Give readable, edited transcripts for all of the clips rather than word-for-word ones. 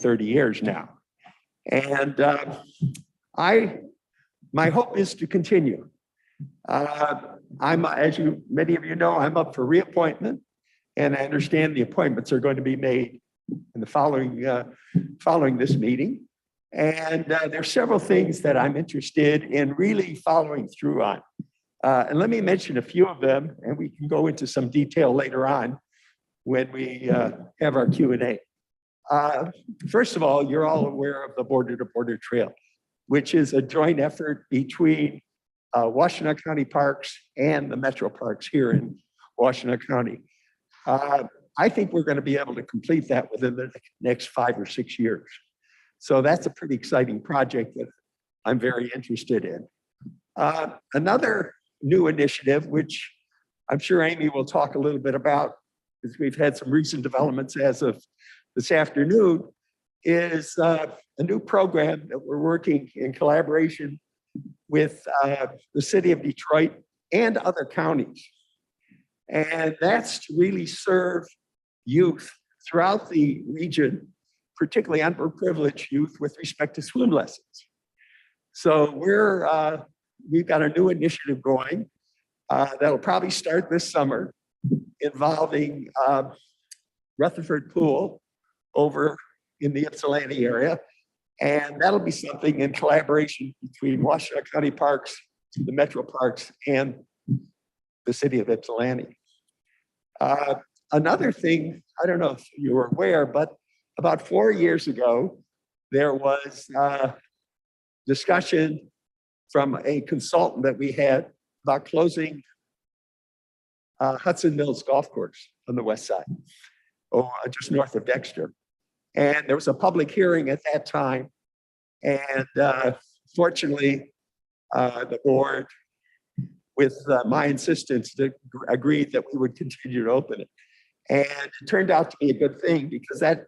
30 years now. And my hope is to continue. As many of you know, I'm up for reappointment, and I understand the appointments are going to be made in the following this meeting. And there's several things that I'm interested in really following through on. And let me mention a few of them, and we can go into some detail later on when we have our Q&A. First of all, you're all aware of the Border to Border Trail, which is a joint effort between Washtenaw County Parks and the Metro Parks here in Washtenaw County. I think we're going to be able to complete that within the next 5 or 6 years. So that's a pretty exciting project that I'm very interested in. Another new initiative, which I'm sure Amy will talk a little bit about, because we've had some recent developments as of this afternoon, is a new program that we're working in collaboration with the city of Detroit and other counties. And that's to really serve youth throughout the region, particularly underprivileged youth, with respect to swim lessons. So we've got a new initiative going that'll probably start this summer, involving Rutherford Pool over in the Ypsilanti area. And that'll be something in collaboration between Washtenaw County Parks, the Metro Parks, and the city of Ypsilanti. Another thing, I don't know if you were aware, but about 4 years ago, there was discussion from a consultant that we had about closing Hudson Mills Golf Course on the west side, just north of Dexter. And there was a public hearing at that time. And fortunately, the board, with my insistence, agreed that we would continue to open it. And it turned out to be a good thing, because that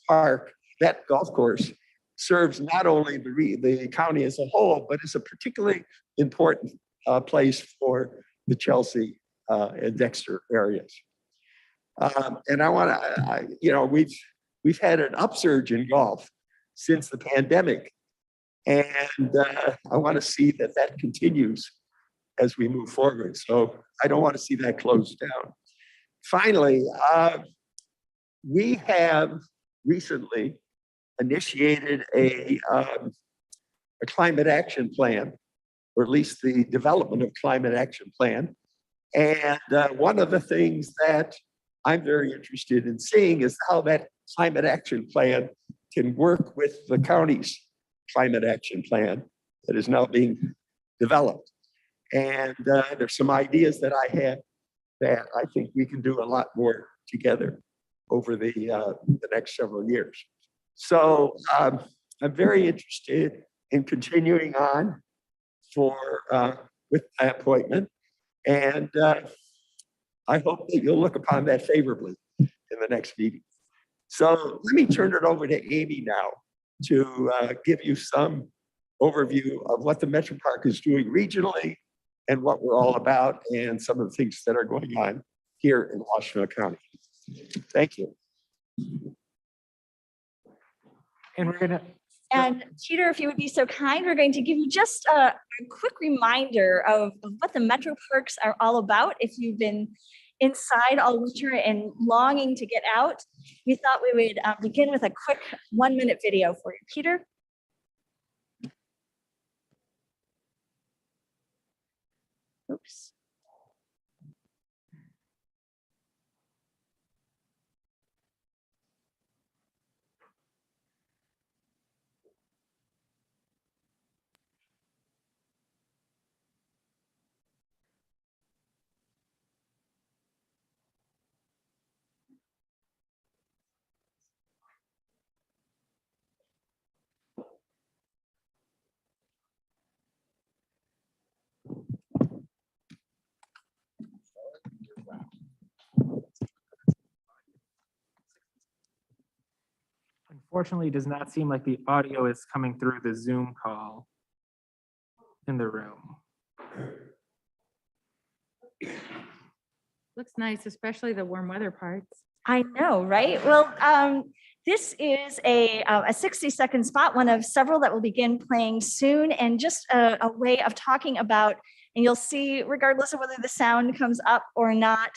park, that golf course, serves not only the county as a whole, but is a particularly important place for the Chelsea and Dexter areas. And I want to, we've had an upsurge in golf since the pandemic, and I want to see that continues as we move forward. So I don't want to see that closed down. Finally, we have recently initiated a climate action plan, or at least the development of climate action plan. And one of the things that I'm very interested in seeing is how that climate action plan can work with the county's climate action plan that is now being developed. And there's some ideas that I have that I think we can do a lot more together over the next several years. So I'm very interested in continuing on with my appointment. And I hope that you'll look upon that favorably in the next meeting. So let me turn it over to Amy now to give you some overview of what the Metro Park is doing regionally and what we're all about, and some of the things that are going on here in Washtenaw County. Thank you. And we're gonna. And Peter, if you would be so kind, we're going to give you just a quick reminder of what the Metro Parks are all about. If you've been inside all winter and longing to get out, we thought we would begin with a quick 1-minute video for you. Peter? Oops. Unfortunately, it does not seem like the audio is coming through the Zoom call in the room. Looks nice, especially the warm weather parts. I know, right? Well, This is a 60-second spot, one of several that will begin playing soon, and just a way of talking about, and you'll see, regardless of whether the sound comes up or not,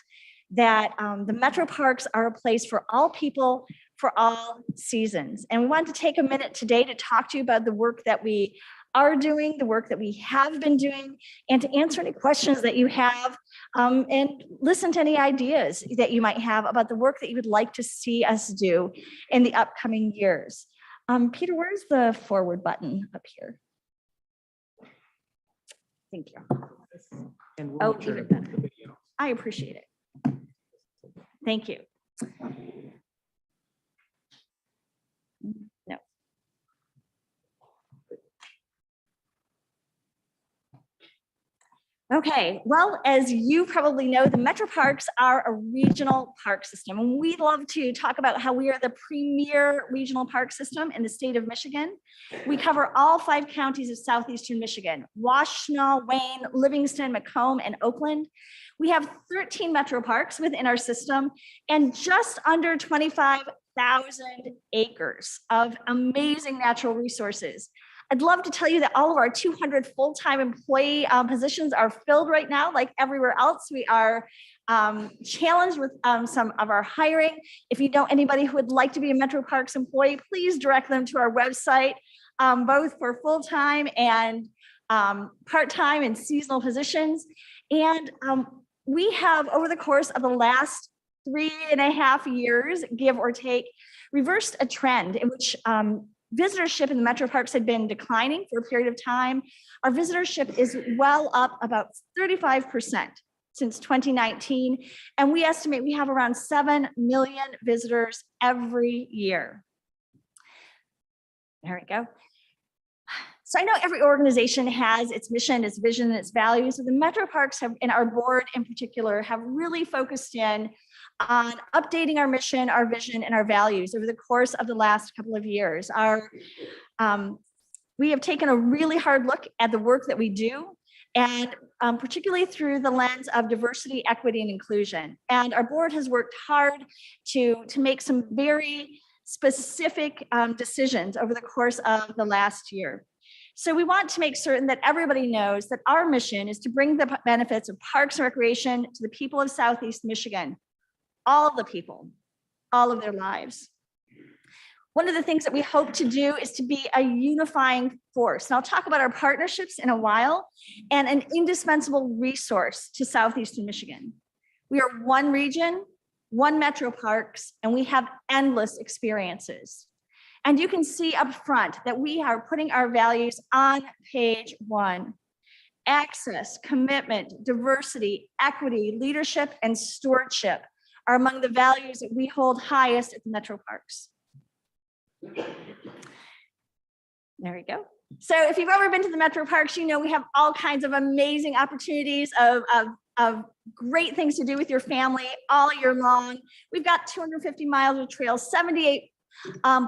that the Metro Parks are a place for all people, for all seasons. And we wanted to take a minute today to talk to you about the work that we are doing, the work that we have been doing, and to answer any questions that you have, and listen to any ideas that you might have about the work that you would like to see us do in the upcoming years. Peter, where's the forward button up here? Thank you. And Oh, we'll even adjourn better. the video. I appreciate it. Thank you. No. Okay, well, as you probably know, the Metro Parks are a regional park system, and we love to talk about how we are the premier regional park system in the state of Michigan. We cover all 5 counties of southeastern Michigan: Washtenaw, Wayne, Livingston, Macomb, and Oakland. We have 13 Metro Parks within our system and just under 25,000 acres of amazing natural resources. I'd love to tell you that all of our 200 full-time employee positions are filled right now. Like everywhere else, we are challenged with some of our hiring. If you know anybody who would like to be a Metro Parks employee, please direct them to our website, both for full-time and part-time and seasonal positions. And we have, over the course of the last 3.5 years, give or take, reversed a trend in which visitorship in the Metro Parks had been declining for a period of time. Our visitorship is well up about 35% since 2019, and we estimate we have around 7 million visitors every year. There we go. So I know every organization has its mission, its vision, and its values. So the Metro Parks have, and our board in particular, have really focused in on updating our mission, our vision, and our values over the course of the last couple of years. We have taken a really hard look at the work that we do, and particularly through the lens of diversity, equity, and inclusion. And our board has worked hard to make some very specific decisions over the course of the last year. So we want to make certain that everybody knows that our mission is to bring the benefits of parks and recreation to the people of Southeast Michigan. All of the people, all of their lives. One of the things that we hope to do is to be a unifying force. And I'll talk about our partnerships in a while, and an indispensable resource to Southeastern Michigan. We are one region, one Metro Parks, and we have endless experiences. And you can see up front that we are putting our values on page 1. Access, commitment, diversity, equity, leadership, and stewardship are among the values that we hold highest at the Metro Parks. There we go. So if you've ever been to the Metro Parks, you know we have all kinds of amazing opportunities of great things to do with your family all year long. We've got 250 miles of trails, 78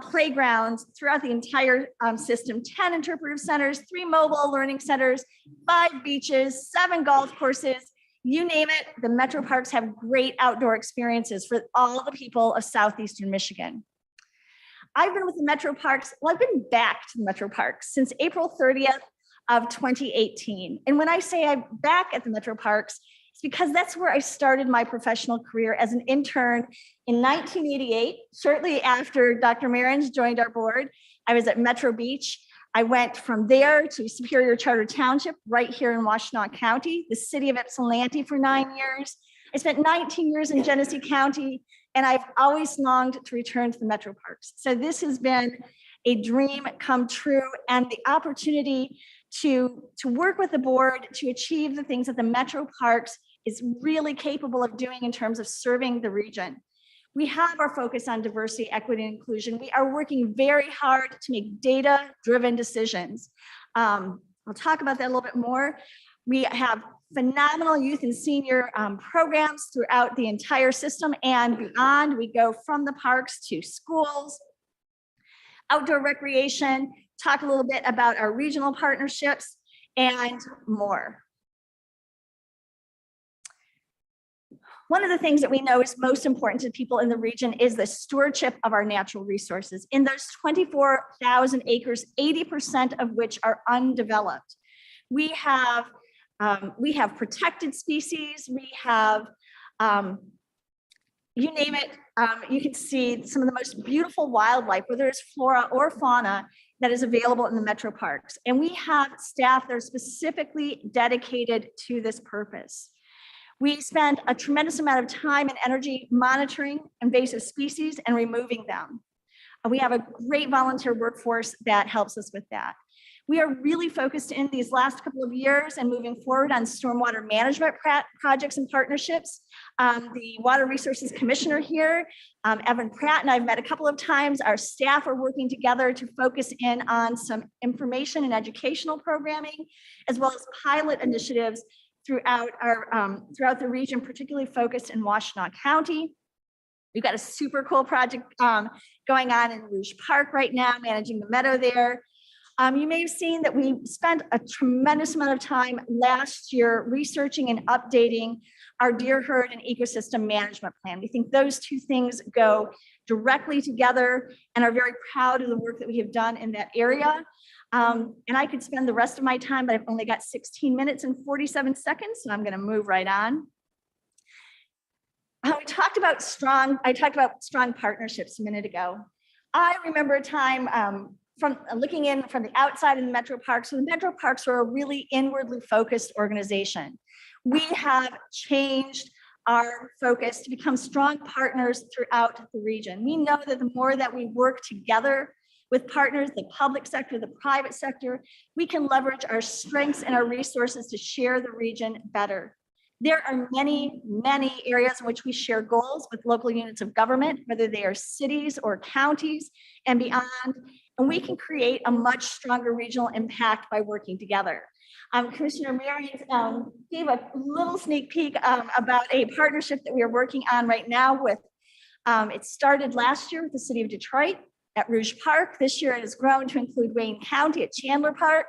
playgrounds throughout the entire system, 10 interpretive centers, 3 mobile learning centers, 5 beaches, 7 golf courses. You name it, the Metro Parks have great outdoor experiences for all the people of Southeastern Michigan. I've been with the Metro Parks, well, I've been back to the Metro Parks since April 30th of 2018. And when I say I'm back at the Metro Parks, it's because that's where I started my professional career as an intern in 1988, shortly after Dr. Marins joined our board. I was at Metro Beach. I went from there to Superior Charter Township right here in Washtenaw County, the city of Ypsilanti for 9 years. I spent 19 years in Genesee County, and I've always longed to return to the Metro Parks. So this has been a dream come true, and the opportunity to work with the board to achieve the things that the Metro Parks is really capable of doing in terms of serving the region. We have our focus on diversity, equity, and inclusion. We are working very hard to make data-driven decisions. I'll talk about that a little bit more. We have phenomenal youth and senior programs throughout the entire system and beyond. We go from the parks to schools, outdoor recreation, talk a little bit about our regional partnerships, and more. One of the things that we know is most important to people in the region is the stewardship of our natural resources. In those 24,000 acres, 80% of which are undeveloped. We have protected species, we have, you name it, you can see some of the most beautiful wildlife, whether it's flora or fauna, that is available in the metro parks. And we have staff that are specifically dedicated to this purpose. We spend a tremendous amount of time and energy monitoring invasive species and removing them. We have a great volunteer workforce that helps us with that. We are really focused in these last couple of years and moving forward on stormwater management projects and partnerships. The Water Resources Commissioner here, Evan Pratt, and I've met a couple of times. Our staff are working together to focus in on some information and educational programming, as well as pilot initiatives throughout the region, particularly focused in Washtenaw County. We've got a super cool project going on in Rouge Park right now, managing the meadow there. You may have seen that we spent a tremendous amount of time last year researching and updating our deer herd and ecosystem management plan. We think those two things go directly together and are very proud of the work that we have done in that area. And I could spend the rest of my time, but I've only got 16 minutes and 47 seconds, so I'm going to move right on. I talked about strong partnerships a minute ago. I remember a time from looking in from the outside in the metro parks. So the metro parks are a really inwardly focused organization. We have changed our focus to become strong partners throughout the region. We know that the more that we work together with partners, the public sector, the private sector, we can leverage our strengths and our resources to share the region better. There are many, many areas in which we share goals with local units of government, whether they are cities or counties and beyond, and we can create a much stronger regional impact by working together. Commissioner Marion gave a little sneak peek about a partnership that we are working on right now with, it started last year with the city of Detroit at Rouge Park. This year it has grown to include Wayne County at Chandler Park.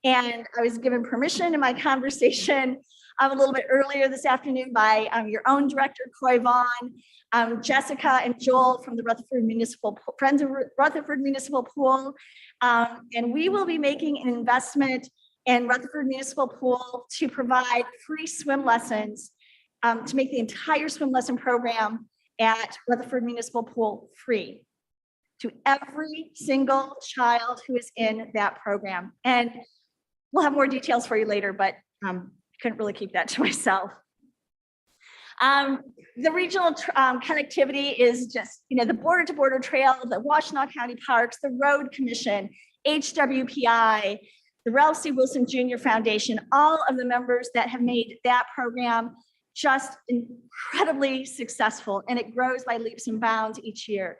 And I was given permission in my conversation a little bit earlier this afternoon by your own director, Coy Vaughn, Jessica and Joel from the Rutherford Municipal, Friends of Rutherford Municipal Pool. And we will be making an investment in Rutherford Municipal Pool to provide free swim lessons, to make the entire swim lesson program at Rutherford Municipal Pool free to every single child who is in that program. And we'll have more details for you later, but couldn't really keep that to myself. The regional connectivity is just, the border to border trail, the Washtenaw County Parks, the Road Commission, HWPI, the Ralph C. Wilson Jr. Foundation, all of the members that have made that program just incredibly successful, and it grows by leaps and bounds each year.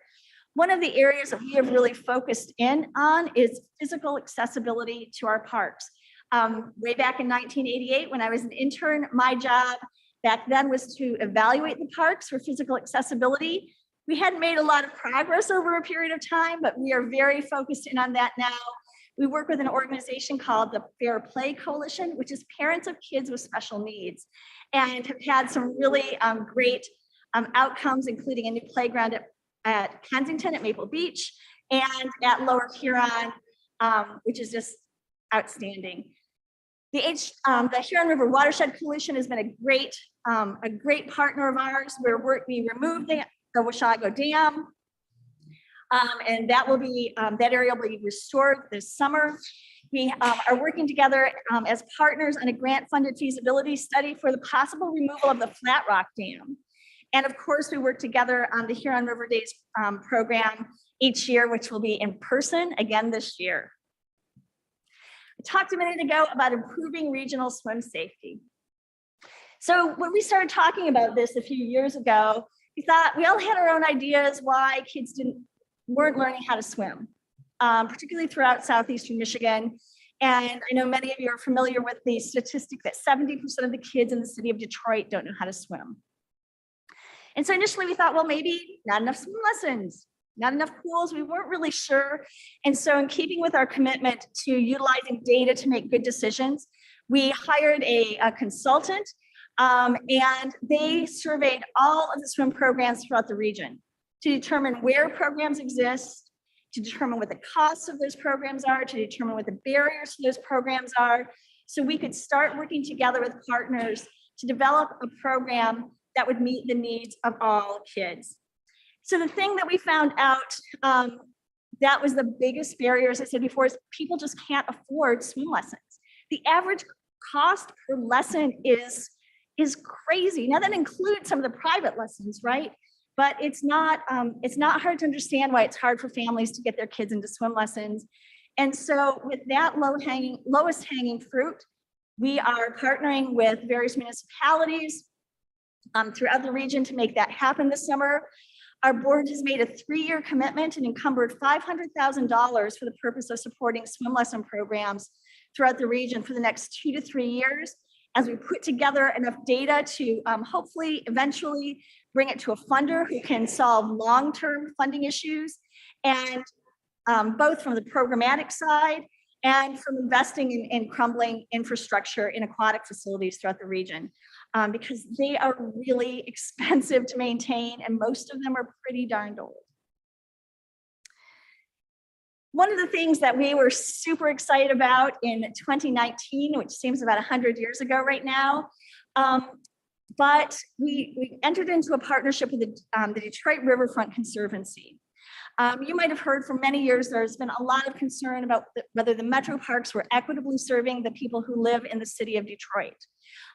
One of the areas that we have really focused in on is physical accessibility to our parks. Way back in 1988, when I was an intern, my job back then was to evaluate the parks for physical accessibility. We hadn't made a lot of progress over a period of time, but we are very focused in on that now. We work with an organization called the Fair Play Coalition, which is parents of kids with special needs, and have had some really great outcomes, including a new playground at Kensington at Maple Beach and at Lower Huron, which is just outstanding. The Huron River Watershed Coalition has been a great partner of ours, where we removed the Washago Dam, and that will be that area will be restored this summer. We are working together as partners on a grant-funded feasibility study for the possible removal of the Flat Rock Dam. And of course, we work together on the Huron River Days program each year, which will be in person again this year. I talked a minute ago about improving regional swim safety. So when we started talking about this a few years ago, we thought we all had our own ideas why kids weren't learning how to swim, particularly throughout southeastern Michigan. And I know many of you are familiar with the statistic that 70% of the kids in the city of Detroit don't know how to swim. And so initially we thought, well, maybe not enough swim lessons, not enough pools. We weren't really sure. And so in keeping with our commitment to utilizing data to make good decisions, we hired a consultant And they surveyed all of the swim programs throughout the region to determine where programs exist, to determine what the costs of those programs are, to determine what the barriers to those programs are, so we could start working together with partners to develop a program that would meet the needs of all kids. So the thing that we found out that was the biggest barrier, as I said before, is people just can't afford swim lessons. The average cost per lesson is crazy. Now that includes some of the private lessons, right? But it's not hard to understand why it's hard for families to get their kids into swim lessons. And so with that lowest hanging fruit, we are partnering with various municipalities throughout the region to make that happen this summer. Our board has made a 3-year commitment and encumbered $500,000 for the purpose of supporting swim lesson programs throughout the region for the next 2 to 3 years, as we put together enough data to hopefully eventually bring it to a funder who can solve long-term funding issues, and both from the programmatic side and from investing in crumbling infrastructure in aquatic facilities throughout the region, because they are really expensive to maintain and most of them are pretty darned old. One of the things that we were super excited about in 2019, which seems about 100 years ago right now, but we entered into a partnership with the Detroit Riverfront Conservancy. You might have heard for many years there's been a lot of concern about whether the metro parks were equitably serving the people who live in the city of Detroit.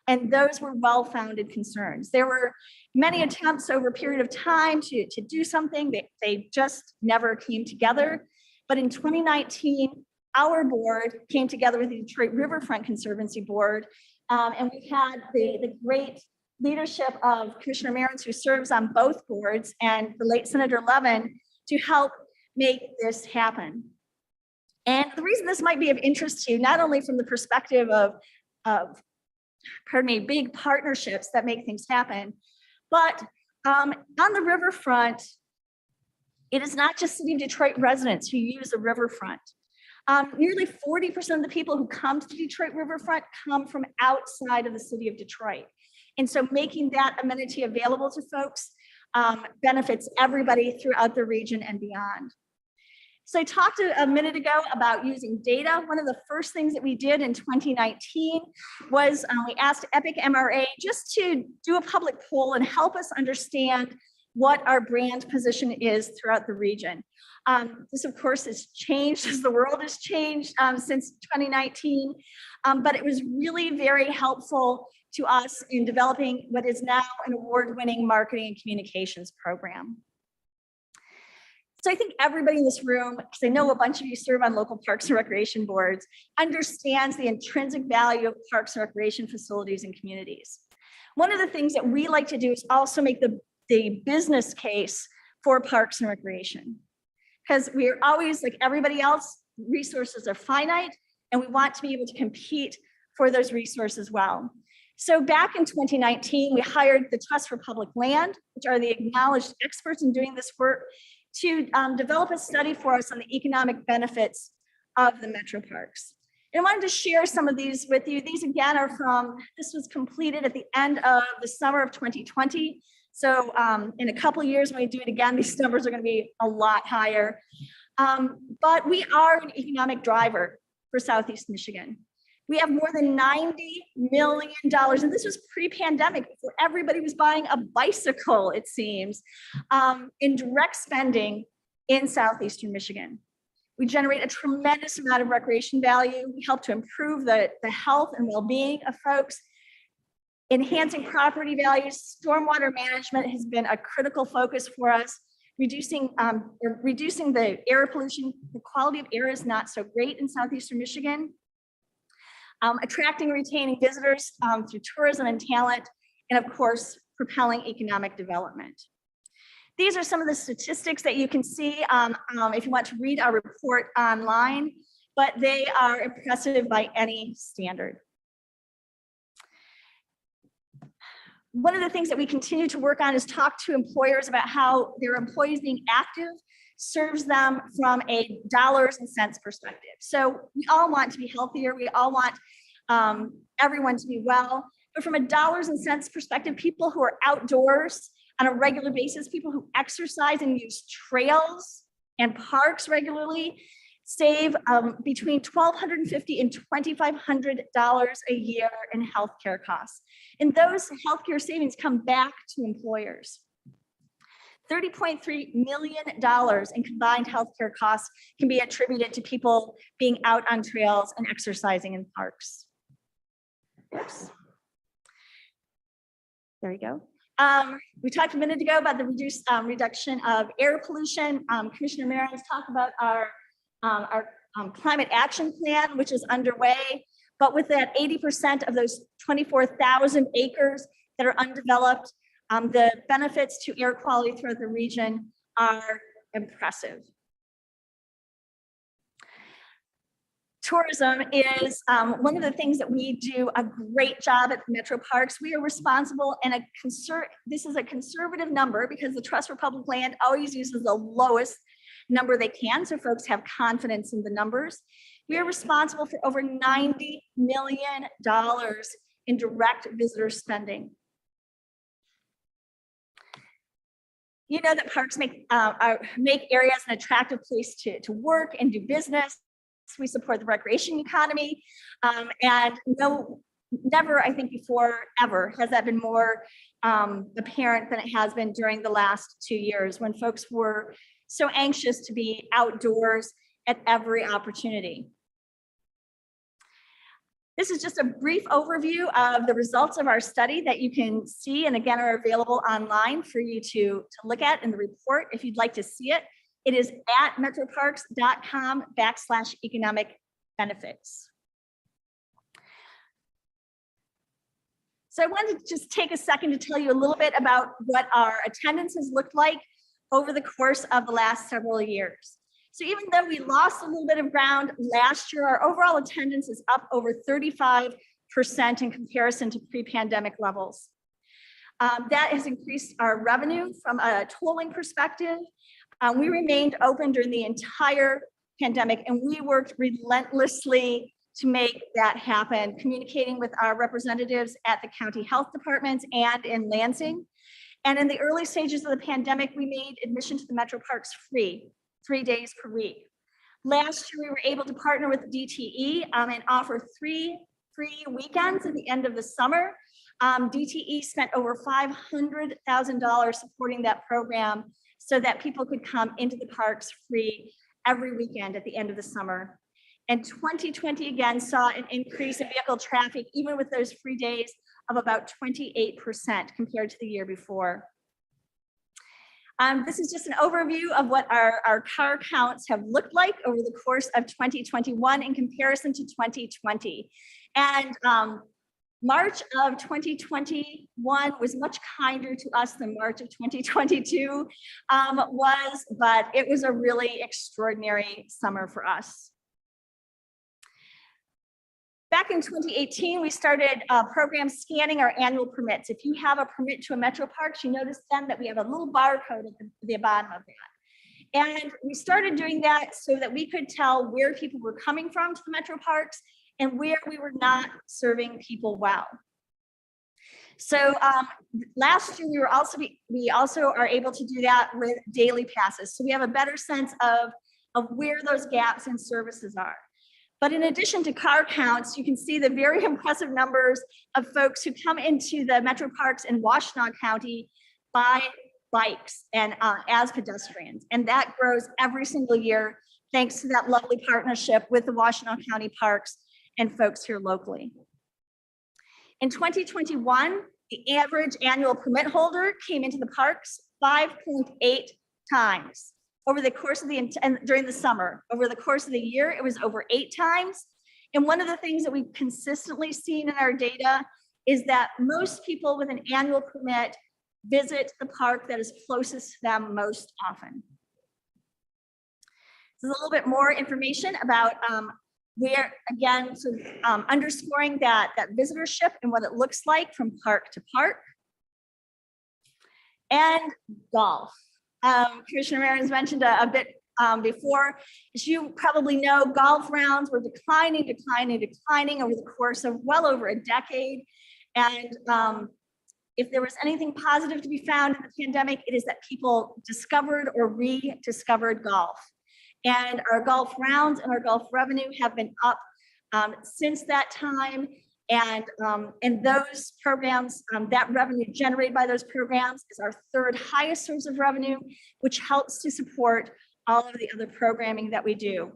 And those were well-founded concerns. There were many attempts over a period of time to do something. They just never came together. But in 2019, our board came together with the Detroit Riverfront Conservancy Board, and we had the great leadership of Commissioner Marins, who serves on both boards, and the late Senator Levin, to help make this happen. And the reason this might be of interest to you, not only from the perspective of big partnerships that make things happen, but on the riverfront, it is not just City of Detroit residents who use the riverfront. Nearly 40% of the people who come to the Detroit riverfront come from outside of the City of Detroit. And so making that amenity available to folks benefits everybody throughout the region and beyond. So I talked a minute ago about using data. One of the first things that we did in 2019 was we asked Epic MRA just to do a public poll and help us understand what our brand position is throughout the region. This, of course, has changed as the world has changed since 2019, but it was really very helpful to us in developing what is now an award-winning marketing and communications program. So I think everybody in this room, because I know a bunch of you serve on local parks and recreation boards, understands the intrinsic value of parks and recreation facilities and communities. One of the things that we like to do is also make the business case for parks and recreation, because we're always, like everybody else, resources are finite, and we want to be able to compete for those resources well. So back in 2019, we hired the Trust for Public Land, which are the acknowledged experts in doing this work, to develop a study for us on the economic benefits of the metro parks. And I wanted to share some of these with you. These again are this was completed at the end of the summer of 2020. So in a couple of years, when we do it again, these numbers are going to be a lot higher. But we are an economic driver for Southeast Michigan. We have more than $90 million, and this was pre-pandemic, before everybody was buying a bicycle, it seems, in direct spending in Southeastern Michigan. We generate a tremendous amount of recreation value. We help to improve the health and well-being of folks. Enhancing property values, stormwater management has been a critical focus for us. Reducing the air pollution. The quality of air is not so great in Southeastern Michigan. Attracting and retaining visitors through tourism and talent, and of course, propelling economic development. These are some of the statistics that you can see if you want to read our report online, but they are impressive by any standard. One of the things that we continue to work on is talk to employers about how their employees being active serves them from a dollars and cents perspective. So we all want to be healthier. We all want everyone to be well, But from a dollars and cents perspective, people who are outdoors on a regular basis, people who exercise and use trails and parks regularly, save between $1,250 and $2,500 a year in healthcare costs. And those healthcare savings come back to employers. $30.3 million in combined healthcare costs can be attributed to people being out on trails and exercising in parks. Oops. There you go. We talked a minute ago about the reduction of air pollution. Commissioner Marin's talked about our climate action plan, which is underway. But with that 80% of those 24,000 acres that are undeveloped, the benefits to air quality throughout the region are impressive. Tourism is one of the things that we do a great job at the Metro Parks. We are responsible, and this is a conservative number because the Trust for Public Land always uses the lowest number they can, so folks have confidence in the numbers. We are responsible for over $90 million in direct visitor spending. You know that parks make areas an attractive place to work and do business. We support the recreation economy, and never, I think before ever, has that been more apparent than it has been during the last 2 years when folks were so anxious to be outdoors at every opportunity. This is just a brief overview of the results of our study that you can see, and again, are available online for you to look at in the report if you'd like to see it. It is at metroparks.com/economic benefits. So I wanted to just take a second to tell you a little bit about what our attendance has looked like over the course of the last several years. So even though we lost a little bit of ground last year, our overall attendance is up over 35% in comparison to pre-pandemic levels. That has increased our revenue from a tolling perspective. We remained open during the entire pandemic, and we worked relentlessly to make that happen, communicating with our representatives at the county health departments and in Lansing. And in the early stages of the pandemic, we made admission to the Metro Parks free, 3 days per week. Last year, we were able to partner with DTE and offer 3 free weekends at the end of the summer. DTE spent over $500,000 supporting that program so that people could come into the parks free every weekend at the end of the summer. And 2020 again saw an increase in vehicle traffic, even with those free days, of about 28% compared to the year before. This is just an overview of what our car counts have looked like over the course of 2021 in comparison to 2020. And March of 2021 was much kinder to us than March of 2022 was, but it was a really extraordinary summer for us. Back in 2018, we started a program scanning our annual permits. If you have a permit to a Metro Parks, you notice then that we have a little barcode at the bottom of that. And we started doing that so that we could tell where people were coming from to the Metro Parks and where we were not serving people well. So last year, we also are able to do that with daily passes. So we have a better sense of where those gaps in services are. But in addition to car counts, you can see the very impressive numbers of folks who come into the Metro Parks in Washtenaw County by bikes and as pedestrians. And that grows every single year, thanks to that lovely partnership with the Washtenaw County Parks and folks here locally. In 2021, the average annual permit holder came into the parks 5.8 times. Over the course of during the summer. Over the course of the year, it was over 8 times. And one of the things that we've consistently seen in our data is that most people with an annual permit visit the park that is closest to them most often. This is a little bit more information about where, again, so underscoring that visitorship and what it looks like from park to park. And golf. Commissioner Marin's mentioned a bit before. As you probably know, golf rounds were declining over the course of well over a decade. And if there was anything positive to be found in the pandemic, it is that people discovered or rediscovered golf. And our golf rounds and our golf revenue have been up since that time. And those programs, that revenue generated by those programs is our third highest source of revenue, which helps to support all of the other programming that we do.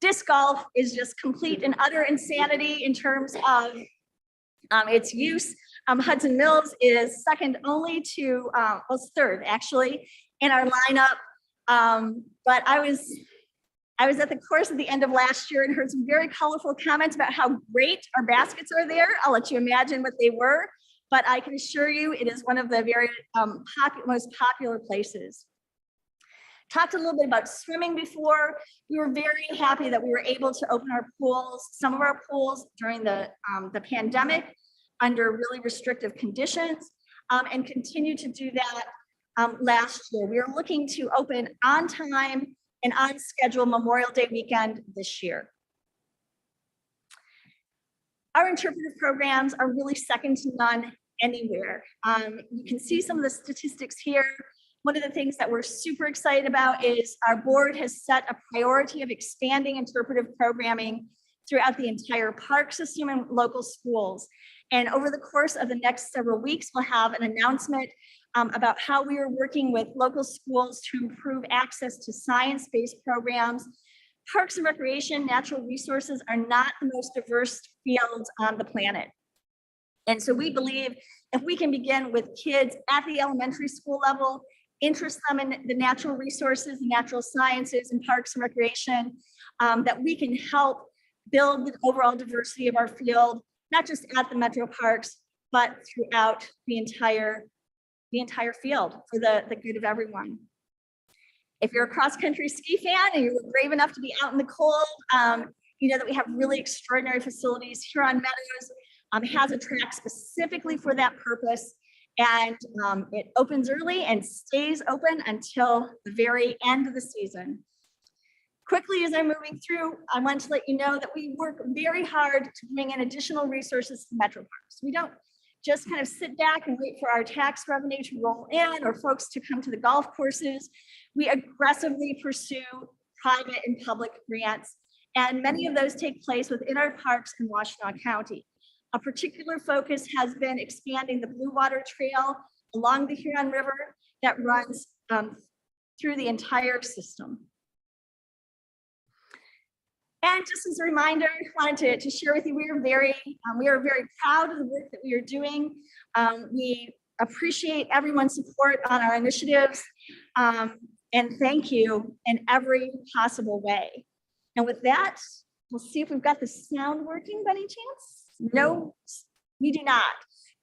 Disc golf is just complete and utter insanity in terms of its use. Hudson Mills is second only to, well, it's third actually in our lineup. But I was at the course at the end of last year and heard some very colorful comments about how great our baskets are there. I'll let you imagine what they were, but I can assure you it is one of the very most popular places. Talked a little bit about swimming before. We were very happy that we were able to open our pools, some of our pools during the pandemic under really restrictive conditions, and continue to do that last year. We are looking to open on time and on schedule Memorial Day weekend this year. Our interpretive programs are really second to none anywhere. You can see some of the statistics here. One of the things that we're super excited about is our board has set a priority of expanding interpretive programming throughout the entire park system and local schools. And over the course of the next several weeks, we'll have an announcement about how we are working with local schools to improve access to science-based programs. Parks and recreation, natural resources are not the most diverse fields on the planet. And so we believe if we can begin with kids at the elementary school level, interest them in the natural resources, the natural sciences, and parks and recreation, that we can help build the overall diversity of our field, not just at the metro parks, but throughout the entire field for the good of everyone. If you're a cross-country ski fan and you're brave enough to be out in the cold, you know that we have really extraordinary facilities. Huron Meadows has a track specifically for that purpose, and it opens early and stays open until the very end of the season. Quickly, as I'm moving through, I want to let you know that we work very hard to bring in additional resources to metro parks. We don't just kind of sit back and wait for our tax revenue to roll in or folks to come to the golf courses. We aggressively pursue private and public grants, and many of those take place within our parks in Washtenaw County. A particular focus has been expanding the Blue Water Trail along the Huron River that runs through the entire system. And just as a reminder, I wanted to share with you, we are very proud of the work that we are doing. We appreciate everyone's support on our initiatives, and thank you in every possible way. And with that, we'll see if we've got the sound working by any chance. No, we do not.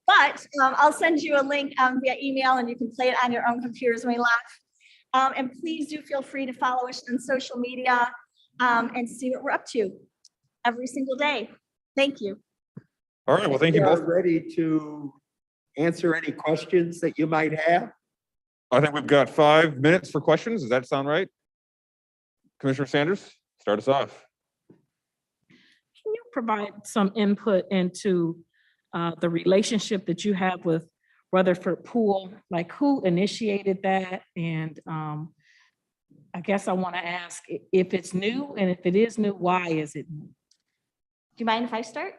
But I'll send you a link via email and you can play it on your own computers when we laugh. And please do feel free to follow us on social media and see what we're up to every single day. Thank you. All right, well, thank you We are both. ready to answer any questions that you might have. I think we've got 5 minutes for questions. Does that sound right? Commissioner Sanders, start us off. Can you provide some input into the relationship that you have with Rutherford Pool? Like, who initiated that? And I guess I want to ask if it's new, and if it is new, why is it new? Do you mind if I start?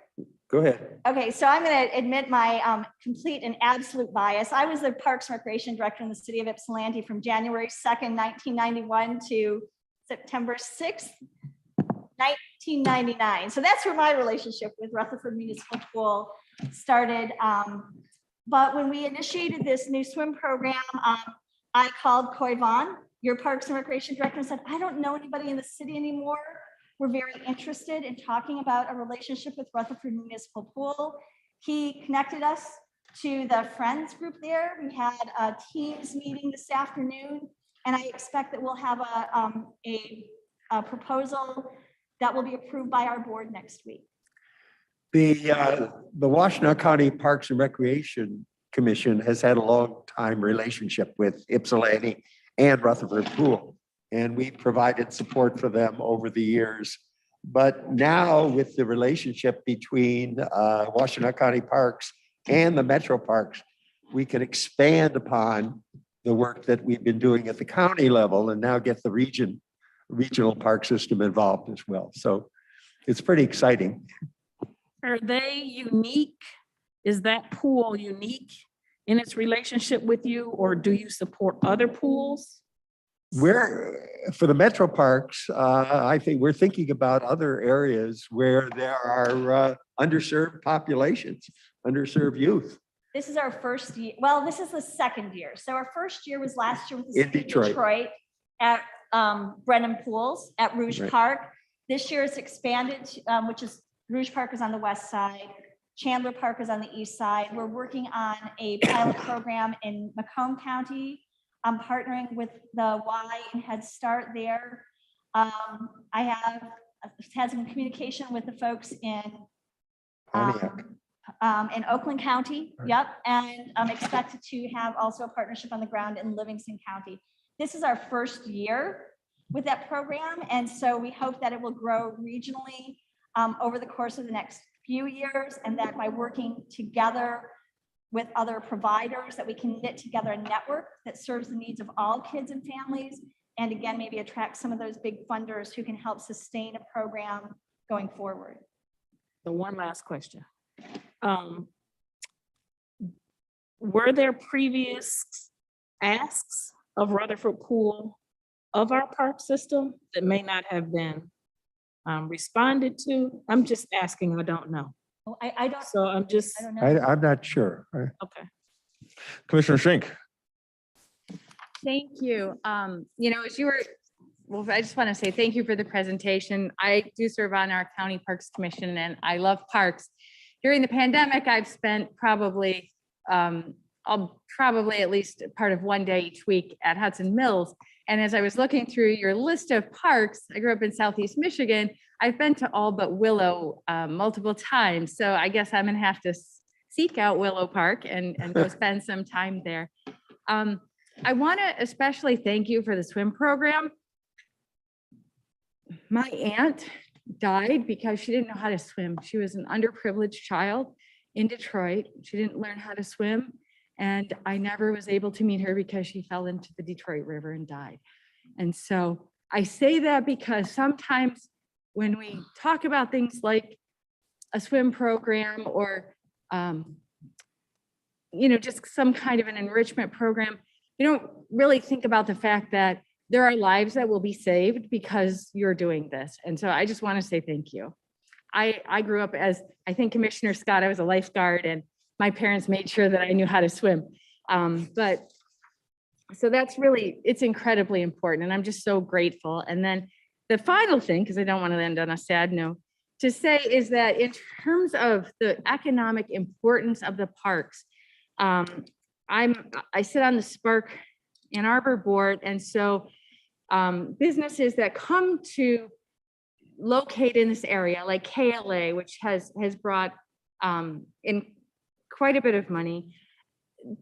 Go ahead. Okay, so I'm going to admit my complete and absolute bias. I was the Parks and Recreation Director in the city of Ypsilanti from January 2nd, 1991 to September 6th, 1999. So that's where my relationship with Rutherford Municipal Pool started. But when we initiated this new swim program, I called Coy Vaughn, your Parks and Recreation Director, and said, I don't know anybody in the city anymore. We're very interested in talking about a relationship with Rutherford Municipal Pool. He connected us to the Friends group there. We had a Teams meeting this afternoon, and I expect that we'll have a proposal that will be approved by our board next week. The Washtenaw County Parks and Recreation Commission has had a long time relationship with Ypsilanti and Rutherford Pool, and we've provided support for them over the years But now with the relationship between Washtenaw County Parks and the Metro Parks, we can expand upon the work that we've been doing at the county level and now get the regional park system involved as well. So it's pretty exciting. Are they unique? Is that pool unique in its relationship with you, or do you support other pools? For the Metro Parks, I think we're thinking about other areas where there are underserved populations, underserved youth. This is our first year. Well, this is the second year. So our first year was last year with the In city of Detroit. Detroit at Brennan Pools at Rouge Right. Park. This year it's expanded, which is Rouge Park is on the west side. Chandler Park is on the east side. We're working on a pilot program in Macomb County. I'm partnering with the Y and Head Start there. I have had some communication with the folks in Pontiac. in Oakland County. Yep. And I'm expected to have also a partnership on the ground in Livingston County. This is our first year with that program. And so we hope that it will grow regionally over the course of the next few years, and that by working together with other providers, that we can knit together a network that serves the needs of all kids and families. And again, maybe attract some of those big funders who can help sustain a program going forward. So one last question. Were there previous asks of Rutherford Pool of our park system that may not have been responded to? I'm just asking, I don't know. Oh, I don't, So I'm just, I don't know. I'm not sure. okay. Commissioner Schenk. Thank you. As you were, well, I just want to say thank you for the presentation. I do serve on our County Parks Commission and I love parks. During the pandemic, I've spent probably at least part of one day each week at Hudson Mills. And as I was looking through your list of parks, I grew up in Southeast Michigan. I've been to all but Willow multiple times. So I guess I'm gonna have to seek out Willow Park and go spend some time there. I want to especially thank you for the swim program. My aunt died because she didn't know how to swim. She was an underprivileged child in Detroit. She didn't learn how to swim. And I never was able to meet her because she fell into the Detroit River and died. And so I say that because sometimes when we talk about things like a swim program or, just some kind of an enrichment program, you don't really think about the fact that there are lives that will be saved because you're doing this. And so I just want to say thank you. I grew up as, I think Commissioner Scott, I was a lifeguard and my parents made sure that I knew how to swim. So that's really, it's incredibly important. And I'm just so grateful. And then the final thing, because I don't want to end on a sad note, to say is that in terms of the economic importance of the parks, I sit on the Spark Ann Arbor board. And so businesses that come to locate in this area, like KLA, which has brought in quite a bit of money.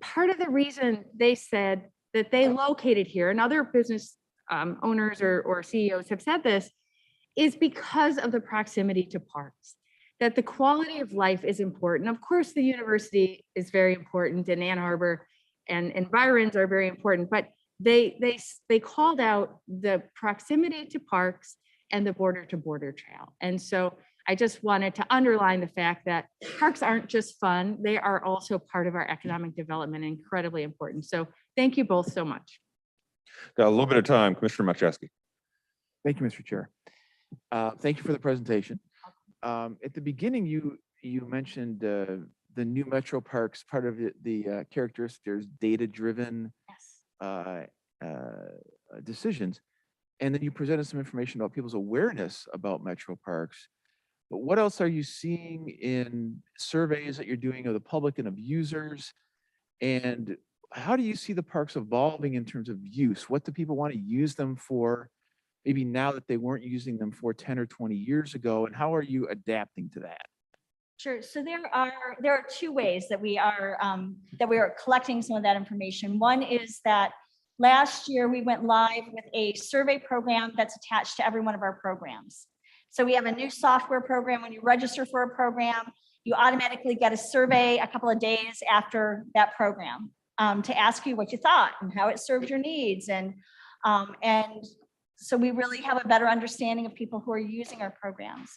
Part of the reason they said that they located here, and other business owners or CEOs have said this, is because of the proximity to parks, that the quality of life is important. Of course, the university is very important, and Ann Arbor and environs are very important, but they called out the proximity to parks and the border to border trail. And so I just wanted to underline the fact that parks aren't just fun, they are also part of our economic development, incredibly important. So thank you both so much. Got a little bit of time, Commissioner Machewski. Thank you, Mr. Chair. Thank you for the presentation. At the beginning, you mentioned the new metro parks. Part of the characteristic, there's data-driven decisions, and then you presented some information about people's awareness about metro parks. But what else are you seeing in surveys that you're doing of the public and of users? And how do you see the parks evolving in terms of use? What do people want to use them for, maybe now that they weren't using them for 10 or 20 years ago? And how are you adapting to that? Sure. So there are two ways that we are collecting some of that information. One is that last year we went live with a survey program that's attached to every one of our programs. So we have a new software program. When you register for a program, you automatically get a survey a couple of days after that program to ask you what you thought and how it served your needs. And so we really have a better understanding of people who are using our programs.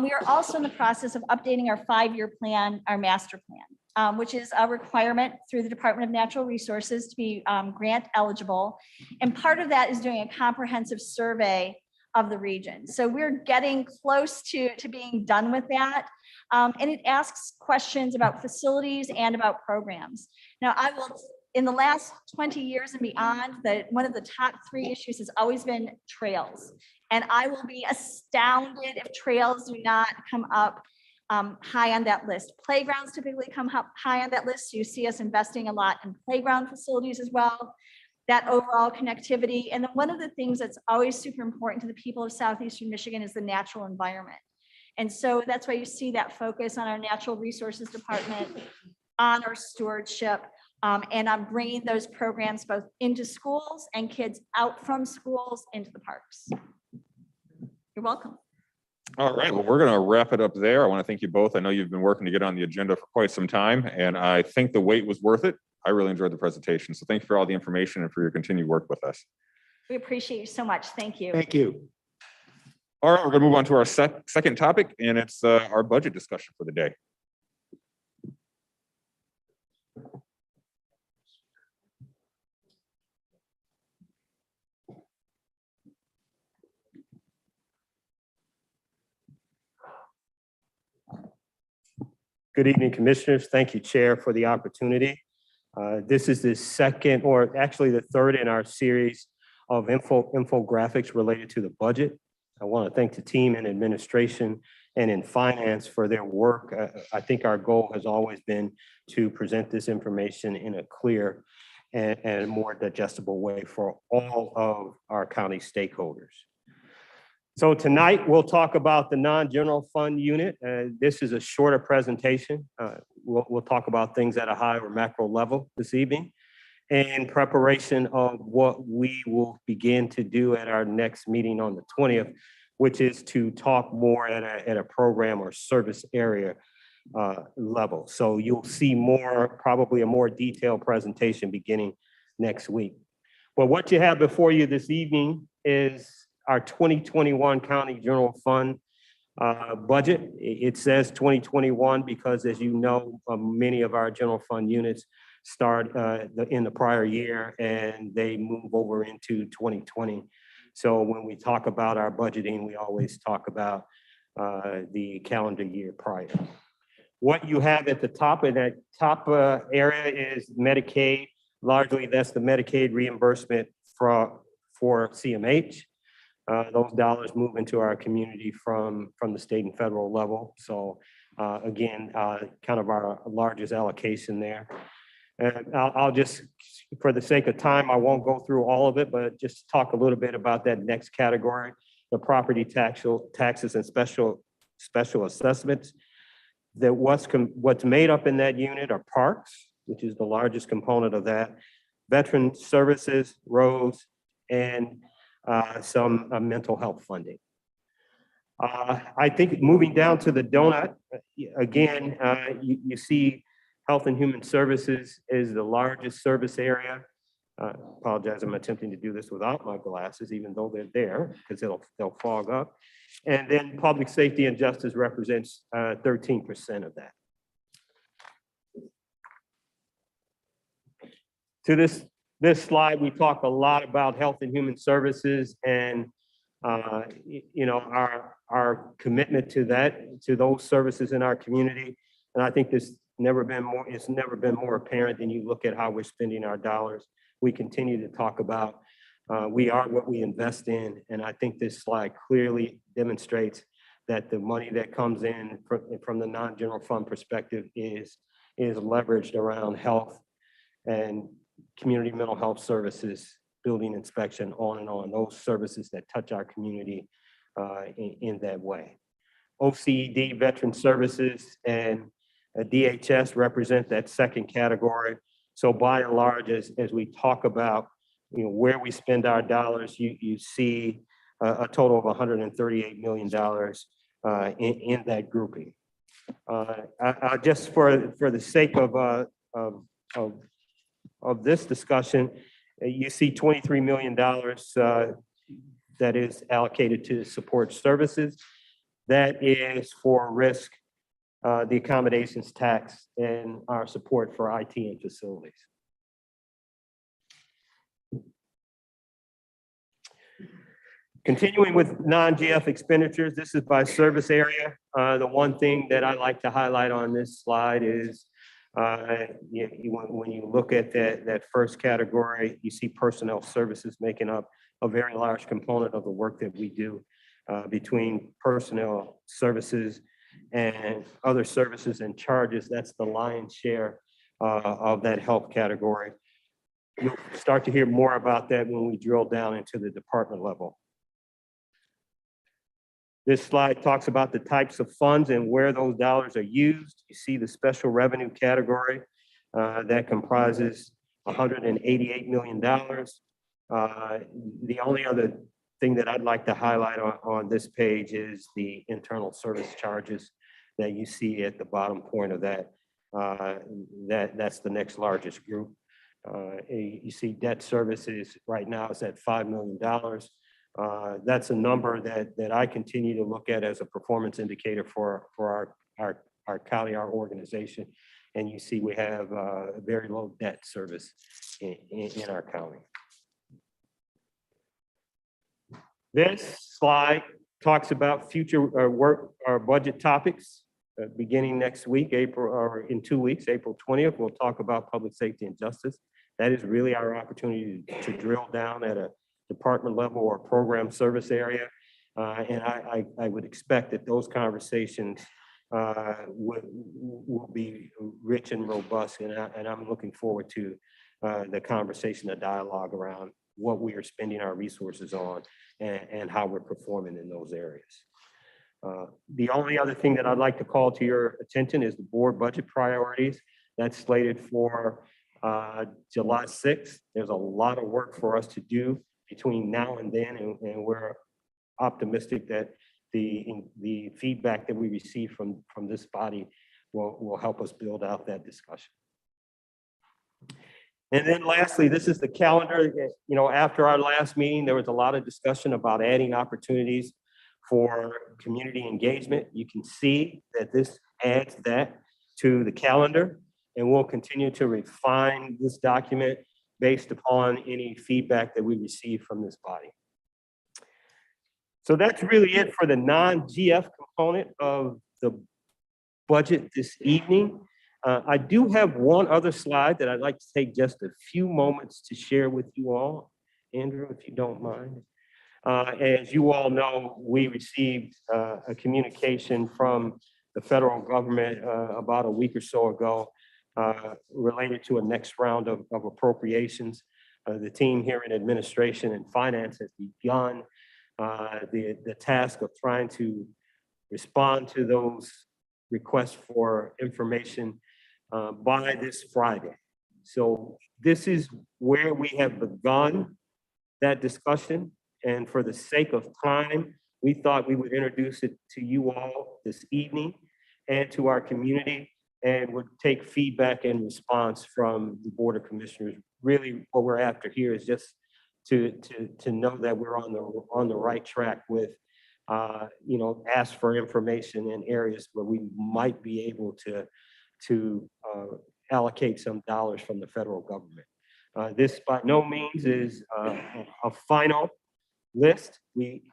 We are also in the process of updating our 5-year plan, our master plan, which is a requirement through the Department of Natural Resources to be grant eligible. And part of that is doing a comprehensive survey of the region. So we're getting close to being done with that. And it asks questions about facilities and about programs. Now, in the last 20 years and beyond, one of the top 3 issues has always been trails. And I will be astounded if trails do not come up high on that list. Playgrounds typically come up high on that list. So you see us investing a lot in playground facilities as well, that overall connectivity. And then one of the things that's always super important to the people of Southeastern Michigan is the natural environment. And so that's why you see that focus on our natural resources department, on our stewardship, and on bringing those programs both into schools and kids out from schools into the parks. You're welcome. All right, well, we're going to wrap it up there. I want to thank you both. I know you've been working to get on the agenda for quite some time, and I think the wait was worth it. I really enjoyed the presentation. So thank you for all the information and for your continued work with us. We appreciate you so much. Thank you. Thank you. All right, we're going to move on to our second topic, and it's our budget discussion for the day. Good evening, Commissioners. Thank you, Chair, for the opportunity. This is the second, or actually the third in our series of infographics related to the budget. I want to thank the team in administration and in finance for their work. I think our goal has always been to present this information in a clear and more digestible way for all of our county stakeholders. So tonight we'll talk about the non-general fund unit. This is a shorter presentation. We'll talk about things at a high or macro level this evening in preparation of what we will begin to do at our next meeting on the 20th, which is to talk more at a program or service area level. So you'll see probably a more detailed presentation beginning next week. But what you have before you this evening is our 2021 County General Fund budget. It says 2021 because, as you know, many of our general fund units start in the prior year and they move over into 2020. So when we talk about our budgeting, we always talk about the calendar year prior. What you have at the top of that top area is Medicaid. Largely, that's the Medicaid reimbursement for CMH. Those dollars move into our community from the state and federal level. So again, kind of our largest allocation there. And I'll just, for the sake of time, I won't go through all of it, but just talk a little bit about that next category, the property taxes and special assessments. That what's made up in that unit are parks, which is the largest component of that, veteran services, roads, and some mental health funding. I think moving down to the donut, again, you see Health and Human Services is the largest service area. Apologize, I'm attempting to do this without my glasses, even though they're there, because they'll fog up. And then Public Safety and Justice represents 13% of that. To this slide, we talk a lot about Health and Human Services and you know, our commitment to those services in our community. And I think it's never been more apparent than you look at how we're spending our dollars. We continue to talk about we are what we invest in. And I think this slide clearly demonstrates that the money that comes in from the non-general fund perspective is leveraged around health and community mental health services, building inspection, on and on, those services that touch our community in that way. OCED, Veteran Services, and DHS represent that second category. So by and large, as we talk about, you know, where we spend our dollars, you see a total of $138 million in that grouping. Just for the sake of this discussion, you see $23 million that is allocated to support services. That is for risk, the accommodations tax, and our support for IT and facilities. Continuing with non-GF expenditures, this is by service area. The one thing that I like to highlight on this slide is when you look at that first category, you see personnel services making up a very large component of the work that we do between personnel services and other services and charges. That's the lion's share of that help category. You'll start to hear more about that when we drill down into the department level. This slide talks about the types of funds and where those dollars are used. You see the special revenue category that comprises $188 million. The only other thing that I'd like to highlight on this page is the internal service charges that you see at the bottom point of that. That's the next largest group. You see debt services right now is at $5 million. That's a number that I continue to look at as a performance indicator for our county, our organization. And you see we have a very low debt service in our county. This slide talks about future work or budget topics. Beginning next week, or in 2 weeks, April 20th, we'll talk about public safety and justice. That is really our opportunity to drill down at a department level or program service area. And I would expect that those conversations will be rich and robust. And I'm looking forward to the conversation, the dialogue around what we are spending our resources on and how we're performing in those areas. The only other thing that I'd like to call to your attention is the board budget priorities. That's slated for July 6th. There's a lot of work for us to do between now and then, and we're optimistic that the feedback that we receive from this body will help us build out that discussion. And then lastly, this is the calendar. You know, after our last meeting, there was a lot of discussion about adding opportunities for community engagement. You can see that this adds that to the calendar, and we'll continue to refine this document based upon any feedback that we receive from this body. So that's really it for the non-GF component of the budget this evening. I do have one other slide that I'd like to take just a few moments to share with you all. Andrew, if you don't mind. As you all know, we received a communication from the federal government about a week or so ago related to a next round of appropriations. The team here in administration and finance has begun the task of trying to respond to those requests for information by this Friday. So this is where we have begun that discussion. And for the sake of time, we thought we would introduce it to you all this evening and to our community, and would take feedback and response from the Board of Commissioners. Really, what we're after here is just to know that we're on the right track with, you know, ask for information in areas where we might be able to allocate some dollars from the federal government. This by no means is a final list. We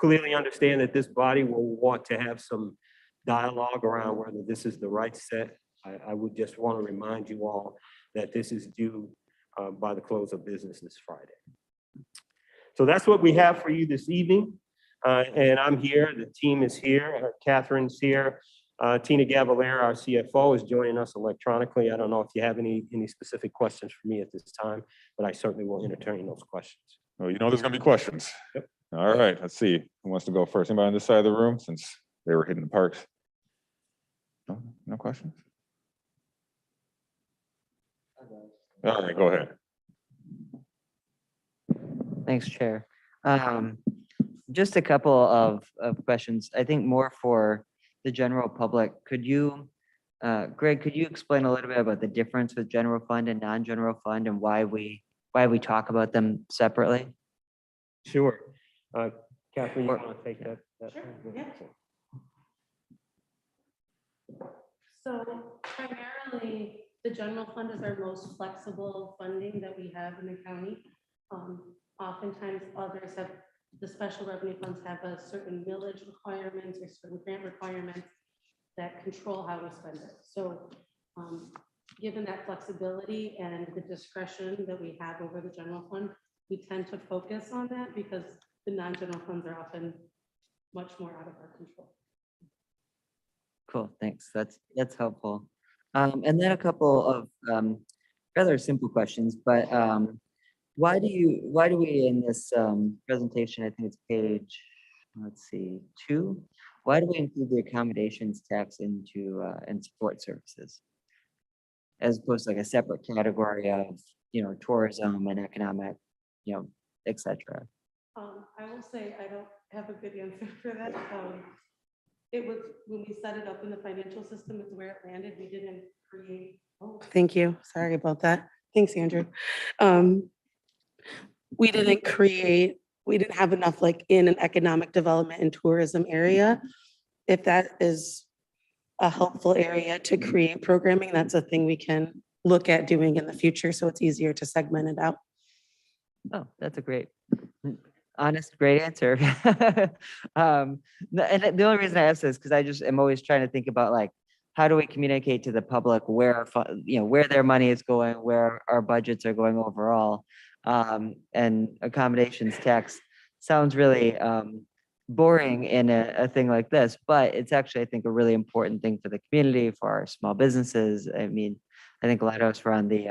clearly understand that this body will want to have some dialogue around whether this is the right set. I would just want to remind you all that this is due by the close of business this Friday. So that's what we have for you this evening. And I'm here, the team is here, Catherine's here. Tina Gavalier, our CFO, is joining us electronically. I don't know if you have any specific questions for me at this time, but I certainly will entertain those questions. Oh, you know there's gonna be questions. Yep. All right, let's see. Who wants to go first? Anybody on this side of the room, since they were hitting the parks? No, no questions? All right, go ahead. Thanks, Chair. Just a couple of questions, I think more for the general public. Could you, Greg, could you explain a little bit about the difference with general fund and non-general fund and why we talk about them separately? Sure. Kathleen, you Or- want to take that? So primarily, the general fund is our most flexible funding that we have in the county. Oftentimes others have, the special revenue funds have a certain millage requirements or certain grant requirements that control how we spend it. So given that flexibility and the discretion that we have over the general fund, we tend to focus on that because the non-general funds are often much more out of our control. Cool, thanks. That's helpful. And then a couple of rather simple questions, but why do we in this presentation, I think it's page, let's see, 2, why do we include the accommodations tax into and support services? As opposed to like a separate category of, tourism and economic, et cetera. I will say I don't have a good answer for that. It was when we set it up in the financial system, it's where it landed. We didn't create. Oh, Thank you. Sorry about that. Thanks, Andrew. We didn't have enough like in an economic development and tourism area. If that is a helpful area to create programming, that's a thing we can look at doing in the future. So it's easier to segment it out. Oh, that's a great, honest, great answer. And the only reason I ask this, because I just am always trying to think about like, how do we communicate to the public where, where their money is going, where our budgets are going overall? And accommodations tax sounds really boring in a thing like this, but it's actually, I think, a really important thing for the community, for our small businesses. I mean, I think a lot of us were on the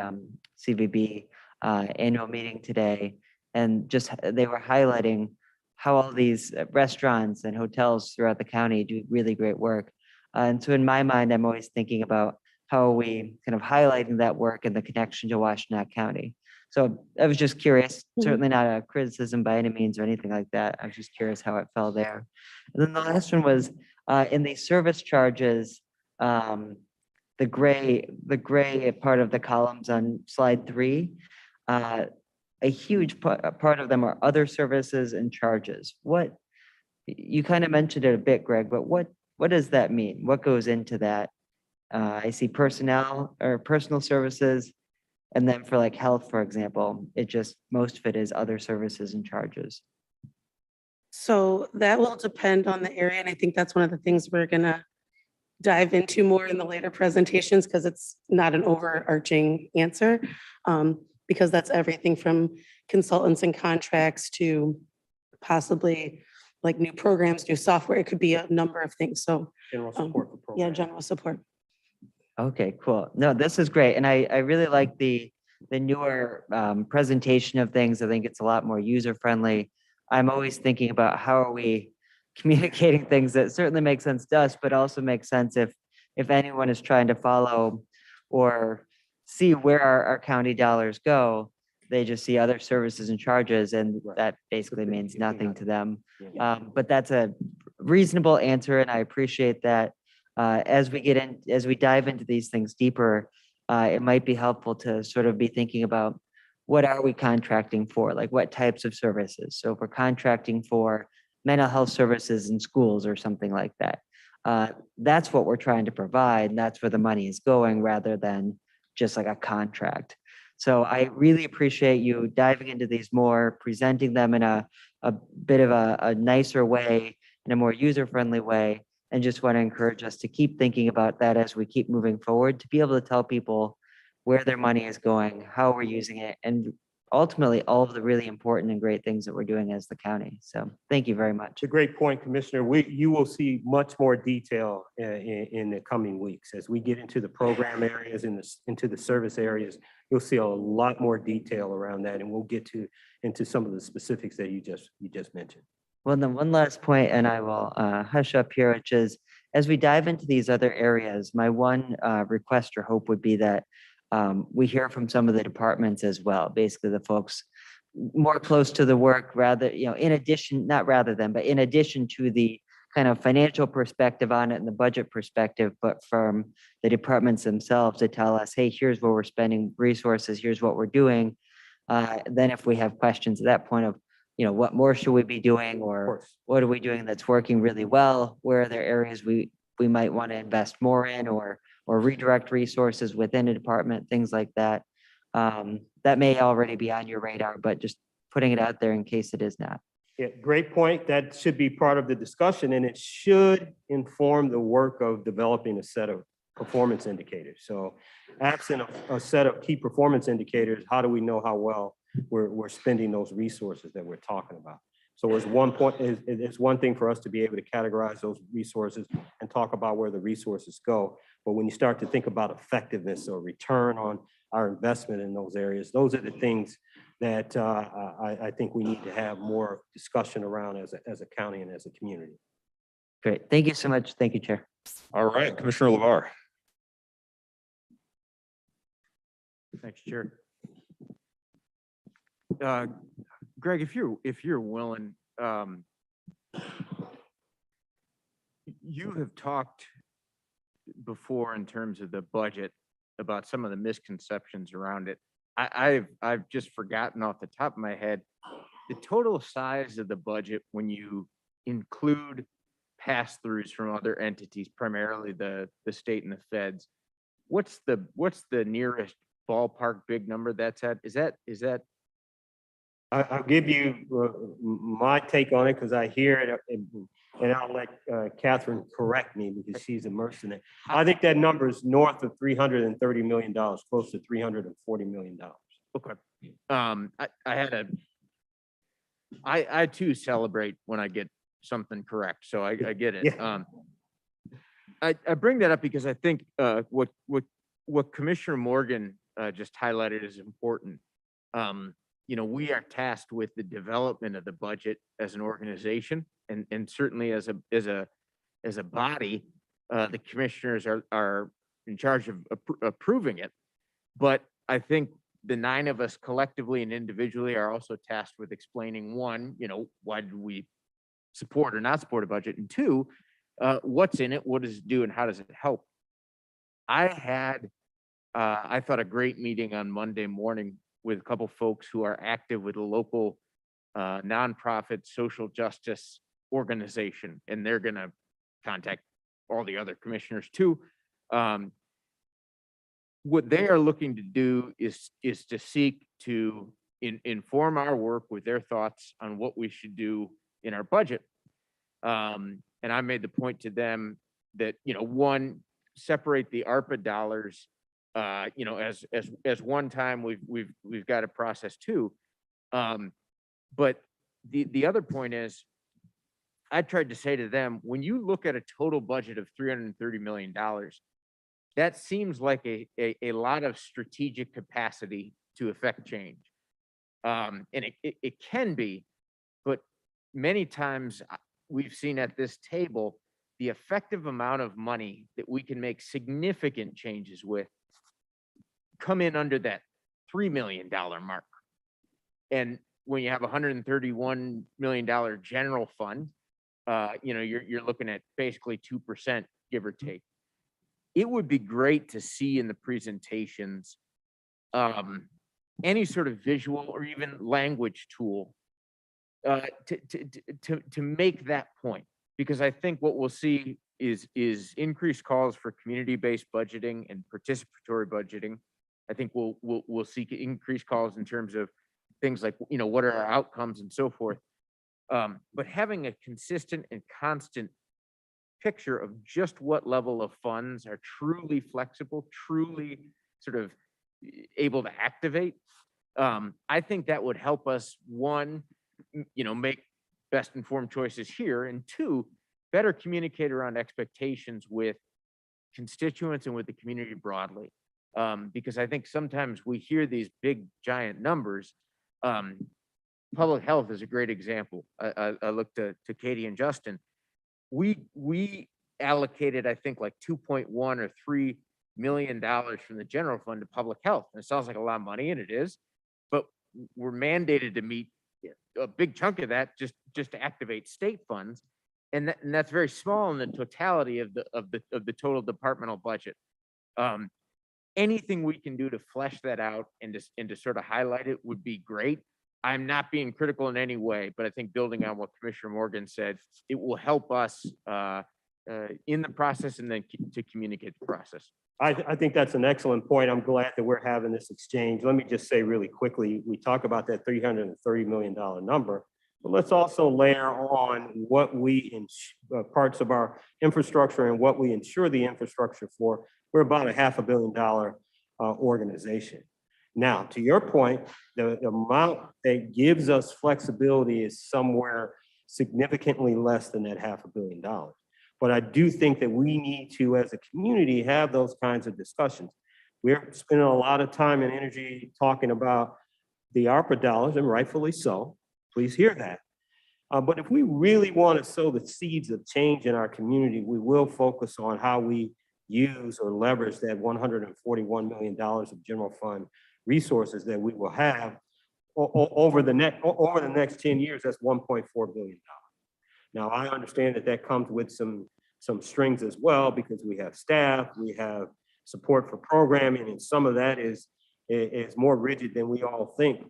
CVB annual meeting today, and just they were highlighting how all these restaurants and hotels throughout the county do really great work. And so in my mind, I'm always thinking about how are we kind of highlighting that work and the connection to Washtenaw County. So I was just curious, certainly not a criticism by any means or anything like that. I was just curious how it fell there. And then the last one was in the service charges, the gray part of the columns on slide 3, a huge part of them are other services and charges. What, you kind of mentioned it a bit, Greg, but what does that mean? What goes into that? I see personnel or personal services. And then for like health, for example, most of it is other services and charges. So that will depend on the area. And I think that's one of the things we're gonna dive into more in the later presentations because it's not an overarching answer. Because that's everything from consultants and contracts to possibly like new programs, new software. It could be a number of things. So General support for yeah, programs. general support. Okay, cool. No, this is great. And I really like the newer presentation of things. I think it's a lot more user-friendly. I'm always thinking about how are we communicating things that certainly make sense to us, but also make sense if anyone is trying to follow or see where our county dollars go, they just see other services and charges, and that basically means nothing to them. But that's a reasonable answer, and I appreciate that. As we dive into these things deeper, it might be helpful to sort of be thinking about what are we contracting for, like what types of services. So if we're contracting for mental health services in schools or something like that, that's what we're trying to provide, and that's where the money is going rather than just like a contract. So I really appreciate you diving into these more, presenting them in a bit of a nicer way, in a more user-friendly way, and just want to encourage us to keep thinking about that as we keep moving forward, to be able to tell people where their money is going, how we're using it, and ultimately all of the really important and great things that we're doing as the county. So thank you very much. It's a great point, Commissioner. You will see much more detail in the coming weeks. As we get into the program areas and into the service areas, you'll see a lot more detail around that, and we'll get into some of the specifics that you just mentioned. Well, then one last point, and I will hush up here, which is as we dive into these other areas, my one request or hope would be that we hear from some of the departments as well, basically the folks more close to the work rather, in addition, not rather than, but in addition to the kind of financial perspective on it and the budget perspective, but from the departments themselves to tell us, hey, here's where we're spending resources, here's what we're doing. Then if we have questions at that point of, what more should we be doing, or what are we doing that's working really well? Where are there areas we might want to invest more in, or redirect resources within a department, things like that. That may already be on your radar, but just putting it out there in case it is not. Yeah, great point. That should be part of the discussion, and it should inform the work of developing a set of performance indicators. So absent a set of key performance indicators, how do we know how well we're spending those resources that we're talking about? So it's one thing for us to be able to categorize those resources and talk about where the resources go. But when you start to think about effectiveness or return on our investment in those areas, those are the things that I think we need to have more discussion around as a county and as a community. Great. Thank you so much. Thank you, Chair. All right, Commissioner LeVar. Thanks, Chair. Greg, if you're willing, you have talked before in terms of the budget about some of the misconceptions around it. I've just forgotten off the top of my head the total size of the budget when you include pass-throughs from other entities, primarily the state and the feds. What's the nearest ballpark big number that's at? Is that? I'll give you my take on it because I hear it, and I'll let Catherine correct me because she's immersed in it. I think that number is north of $330 million, close to $340 million. Okay. I too celebrate when I get something correct, so I get it. Yeah. I bring that up because I think what Commissioner Morgan just highlighted is important. We are tasked with the development of the budget as an organization, and certainly as a body, the commissioners are in charge of approving it. But I think the 9 of us collectively and individually are also tasked with explaining, one, why do we support or not support a budget, and two, what's in it, what does it do, and how does it help? I thought a great meeting on Monday morning with a couple folks who are active with a local nonprofit social justice organization, and they're going to contact all the other commissioners too. What they are looking to do is to seek to inform our work with their thoughts on what we should do in our budget. And I made the point to them that, one, separate the ARPA dollars as one time we've got a process too. But the other point is, I tried to say to them, when you look at a total budget of $330 million, that seems like a lot of strategic capacity to affect change. And it can be, but many times we've seen at this table, the effective amount of money that we can make significant changes with come in under that $3 million mark. And when you have a $131 million general fund, you're looking at basically 2%, give or take. It would be great to see in the presentations any sort of visual or even language tool to make that point, because I think what we'll see is increased calls for community-based budgeting and participatory budgeting. I think we'll see increased calls in terms of things like, what are our outcomes and so forth. But having a consistent and constant picture of just what level of funds are truly flexible, truly sort of able to activate, I think that would help us, one, make best informed choices here, and two, better communicate around expectations with constituents and with the community broadly. Because I think sometimes we hear these big giant numbers. Public health is a great example. I looked to Katie and Justin. We allocated, I think, like $2.1 or $3 million from the general fund to public health. And it sounds like a lot of money, and it is. But we're mandated to meet a big chunk of that just to activate state funds. And that's very small in the totality of the total departmental budget. Anything we can do to flesh that out and to sort of highlight it would be great. I'm not being critical in any way, but I think building on what Commissioner Morgan said, it will help us in the process and then to communicate the process. I think that's an excellent point. I'm glad that we're having this exchange. Let me just say really quickly, we talk about that $330 million number, but let's also layer on what we, parts of our infrastructure and what we insure the infrastructure for. We're about a $500 million organization. Now, to your point, the amount that gives us flexibility is somewhere significantly less than that $500 million. But I do think that we need to, as a community, have those kinds of discussions. We're spending a lot of time and energy talking about the ARPA dollars, and rightfully so. Please hear that. But if we really want to sow the seeds of change in our community, we will focus on how we use or leverage that $141 million of general fund resources that we will have over the next 10 years. That's $1.4 billion. Now, I understand that that comes with some strings as well, because we have staff, we have support for programming, and some of that is more rigid than we all think.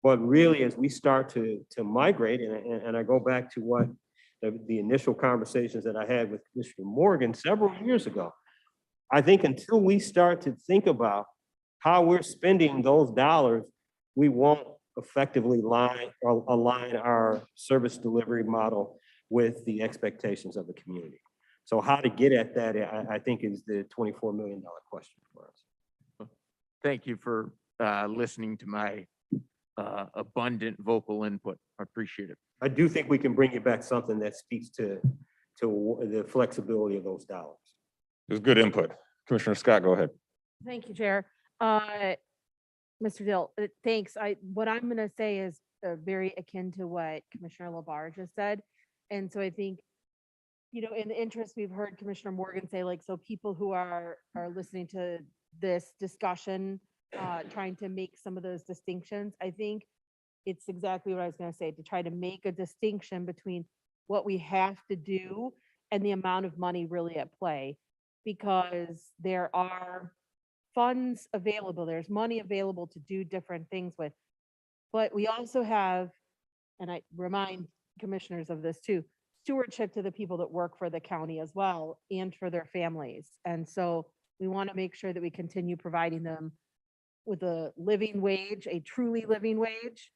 But really, as we start to migrate, and I go back to what the initial conversations that I had with Commissioner Morgan several years ago, I think until we start to think about how we're spending those dollars, we won't effectively align our service delivery model with the expectations of the community. So how to get at that, I think, is the $24 million question for us. Thank you for listening to my abundant vocal input. I appreciate it. I do think we can bring you back something that speaks to the flexibility of those dollars. It was good input. Commissioner Scott, go ahead. Thank you, Chair. Mr. Dill, thanks. What I'm going to say is very akin to what Commissioner LaBarre just said. And so I think, in the interest, we've heard Commissioner Morgan say, like, so people who are listening to this discussion, trying to make some of those distinctions, I think it's exactly what I was going to say, to try to make a distinction between what we have to do and the amount of money really at play, because there are funds available, there's money available to do different things with, but we also have, and I remind commissioners of this too, stewardship to the people that work for the county as well and for their families. And so we want to make sure that we continue providing them with a living wage, a truly living wage,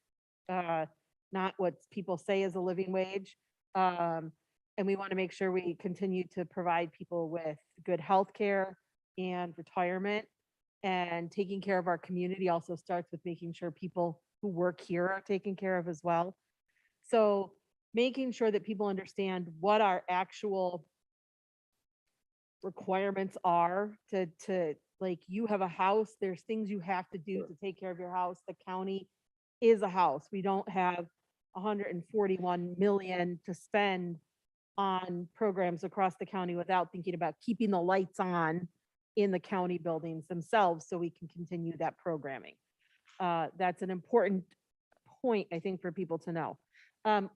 not what people say is a living wage. And we want to make sure we continue to provide people with good health care and retirement, and taking care of our community also starts with making sure people who work here are taken care of as well. So making sure that people understand what our actual requirements are to like, you have a house, there's things you have to do to take care of your house. The county is a house. We don't have 141 million to spend on programs across the county without thinking about keeping the lights on in the county buildings themselves so we can continue that programming. That's an important point, I think, for people to know.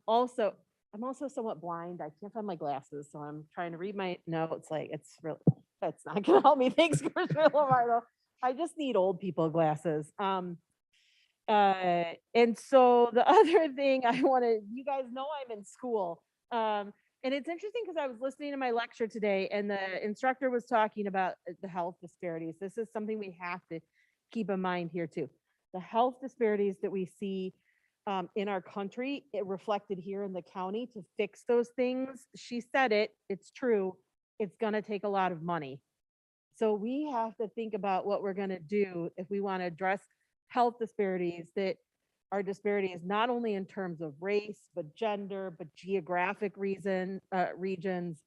Also, I'm also somewhat blind. I can't find my glasses, so I'm trying to read my notes. Like, it's really, that's not gonna help me. Thanks, Commissioner Lombardo. I just need old people glasses. And so the other thing I wanted, you guys know I'm in school. And it's interesting because I was listening to my lecture today and the instructor was talking about the health disparities. This is something we have to keep in mind here too. The health disparities that we see in our country, it reflected here in the county. To fix those things, she said it, it's true, it's gonna take a lot of money. So we have to think about what we're gonna do if we wanna address health disparities that are disparities not only in terms of race, but gender, but geographic regions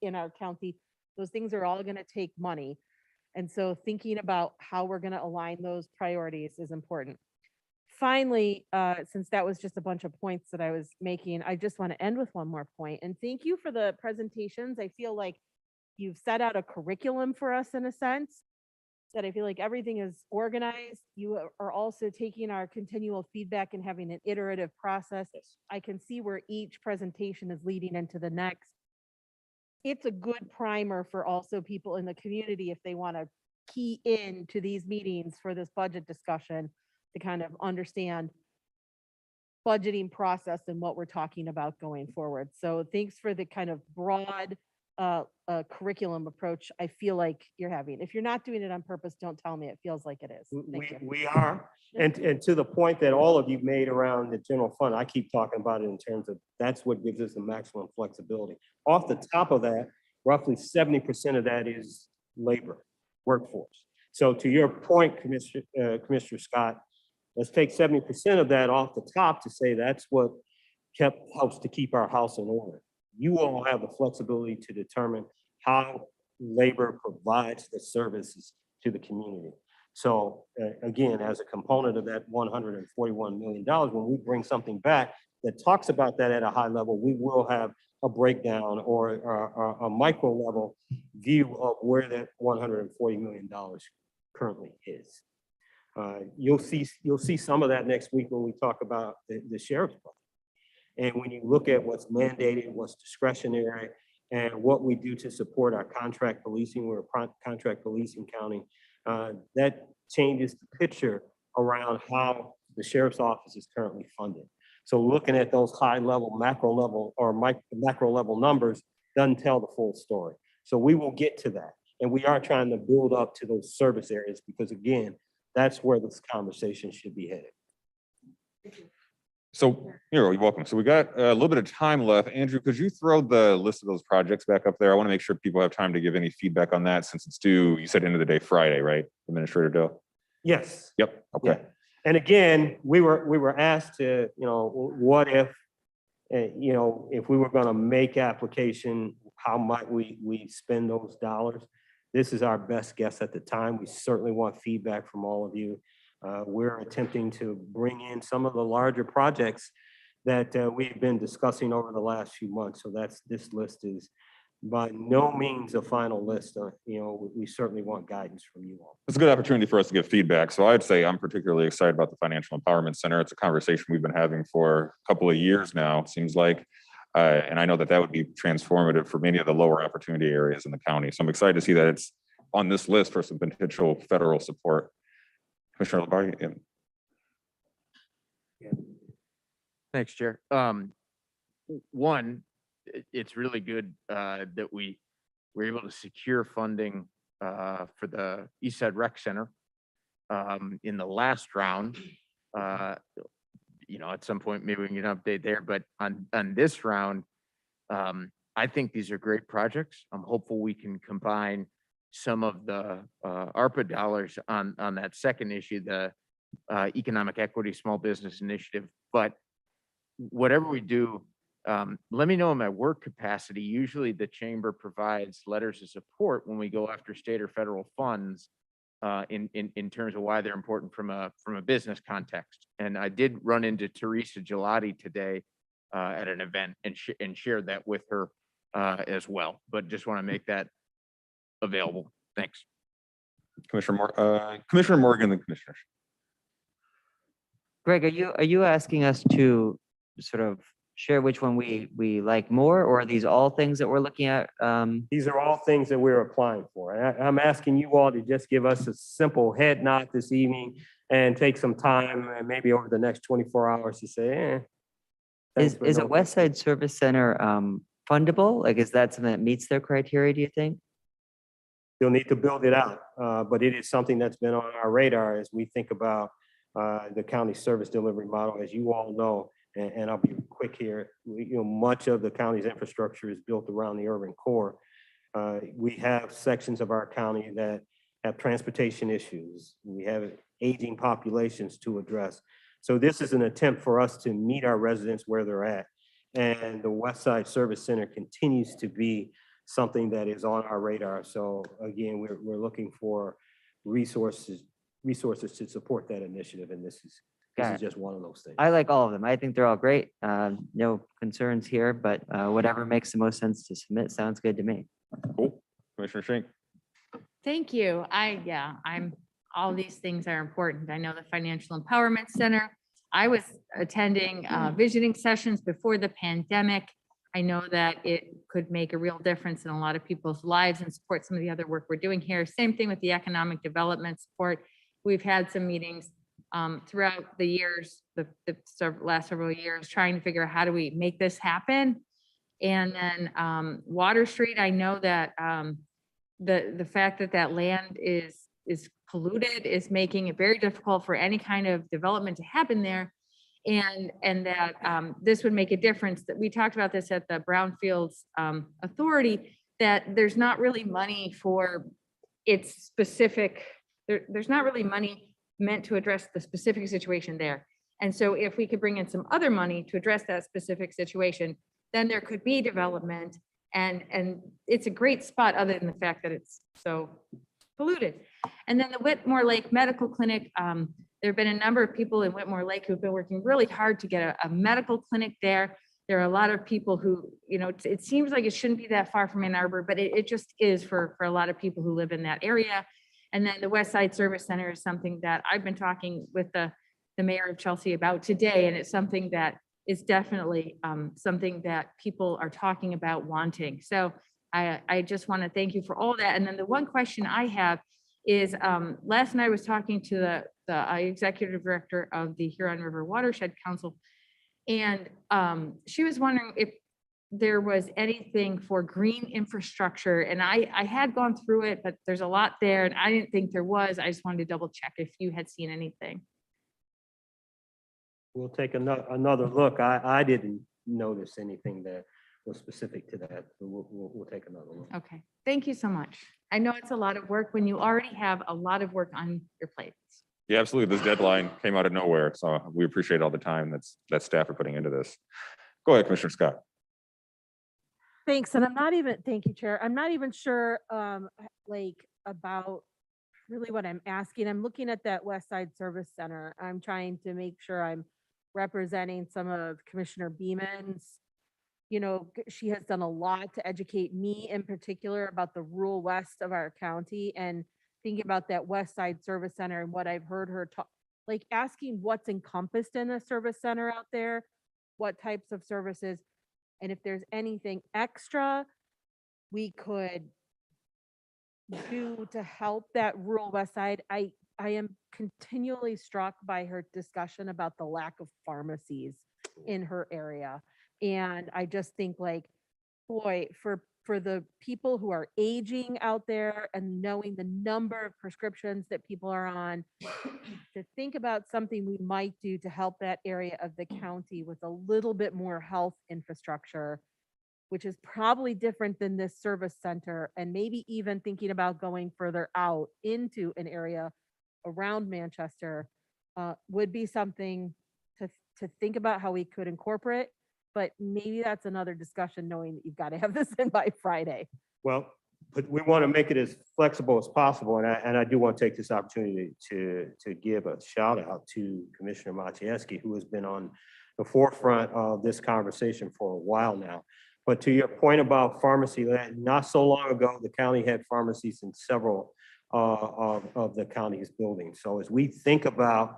in our county. Those things are all gonna take money. And so thinking about how we're gonna align those priorities is important. Finally, since that was just a bunch of points that I was making, I just want to end with one more point. And thank you for the presentations. I feel like you've set out a curriculum for us in a sense. said, I feel like everything is organized. You are also taking our continual feedback and having an iterative process. I can see where each presentation is leading into the next. It's a good primer for also people in the community if they want to key in to these meetings for this budget discussion to kind of understand budgeting process and what we're talking about going forward. So thanks for the kind of broad curriculum approach I feel like you're having. If you're not doing it on purpose, don't tell me. It feels like it is. Thank you. We are, and to the point that all of you made around the general fund, I keep talking about it in terms of that's what gives us the maximum flexibility. Off the top of that, roughly 70% of that is labor, workforce. So to your point, Commissioner Scott, let's take 70% of that off the top to say that's what helps to keep our house in order. You all have the flexibility to determine how labor provides the services to the community. So again, as a component of that $141 million, when we bring something back that talks about that at a high level, we will have a breakdown or a micro level view of where that $140 million currently is. You'll see some of that next week when we talk about the sheriff's budget. And when you look at what's mandated, what's discretionary, and what we do to support our contract policing, we're a contract policing county, that changes the picture around how the sheriff's office is currently funded. So looking at those high level, macro level, or macro level numbers doesn't tell the full story. So we will get to that. And we are trying to build up to those service areas because again, that's where this conversation should be headed. So you're welcome. So we got a little bit of time left. Andrew, could you throw the list of those projects back up there? I want to make sure people have time to give any feedback on that since it's due, you said end of the day Friday, right? Administrator Dill? Yes. Yep. Okay. Yeah. And again, we were asked to, what if, if we were going to make application, how might we spend those dollars? This is our best guess at the time. We certainly want feedback from all of you. We're attempting to bring in some of the larger projects that we've been discussing over the last few months. So this list is by no means a final list. We certainly want guidance from you all. It's a good opportunity for us to get feedback. So I'd say I'm particularly excited about the Financial Empowerment Center. It's a conversation we've been having for a couple of years now, it seems like. And I know that would be transformative for many of the lower opportunity areas in the county. So I'm excited to see that it's on this list for some potential federal support. Commissioner LaBarge. Yeah. Thanks, Chair. One, it's really good that we were able to secure funding for the East Side Rec Center in the last round. At some point, maybe we can get an update there, but on this round, I think these are great projects. I'm hopeful we can combine some of the ARPA dollars on that second issue, the Economic Equity Small Business Initiative. But whatever we do, let me know in my work capacity. Usually the chamber provides letters of support when we go after state or federal funds in terms of why they're important from a business context. And I did run into Teresa Gelati today at an event and shared that with her as well. But just want to make that available. Thanks. Commissioner Morgan, the commissioners. Greg, are you asking us to sort of share which one we like more, or are these all things that we're looking at? These are all things that we're applying for. And I'm asking you all to just give us a simple head nod this evening and take some time and maybe over the next 24 hours to say, Is a West Side Service Center fundable? Like, is that something that meets their criteria, do you think? You'll need to build it out, but it is something that's been on our radar as we think about the county service delivery model. As you all know, and I'll be quick here, much of the county's infrastructure is built around the urban core. We have sections of our county that have transportation issues. We have aging populations to address. So this is an attempt for us to meet our residents where they're at. And the West Side Service Center continues to be something that is on our radar. So again, we're looking for resources to support that initiative. And this is just one of those things. I like all of them. I think they're all great. No concerns here, but whatever makes the most sense to submit sounds good to me. Cool. Commissioner Schenk. Thank you. All these things are important. I know the Financial Empowerment Center. I was attending visiting sessions before the pandemic. I know that it could make a real difference in a lot of people's lives and support some of the other work we're doing here. Same thing with the economic development support. We've had some meetings throughout the years, the last several years, trying to figure out how do we make this happen. And then Water Street, I know that the fact that that land is polluted is making it very difficult for any kind of development to happen there. And that this would make a difference. That we talked about this at the Brownfields Authority, that there's not really money for its specific, there's not really money meant to address the specific situation there. And so if we could bring in some other money to address that specific situation, then there could be development. And it's a great spot other than the fact that it's so polluted. And then the Whitmore Lake Medical Clinic, there have been a number of people in Whitmore Lake who've been working really hard to get a medical clinic there. There are a lot of people who, it seems like it shouldn't be that far from Ann Arbor, but it just is for a lot of people who live in that area. And then the West Side Service Center is something that I've been talking with the mayor of Chelsea about today. And it's something that is definitely something that people are talking about wanting. So I just want to thank you for all that. And then the one question I have is last night I was talking to the executive director of the Huron River Watershed Council. And she was wondering if there was anything for green infrastructure. And I had gone through it, but there's a lot there and I didn't think there was. I just wanted to double check if you had seen anything. We'll take another look. I didn't notice anything that was specific to that. So we'll take another look. Okay, thank you so much. I know it's a lot of work when you already have a lot of work on your plates. Yeah, absolutely. This deadline came out of nowhere. So we appreciate all the time that staff are putting into this. Go ahead, Commissioner Scott. Thanks. And thank you, Chair. I'm not even sure about really what I'm asking. I'm looking at that West Side Service Center. I'm trying to make sure I'm representing some of Commissioner Beeman's. She has done a lot to educate me in particular about the rural west of our county, and thinking about that West Side Service Center and what I've heard her talk, like asking what's encompassed in a service center out there, what types of services, and if there's anything extra we could do to help that rural west side. I am continually struck by her discussion about the lack of pharmacies in her area. And I just think boy, for the people who are aging out there and knowing the number of prescriptions that people are on, to think about something we might do to help that area of the county with a little bit more health infrastructure, which is probably different than this service center, and maybe even thinking about going further out into an area around Manchester, would be something to think about how we could incorporate. But maybe that's another discussion, knowing that you've got to have this in by Friday. Well, but we want to make it as flexible as possible. And I do want to take this opportunity to give a shout out to Commissioner Maciejewski, who has been on the forefront of this conversation for a while now. But to your point about pharmacy, not so long ago, the county had pharmacies in several of the county's buildings. So as we think about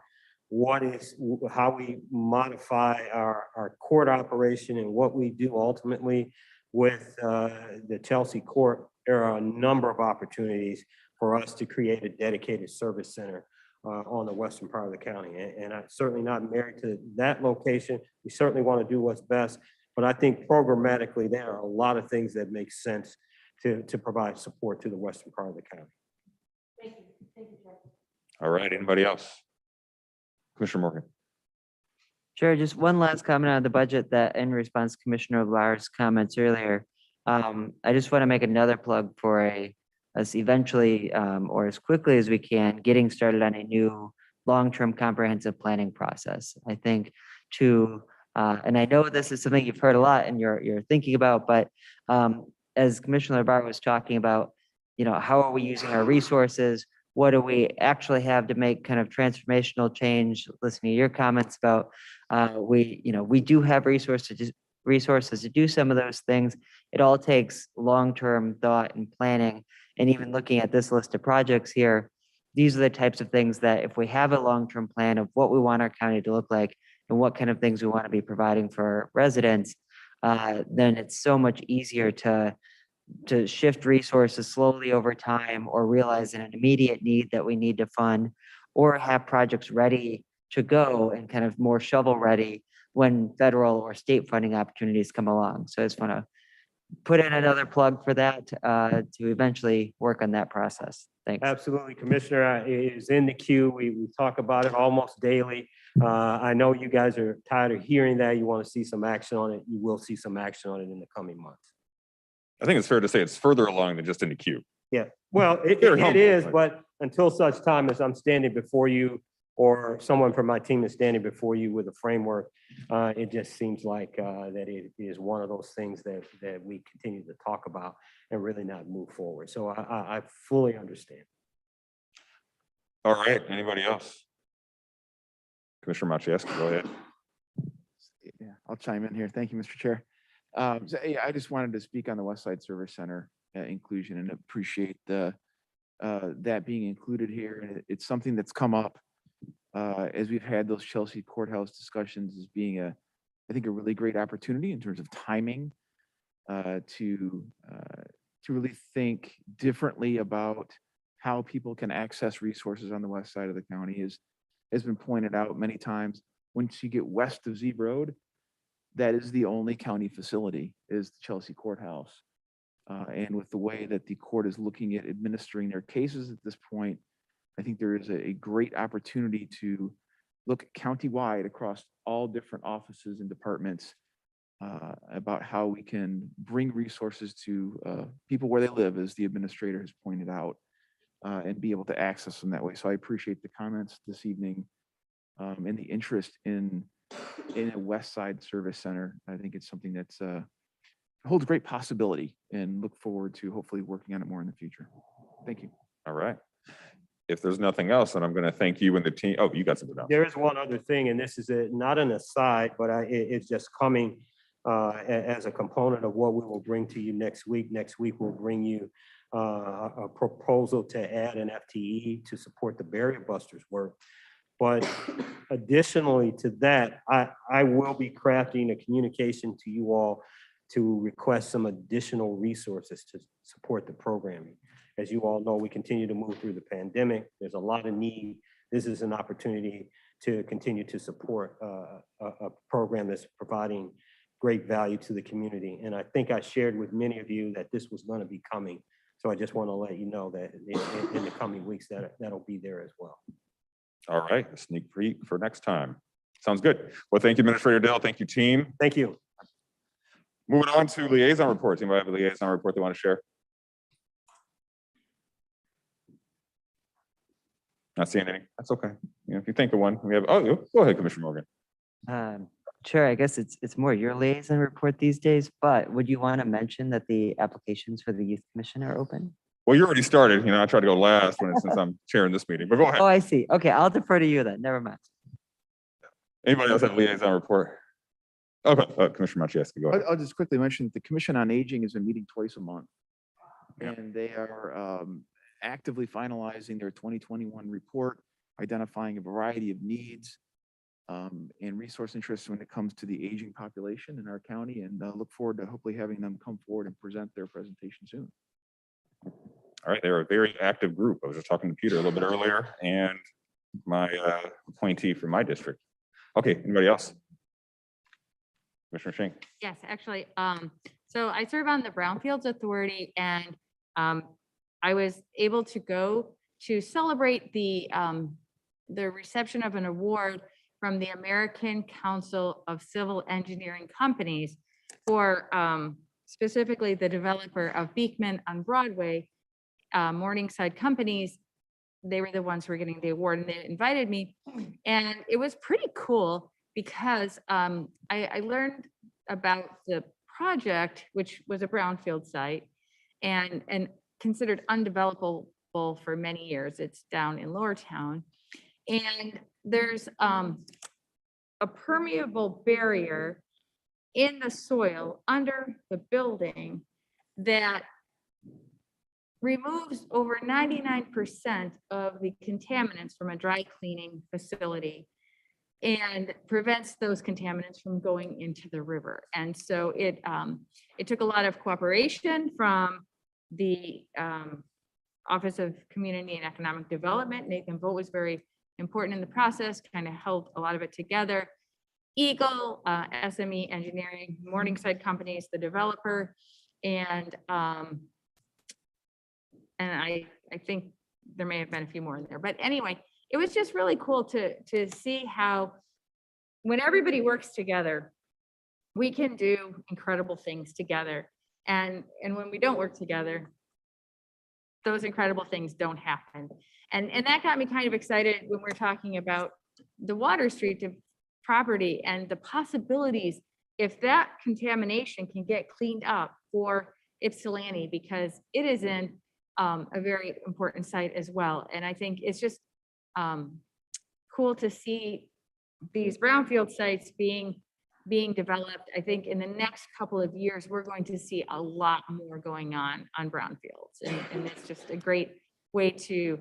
how we modify our court operation and what we do ultimately with the Chelsea court, there are a number of opportunities for us to create a dedicated service center on the western part of the county. And I'm certainly not married to that location. We certainly want to do what's best, but I think programmatically there are a lot of things that make sense to provide support to the western part of the county. Thank you. Thank you, Chair. All right, anybody else? Commissioner Morgan. Sure, just one last comment on the budget that in response to Commissioner Laur's comments earlier. I just want to make another plug for us eventually or as quickly as we can getting started on a new long-term comprehensive planning process. I think and I know this is something you've heard a lot and you're thinking about, but as Commissioner LaBar was talking about, how are we using our resources? What do we actually have to make kind of transformational change? Listening to your comments about we do have resources to do some of those things. It all takes long-term thought and planning. And even looking at this list of projects here, these are the types of things that if we have a long-term plan of what we want our county to look like and what kind of things we want to be providing for residents, then it's so much easier to shift resources slowly over time, or realize an immediate need that we need to fund, or have projects ready to go and kind of more shovel ready when federal or state funding opportunities come along. So I just want to put in another plug for that to eventually work on that process. Thanks. Absolutely, Commissioner. It is in the queue. We talk about it almost daily. I know you guys are tired of hearing that. You want to see some action on it. You will see some action on it in the coming months. I think it's fair to say it's further along than just in the queue. Yeah, well, it is, but until such time as I'm standing before you or someone from my team is standing before you with a framework, it just seems like that it is one of those things that we continue to talk about and really not move forward. So I fully understand. All right, anybody else? Commissioner Maciejewski, go ahead. Yeah, I'll chime in here. Thank you, Mr. Chair. I just wanted to speak on the West Side Service Center inclusion and appreciate that being included here. And it's something that's come up as we've had those Chelsea courthouse discussions as being I think a really great opportunity in terms of timing to really think differently about how people can access resources on the west side of the county. Has been pointed out many times. Once you get west of Zeeb Road, that is the only county facility, is the Chelsea courthouse. And with the way that the court is looking at administering their cases at this point, I think there is a great opportunity to look countywide across all different offices and departments about how we can bring resources to people where they live, as the administrator has pointed out, and be able to access them that way. So I appreciate the comments this evening and the interest in a West Side Service Center. I think it's something that's holds great possibility, and look forward to hopefully working on it more in the future. Thank you. All right. If there's nothing else, then I'm going to thank you and the team. Oh, you got something else. There is one other thing, and this is not an aside, but it's just coming as a component of what we will bring to you next week. Next week, we'll bring you a proposal to add an FTE to support the barrier busters work. But additionally to that, I will be crafting a communication to you all to request some additional resources to support the programming. As you all know, we continue to move through the pandemic. There's a lot of need. This is an opportunity to continue to support a program that's providing great value to the community. And I think I shared with many of you that this was going to be coming. So I just want to let you know that in the coming weeks that'll be there as well. All right, a sneak peek for next time. Sounds good. Well, thank you, Administrator Dell. Thank you, team. Thank you. Moving on to liaison reports. Anybody have a liaison report they want to share? Not seeing any. That's okay. You know, if you think of one, we have. Oh, go ahead, Commissioner Morgan. Sure, I guess it's more your liaison report these days, but would you want to mention that the applications for the youth commission are open? Well, you already started. You know, I tried to go last since I'm chairing this meeting, but go ahead. Oh, I see. Okay, I'll defer to you then. Never mind. Anybody else have a liaison report? Okay, Commissioner Maciejewski, go ahead. I'll just quickly mention that the Commission on Aging has been meeting twice a month. Yeah. And they are actively finalizing their 2021 report, identifying a variety of needs and resource interests when it comes to the aging population in our county, and look forward to hopefully having them come forward and present their presentation soon. All right, they're a very active group. I was just talking to Peter a little bit earlier, and my appointee from my district. Okay, anybody else? Commissioner Schenk. Yes, actually, so I serve on the Brownfields Authority, and I was able to go to celebrate the reception of an award from the American Council of Civil Engineering Companies for specifically the developer of Beekman on Broadway, Morningside Companies. They were the ones who were getting the award, and they invited me, and it was pretty cool because I learned about the project, which was a brownfield site and considered undevelopable for many years. It's down in Lower Town, and there's a permeable barrier in the soil under the building that removes over 99% of the contaminants from a dry cleaning facility and prevents those contaminants from going into the river. And so it took a lot of cooperation from the Office of Community and Economic Development. Nathan Vogt was very important in the process, kind of held a lot of it together. Eagle, SME Engineering, Morningside Companies, the developer, and I think there may have been a few more in there, but anyway, it was just really cool to see how when everybody works together, we can do incredible things together. And when we don't work together, those incredible things don't happen. And that got me kind of excited when we're talking about the Water Street property and the possibilities if that contamination can get cleaned up for Ypsilanti, because it is in a very important site as well. And I think it's just cool to see these brownfield sites being developed. I think in the next couple of years, we're going to see a lot more going on brownfields. And it's just a great way to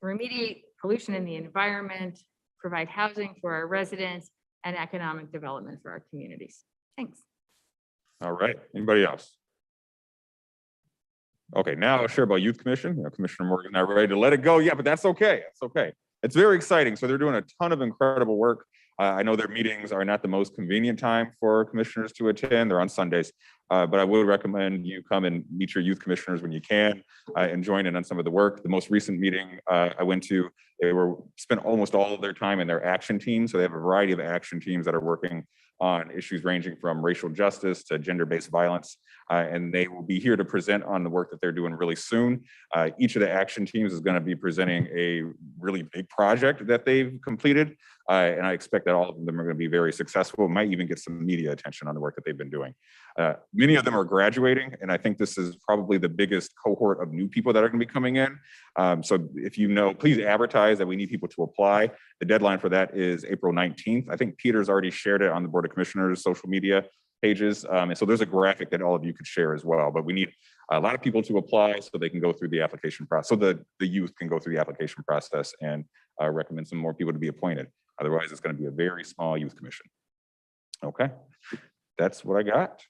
remediate pollution in the environment, provide housing for our residents, and economic development for our communities. Thanks. All right, anybody else? Okay, now I'll share about Youth Commission. You know, Commissioner Morgan, not ready to let it go yet, but that's okay. It's okay. It's very exciting. So they're doing a ton of incredible work. I know their meetings are not the most convenient time for commissioners to attend. They're on Sundays, but I would recommend you come and meet your youth commissioners when you can and join in on some of the work. The most recent meeting I went to, they spent almost all of their time in their action team. So they have a variety of action teams that are working on issues ranging from racial justice to gender-based violence. And they will be here to present on the work that they're doing really soon. Each of the action teams is going to be presenting a really big project that they've completed. And I expect that all of them are going to be very successful, might even get some media attention on the work that they've been doing. Many of them are graduating, and I think this is probably the biggest cohort of new people that are going to be coming in. So if you know, please advertise that we need people to apply. The deadline for that is April 19th. I think Peter's already shared it on the Board of Commissioners social media pages. And so there's a graphic that all of you could share as well, but we need a lot of people to apply so they can go through the application process, so the youth can go through the application process, and recommend some more people to be appointed. Otherwise, it's going to be a very small youth commission. Okay, that's what I got.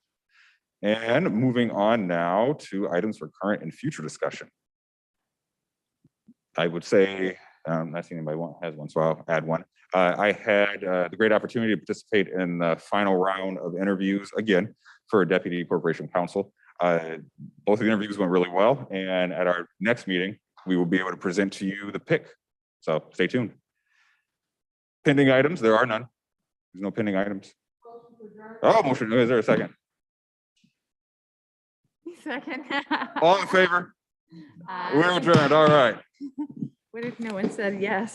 And moving on now to items for current and future discussion. I would say, not seeing anybody has one, so I'll add one. I had the great opportunity to participate in the final round of interviews, again, for Deputy Corporation Counsel. Both of the interviews went really well, and at our next meeting, we will be able to present to you the pick. So stay tuned. Pending items, there are none. There's no pending items. Oh, motion, is there a second? Second. All in favor? We're adjourned, all right. What if no one said yes?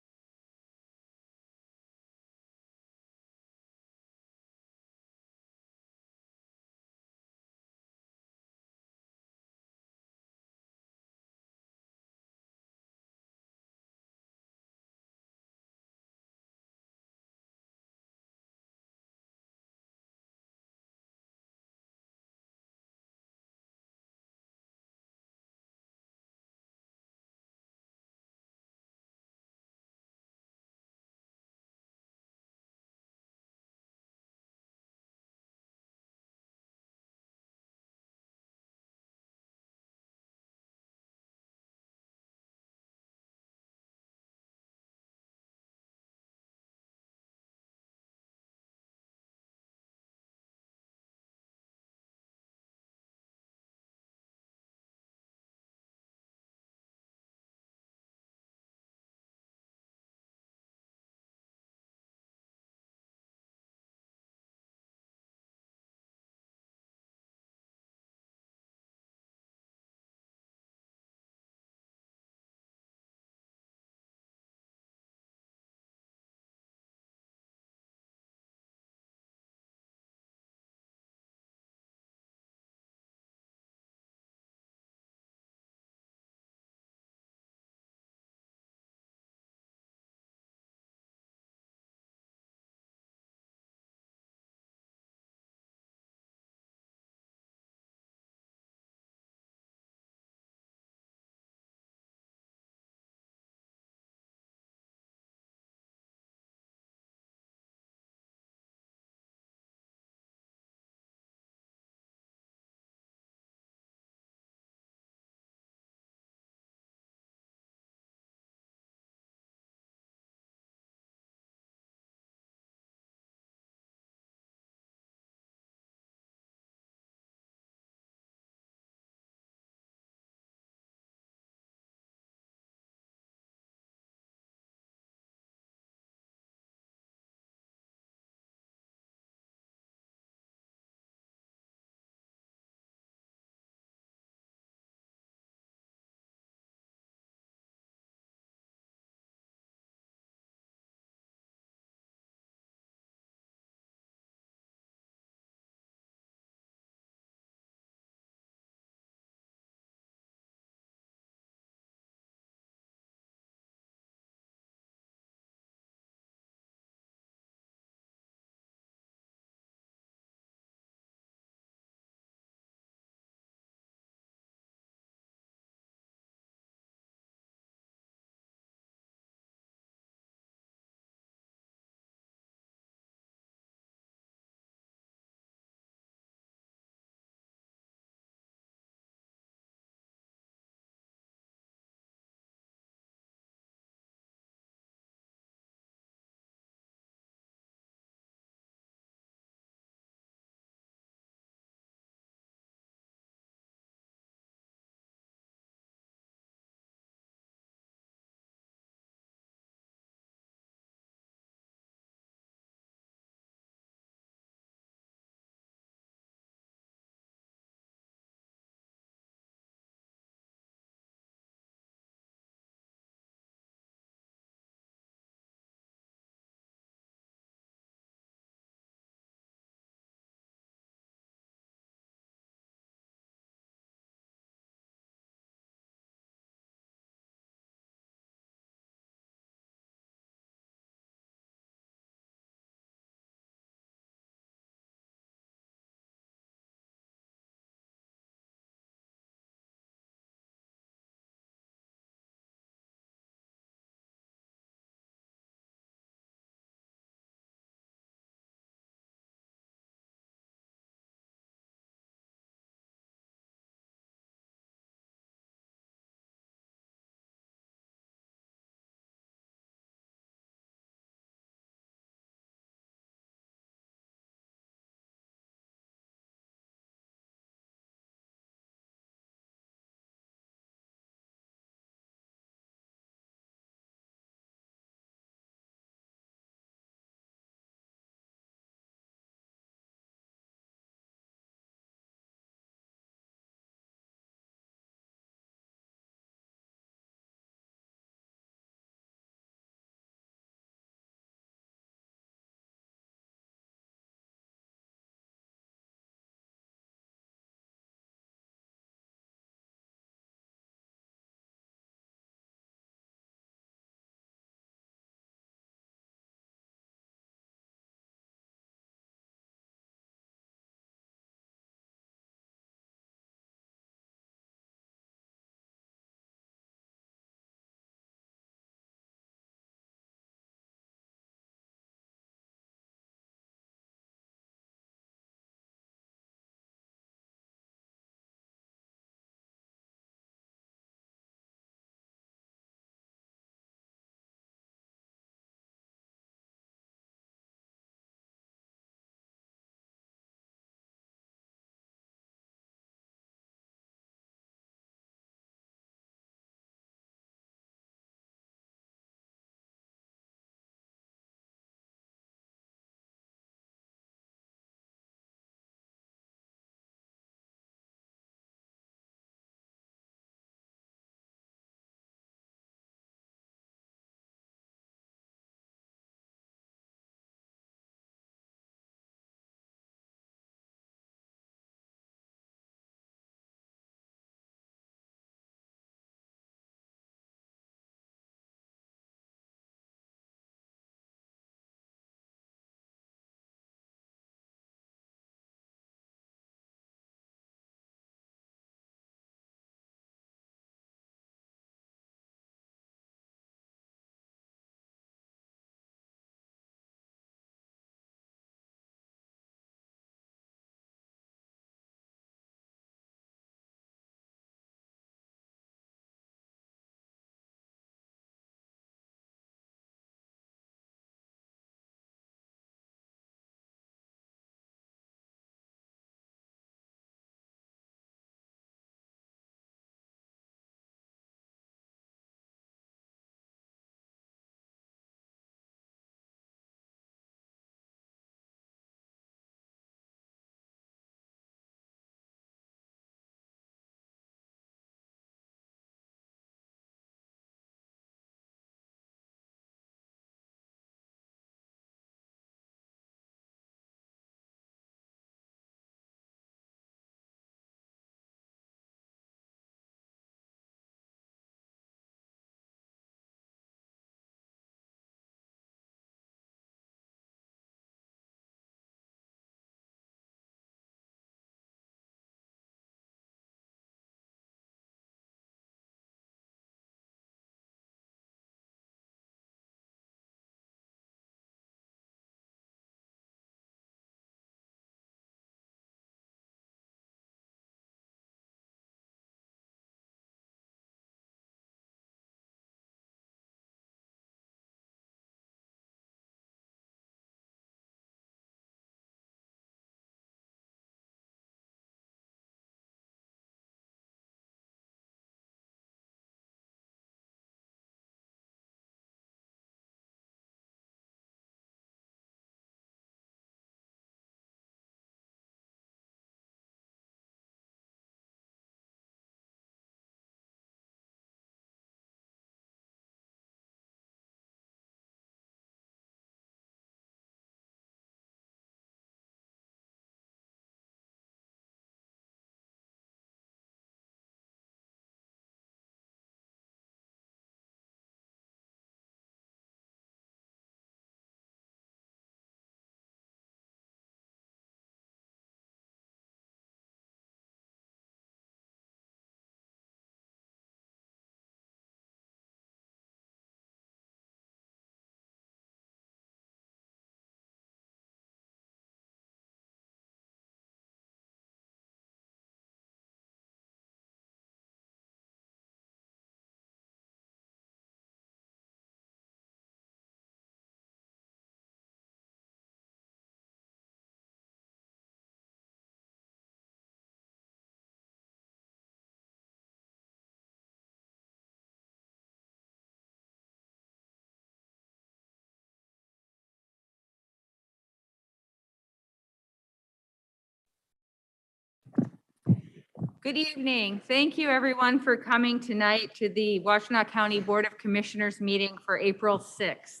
Good evening. Thank you, everyone, for coming tonight to the Washtenaw County Board of Commissioners meeting for April 6th.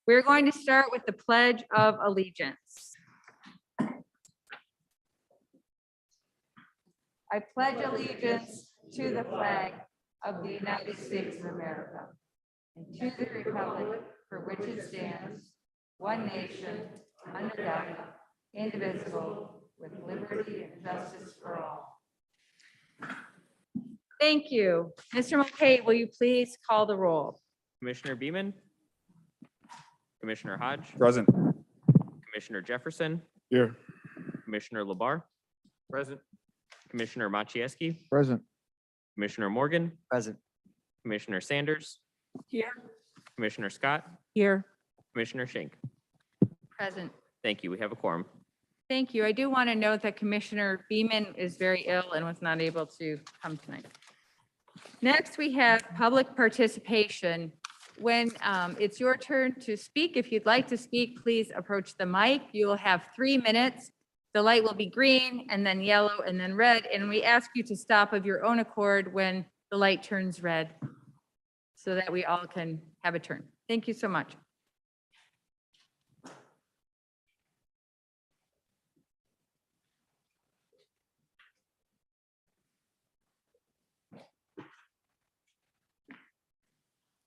We're going to start with the Pledge of Allegiance. I pledge allegiance to the flag of the United States of America and to the republic for which it stands, one nation, under God, indivisible, with liberty and justice for all. Thank you. Mr. McKay, will you please call the roll? Commissioner Beaman, Commissioner Hodge, Present. Commissioner Jefferson, Here. Commissioner Labar, Present. Commissioner Machieski, Present. Commissioner Morgan, Present. Commissioner Sanders, Here. Commissioner Scott, Here. Commissioner Schenk. Present. Thank you. We have a quorum. Thank you. I do want to note that Commissioner Beaman is very ill and was not able to come tonight. Next, we have public participation. When it's your turn to speak, if you'd like to speak, please approach the mic. You will have 3 minutes. The light will be green and then yellow and then red. And we ask you to stop of your own accord when the light turns red so that we all can have a turn. Thank you so much.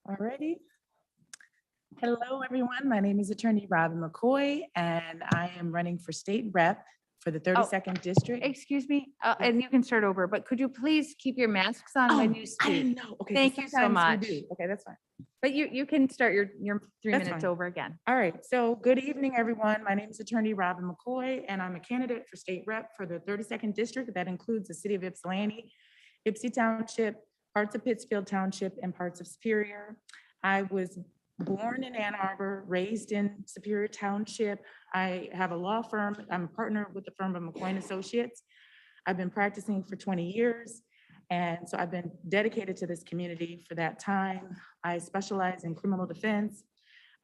Alrighty. Hello, everyone. My name is Attorney Robin McCoy, and I am running for state rep for the 32nd District. Excuse me, and you can start over, but could you please keep your masks on when you I speak? didn't know. Okay, Thank you so sometimes we much. do. Okay, that's fine. But you can start your 3 That's minutes fine. over again. All right, so good evening, everyone. My name is Attorney Robin McCoy, and I'm a candidate for state rep for the 32nd District. That includes the city of Ypsilanti, Ypsi Township, parts of Pittsfield Township, and parts of Superior. I was born in Ann Arbor, raised in Superior Township. I have a law firm. I'm a partner with the firm of McCoy & Associates. I've been practicing for 20 years. And so I've been dedicated to this community for that time. I specialize in criminal defense.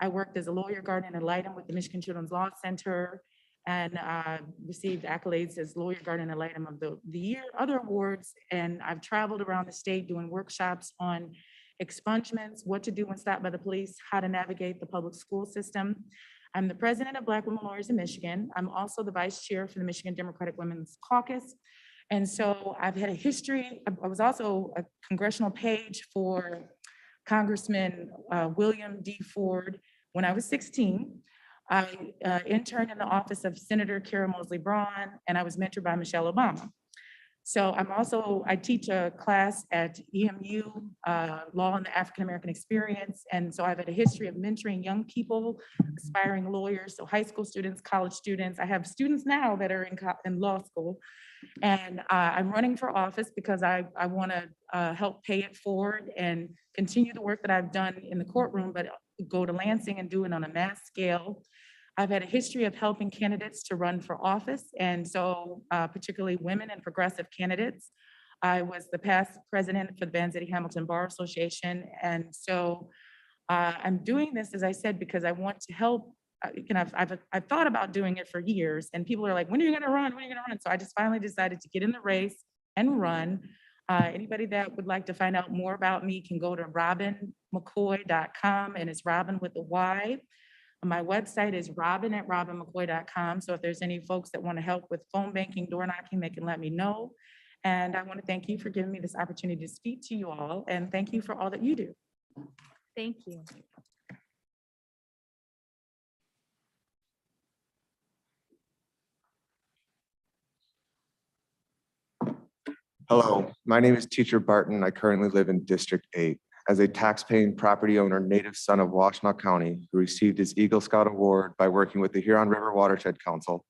I worked as a lawyer, guardian ad litem with the Michigan Children's Law Center and received accolades as lawyer, guardian ad litem of the year, other awards. And I've traveled around the state doing workshops on expungements, what to do when stopped by the police, how to navigate the public school system. I'm the president of Black Women Lawyers in Michigan. I'm also the vice chair for the Michigan Democratic Women's Caucus. And so I've had a history. I was also a congressional page for Congressman William D. Ford when I was 16. I interned in the office of Senator Kara Mosley Braun, and I was mentored by Michelle Obama. So I teach a class at EMU, Law and the African American Experience. And so I've had a history of mentoring young people, aspiring lawyers, so high school students, college students. I have students now that are in law school. And I'm running for office because I want to help pay it forward and continue the work that I've done in the courtroom, but go to Lansing and do it on a mass scale. I've had a history of helping candidates to run for office, and so particularly women and progressive candidates. I was the past president for the Vanzetti Hamilton Bar Association, and so I'm doing this, as I said, because I want to help. I've thought about doing it for years, and people are like, "When are you going to run? When are you going to run?" So I just finally decided to get in the race and run. Anybody that would like to find out more about me can go to robinmccoy.com, and it's Robin with a Y. My website is robin@robinmccoy.com. So if there's any folks that want to help with phone banking, door knocking, they can let me know. And I want to thank you for giving me this opportunity to speak to you all. And thank you for all that you do. Thank you. Hello, my name is Teacher Barton. I currently live in District 8. As a tax-paying property owner, native son of Washtenaw County, who received his Eagle Scout Award by working with the Huron River Watershed Council,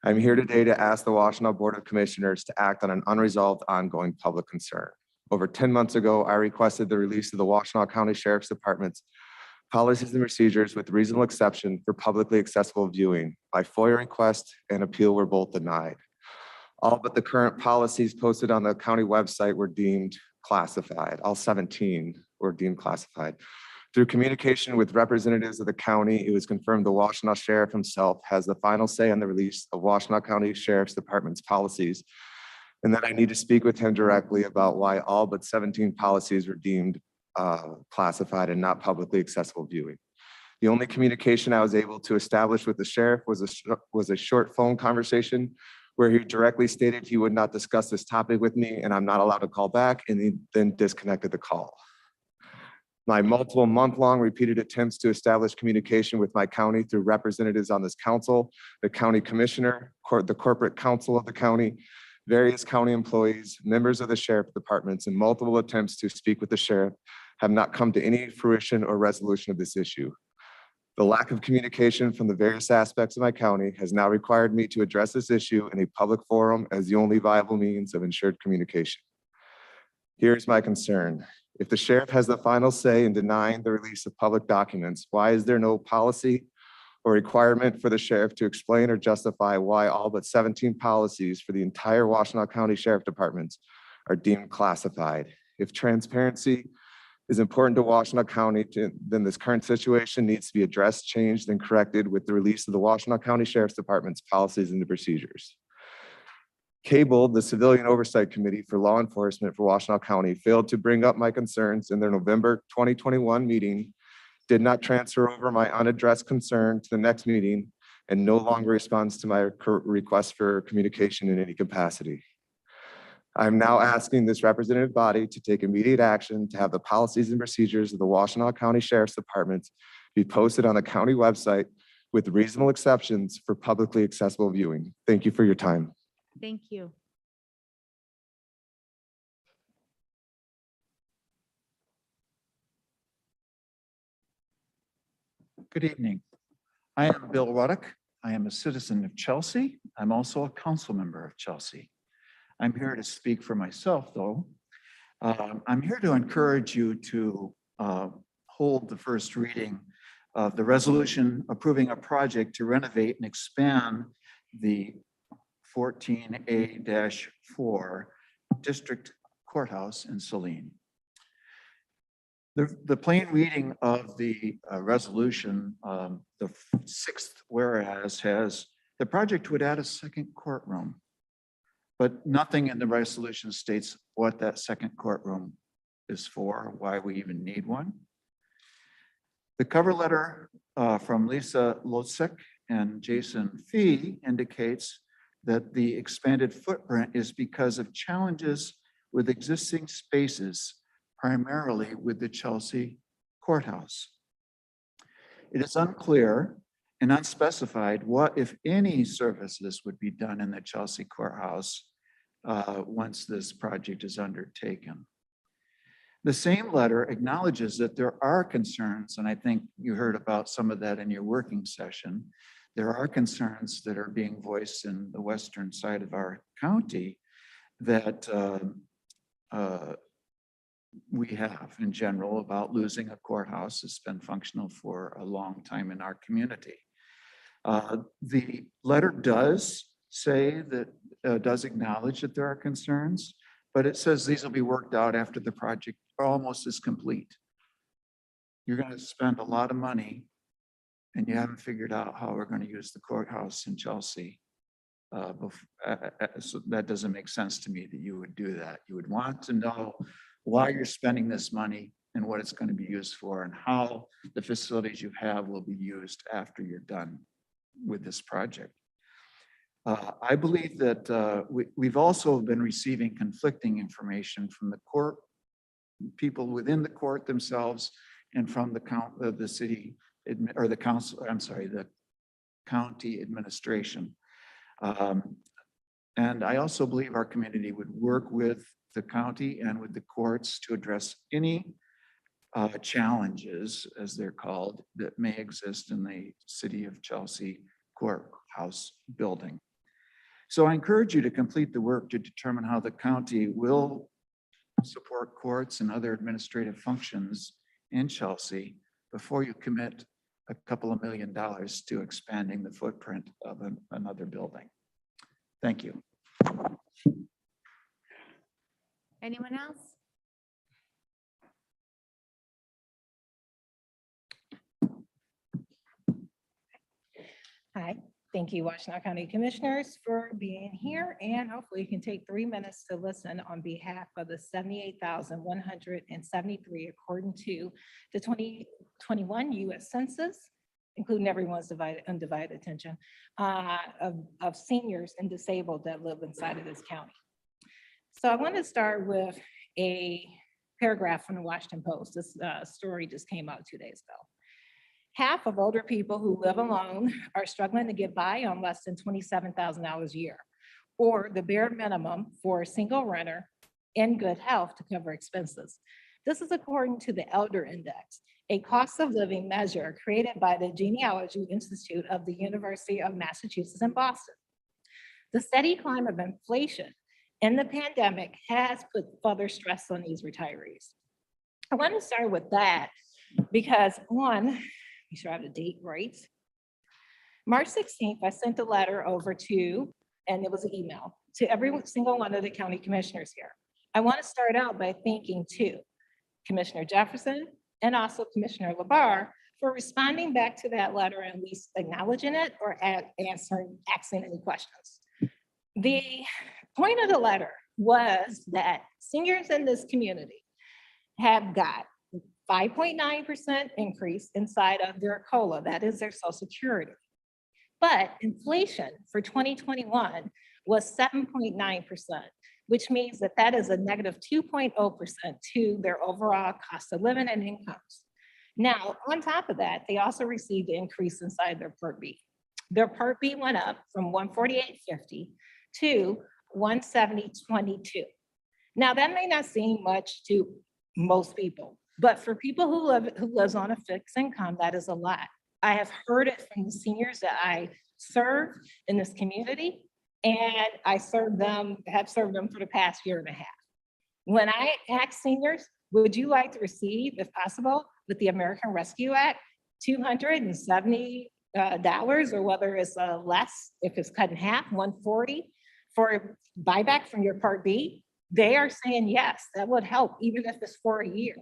I'm here today to ask the Washtenaw Board of Commissioners to act on an unresolved ongoing public concern. Over 10 months ago, I requested the release of the Washtenaw County Sheriff's Department's policies and procedures with reasonable exception for publicly accessible viewing. My FOIA request and appeal were both denied. All but the current policies posted on the county website were deemed classified. All 17 were deemed classified. Through communication with representatives of the county, it was confirmed the Washtenaw Sheriff himself has the final say on the release of Washtenaw County Sheriff's Department's policies and that I need to speak with him directly about why all but 17 policies were deemed classified and not publicly accessible viewing. The only communication I was able to establish with the sheriff was a short phone conversation where he directly stated he would not discuss this topic with me and I'm not allowed to call back, and he then disconnected the call. My multiple month-long repeated attempts to establish communication with my county through representatives on this council, the county commissioner, the corporate council of the county, various county employees, members of the sheriff departments, and multiple attempts to speak with the sheriff have not come to any fruition or resolution of this issue. The lack of communication from the various aspects of my county has now required me to address this issue in a public forum as the only viable means of ensured communication. Here's my concern. If the sheriff has the final say in denying the release of public documents, why is there no policy or requirement for the sheriff to explain or justify why all but 17 policies for the entire Washtenaw County Sheriff Departments are deemed classified? If transparency is important to Washtenaw County, then this current situation needs to be addressed, changed, and corrected with the release of the Washtenaw County Sheriff's Department's policies and procedures. Cable, the Civilian Oversight Committee for Law Enforcement for Washtenaw County, failed to bring up my concerns in their November 2021 meeting, did not transfer over my unaddressed concern to the next meeting, and no longer responds to my request for communication in any capacity. I'm now asking this representative body to take immediate action to have the policies and procedures of the Washtenaw County Sheriff's Department be posted on the county website with reasonable exceptions for publicly accessible viewing. Thank you for your time. Thank you. Good evening. I am Bill Ruddock. I am a citizen of Chelsea. I'm also a council member of Chelsea. I'm here to speak for myself, though. I'm here to encourage you to hold the first reading of the resolution approving a project to renovate and expand the 14A-4 District Courthouse in Saline. The plain reading of the resolution, the sixth whereas has, the project would add a second courtroom, but nothing in the resolution states what that second courtroom is for, why we even need one. The cover letter from Lisa Lotzek and Jason Fee indicates that the expanded footprint is because of challenges with existing spaces, primarily with the Chelsea courthouse. It is unclear and unspecified what, if any, services would be done in the Chelsea courthouse once this project is undertaken. The same letter acknowledges that there are concerns, and I think you heard about some of that in your working session. There are concerns that are being voiced in the western side of our county that we have in general about losing a courthouse that's been functional for a long time in our community. The letter does say that, does acknowledge that there are concerns, but it says these will be worked out after the project almost is complete. You're going to spend a lot of money and you haven't figured out how we're going to use the courthouse in Chelsea. So that doesn't make sense to me that you would do that. You would want to know why you're spending this money and what it's going to be used for and how the facilities you have will be used after you're done with this project. I believe that we've also been receiving conflicting information from the court, people within the court themselves, and from the city or the council. I'm sorry, the county administration. And I also believe our community would work with the county and with the courts to address any challenges, as they're called, that may exist in the city of Chelsea courthouse building. So I encourage you to complete the work to determine how the county will support courts and other administrative functions in Chelsea before you commit a couple of $1 million to expanding the footprint of another building. Thank you. Anyone else? Hi, Thank you, Washtenaw County Commissioners, for being here, and hopefully you can take 3 minutes to listen on behalf of the 78,173 according to the 2021 US Census, including everyone's undivided attention, of seniors and disabled that live inside of this county. So I want to start with a paragraph from the Washington Post. This story just came out 2 days ago. Half of older people who live alone are struggling to get by on less than $27,000 a year, or the bare minimum for a single renter in good health to cover expenses. This is according to the Elder Index, a cost of living measure created by the Genealogy Institute of the University of Massachusetts in Boston. The steady climb of inflation in the pandemic has put further stress on these retirees. I want to start with that because one, make sure I have the date right. March 16th, I sent a letter over to, and it was an email, to every single one of the county commissioners here. I want to start out by thanking Commissioner Jefferson and also Commissioner LaBarre for responding back to that letter and at least acknowledging it or asking any questions. The point of the letter was that seniors in this community have got 5.9% increase inside of their COLA, that is their Social Security. But inflation for 2021 was 7.9%, which means that that is a negative 2.0% to their overall cost of living and incomes. Now, on top of that, they also received an increase inside their Part B. Their Part B went up from $148.50 to $170.22. Now, that may not seem much to most people, but for people who lives on a fixed income, that is a lot. I have heard it from the seniors that I serve in this community, and I have served them for the past year and a half. When I ask seniors, would you like to receive, if possible, with the American Rescue Act, $270 or whether it's less, if it's cut in half, $140 for buyback from your Part B, they are saying yes, that would help, even if it's for a year.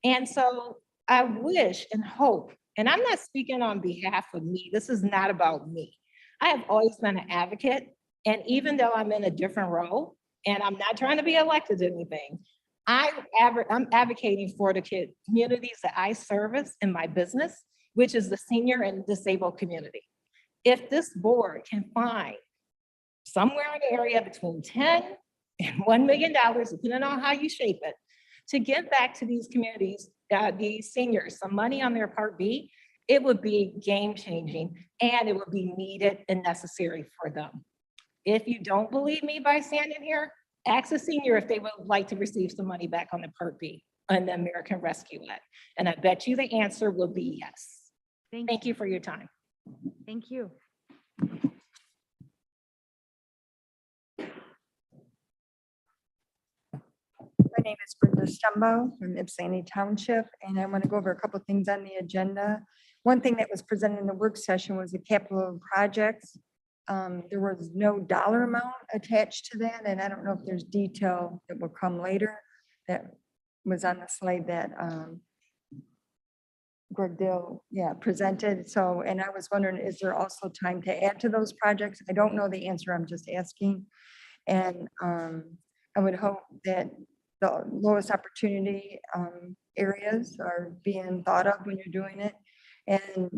And so I wish and hope, and I'm not speaking on behalf of me, this is not about me. I have always been an advocate, and even though I'm in a different role, and I'm not trying to be elected to anything, I'm advocating for the communities that I service in my business, which is the senior and disabled community. If this board can find somewhere in the area between 10 and $1 million, depending on how you shape it, to give back to these communities, these seniors, some money on their Part B, it would be game changing and it would be needed and necessary for them. If you don't believe me by standing here, ask a senior if they would like to receive some money back on the Part B and the American Rescue Act. And I bet you the answer will be yes. Thank you for your time. Thank you. My name is Brenda Stumbo from Ypsilanti Township, and I want to go over a couple of things on the agenda. One thing that was presented in the work session was the capital projects. There was no dollar amount attached to that, and I don't know if there's detail that will come later that was on the slide that Greg Dill, presented. So, and I was wondering, is there also time to add to those projects? I don't know the answer, I'm just asking. And I would hope that the lowest opportunity areas are being thought of when you're doing it. And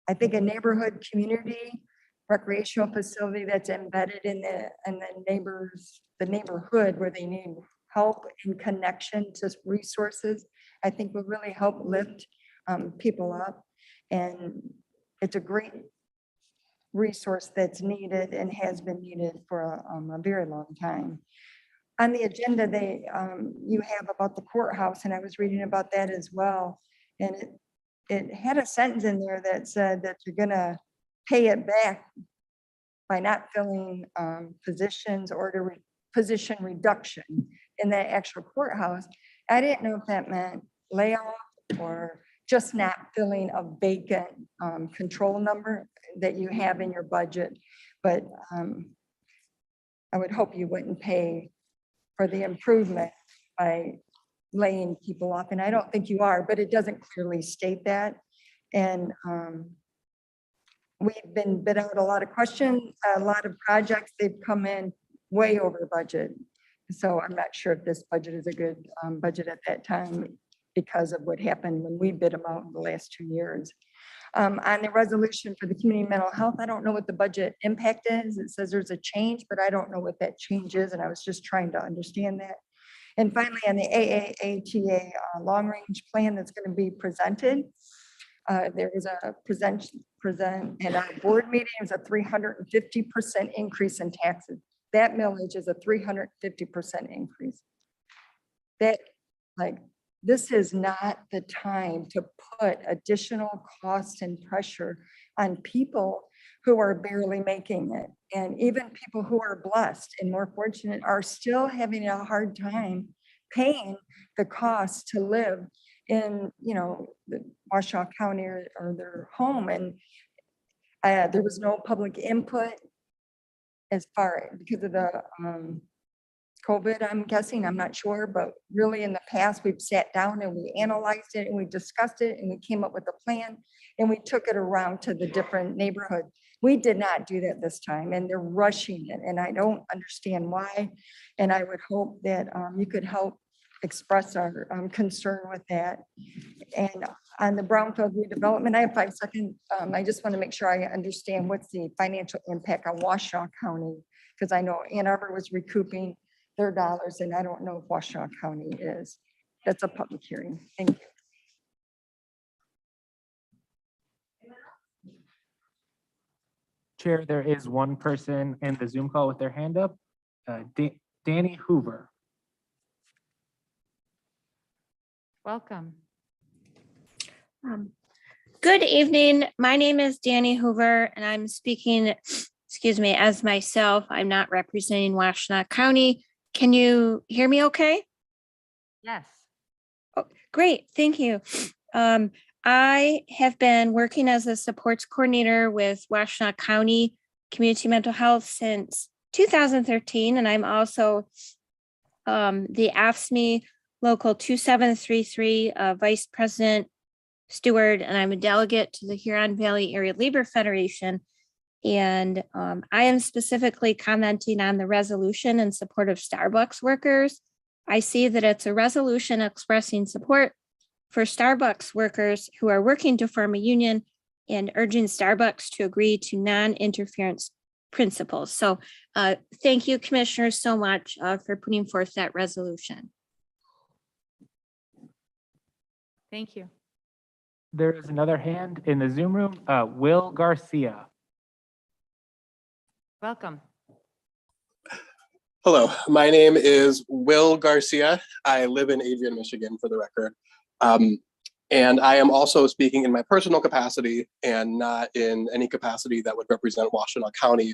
I think a neighborhood community recreational facility that's embedded in the neighborhood where they need help and connection to resources, I think will really help lift people up. And it's a great resource that's needed and has been needed for a very long time. On the agenda, you have about the courthouse, and I was reading about that as well. And it had a sentence in there that said that you're gonna pay it back by not filling positions or to position reduction in the actual courthouse. I didn't know if that meant layoff or just not filling a vacant control number that you have in your budget. But I would hope you wouldn't pay for the improvement by laying people off. And I don't think you are, but it doesn't clearly state that. And we've been bid out a lot of questions, a lot of projects, they've come in way over budget. So I'm not sure if this budget is a good budget at that time because of what happened when we bid them out in the last 2 years. On the resolution for the community mental health, I don't know what the budget impact is. It says there's a change, but I don't know what that change is, and I was just trying to understand that. And finally, on the AAATA long-range plan that's going to be presented, there is a present in our board meeting is a 350% increase in taxes. That millage is a 350% increase. That, like, this is not the time to put additional cost and pressure on people who are barely making it. And even people who are blessed and more fortunate are still having a hard time paying the cost to live in, you know, the Washoe County or their home. And there was no public input as far because of the COVID, I'm guessing, I'm not sure, but really in the past, we've sat down and we analyzed it and we discussed it and we came up with a plan and we took it around to the different neighborhoods. We did not do that this time and they're rushing it and I don't understand why. And I would hope that you could help express our concern with that. And on the brownfield redevelopment, I have 5 seconds. I just want to make sure I understand what's the financial impact on Washoe County, because I know Ann Arbor was recouping their dollars and I don't know if Washoe County is. That's a public hearing. Thank you. Chair, there is one person in the Zoom call with their hand up, Danny Hoover. Welcome. Good evening. My name is Danny Hoover and I'm speaking, excuse me, as myself. I'm not representing Washtenaw County. Can you hear me okay? Yes. Oh, great. Thank you. I have been working as a supports coordinator with Washtenaw County Community Mental Health since 2013. And I'm also the AFSCME Local 2733 Vice President Steward, and I'm a delegate to the Huron Valley Area Labor Federation. And I am specifically commenting on the resolution in support of Starbucks workers. I see that it's a resolution expressing support for Starbucks workers who are working to form a union and urging Starbucks to agree to non-interference principles. So thank you, commissioners, so much for putting forth that resolution. Thank you. There is another hand in the Zoom room, Will Garcia. Welcome. Hello, my name is Will Garcia. I live in Adrian, Michigan, for the record. And I am also speaking in my personal capacity and not in any capacity that would represent Washtenaw County.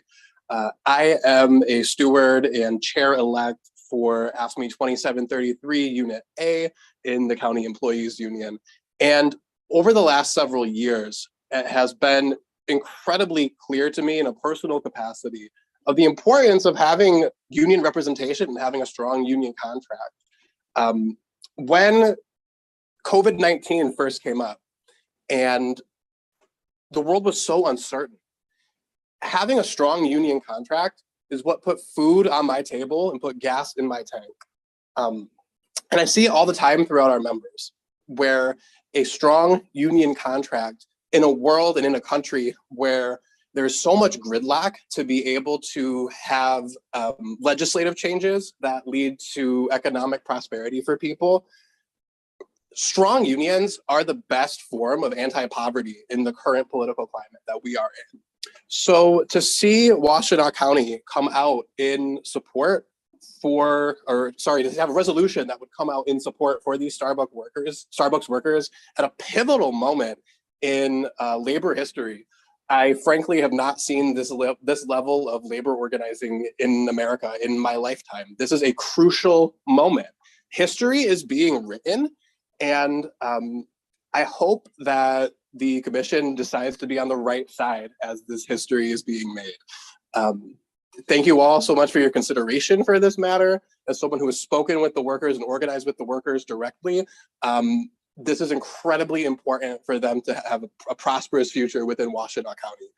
I am a steward and chair-elect for AFSCME 2733 Unit A in the County Employees Union. And over the last several years, it has been incredibly clear to me in a personal capacity of the importance of having union representation and having a strong union contract. When COVID-19 first came up and the world was so uncertain, having a strong union contract is what put food on my table and put gas in my tank. And I see it all the time throughout our members, where a strong union contract in a world and in a country where there's so much gridlock to be able to have legislative changes that lead to economic prosperity for people. Strong unions are the best form of anti-poverty in the current political climate that we are in. So to see Washtenaw County come out in support for, or sorry, to have a resolution that would come out in support for these Starbucks workers at a pivotal moment in labor history. I frankly have not seen this level of labor organizing in America in my lifetime. This is a crucial moment. History is being written, and I hope that the commission decides to be on the right side as this history is being made. Thank you all so much for your consideration for this matter. As someone who has spoken with the workers and organized with the workers directly, this is incredibly important for them to have a prosperous future within Washtenaw County.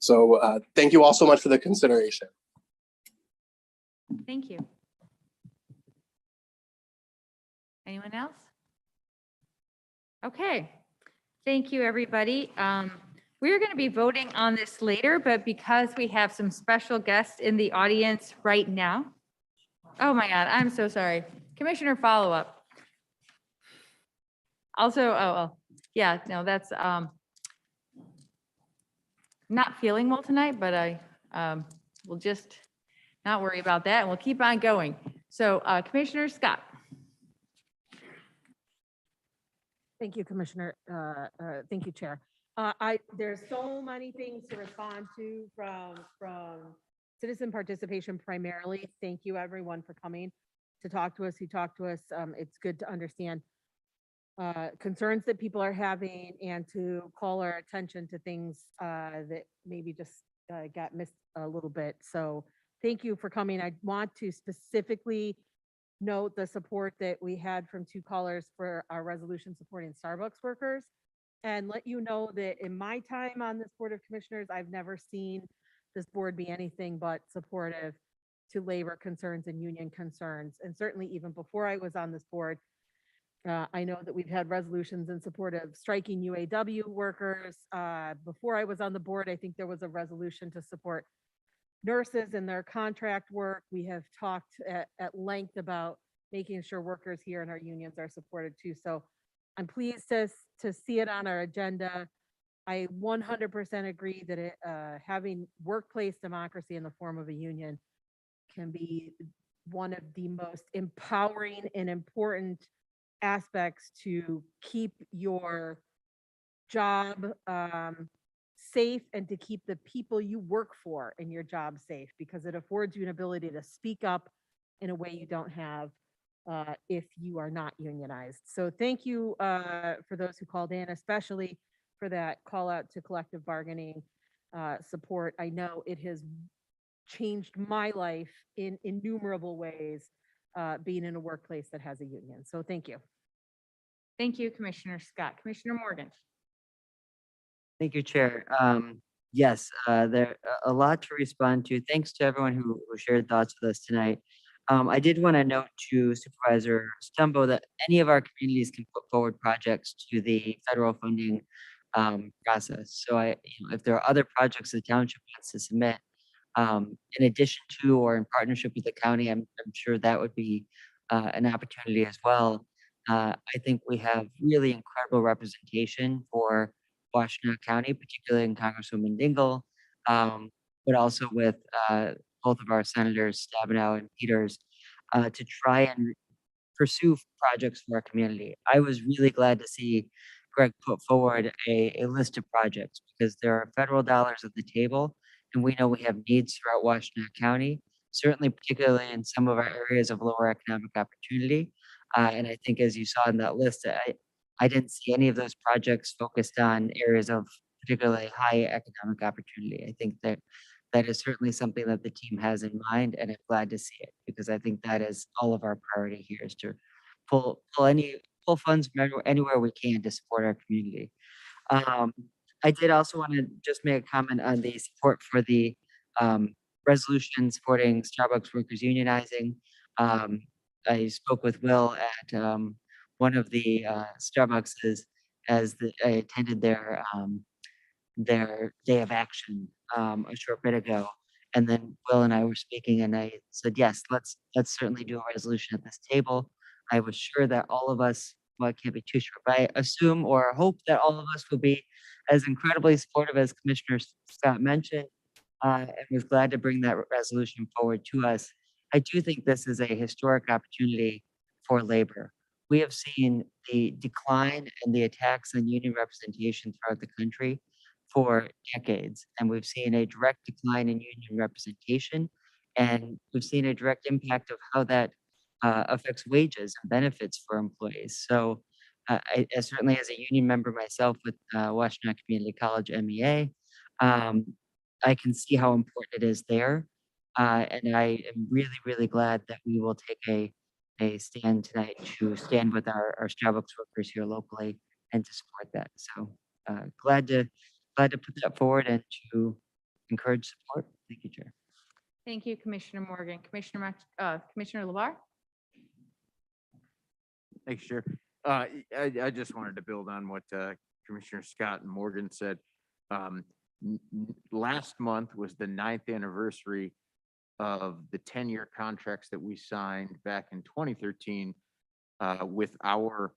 So thank you all so much for the consideration. Thank you. Anyone else? Okay, thank you, everybody. We're going to be voting on this later, but because we have some special guests in the audience right now. Oh my God, I'm so sorry. Commissioner follow-up. Also, yeah, no, that's not feeling well tonight, but I will just not worry about that and we'll keep on going. So Commissioner Scott. Thank you, Commissioner. Thank you, Chair. There's so many things to respond to from citizen participation primarily. Thank you, everyone, for coming to talk to us, who talked to us. It's good to understand concerns that people are having and to call our attention to things that maybe just got missed a little bit. So thank you for coming. I want to specifically note the support that we had from 2 callers for our resolution supporting Starbucks workers, and let you know that in my time on this Board of Commissioners, I've never seen this board be anything but supportive to labor concerns and union concerns. And certainly even before I was on this board, I know that we've had resolutions in support of striking UAW workers. Before I was on the board, I think there was a resolution to support nurses and their contract work. We have talked at length about making sure workers here in our unions are supported too. So I'm pleased to see it on our agenda. I 100% agree that having workplace democracy in the form of a union can be one of the most empowering and important aspects to keep your job safe and to keep the people you work for in your job safe, because it affords you an ability to speak up in a way you don't have if you are not unionized. So thank you for those who called in, especially for that call out to collective bargaining support. I know it has changed my life in innumerable ways being in a workplace that has a union. So thank you. Thank you, Commissioner Scott. Commissioner Morgan. Thank you, Chair. Yes, there a lot to respond to. Thanks to everyone who shared thoughts with us tonight. I did want to note to Supervisor Stumbo that any of our communities can put forward projects to the federal funding process. So if there are other projects the township wants to submit, in addition to or in partnership with the county, I'm sure that would be an opportunity as well. I think we have really incredible representation for Washtenaw County, particularly in Congresswoman Dingle, but also with both of our senators, Stabenow and Peters, to try and pursue projects for our community. I was really glad to see Greg put forward a list of projects because there are federal dollars at the table, and we know we have needs throughout Washtenaw County, certainly particularly in some of our areas of lower economic opportunity. And I think as you saw in that list, I didn't see any of those projects focused on areas of particularly high economic opportunity. I think that is certainly something that the team has in mind, and I'm glad to see it because I think that is all of our priority here is to pull funds from anywhere we can to support our community. I did also want to just make a comment on the support for the resolution supporting Starbucks workers unionizing. I spoke with Will at one of the Starbucks I attended their day of action a short bit ago, and then Will and I were speaking, and I said, yes, let's certainly do a resolution at this table. I was sure that all of us, well, I can't be too sure, but I assume or hope that all of us will be as incredibly supportive as Commissioner Scott mentioned, and was glad to bring that resolution forward to us. I do think this is a historic opportunity for labor. We have seen the decline and the attacks on union representation throughout the country for decades, and we've seen a direct decline in union representation, and we've seen a direct impact of how that affects wages and benefits for employees. So certainly as a union member myself with Washtenaw Community College MEA, I can see how important it is there. And I am really, really glad that we will take a stand tonight to stand with our Starbucks workers here locally and to support that. So glad to put that forward and to encourage support. Thank you, Chair. Thank you, Commissioner Morgan. Commissioner LeVar? Thanks, Chair. I just wanted to build on what Commissioner Scott and Morgan said. Last month was the 9th anniversary of the 10-year contracts that we signed back in 2013 with our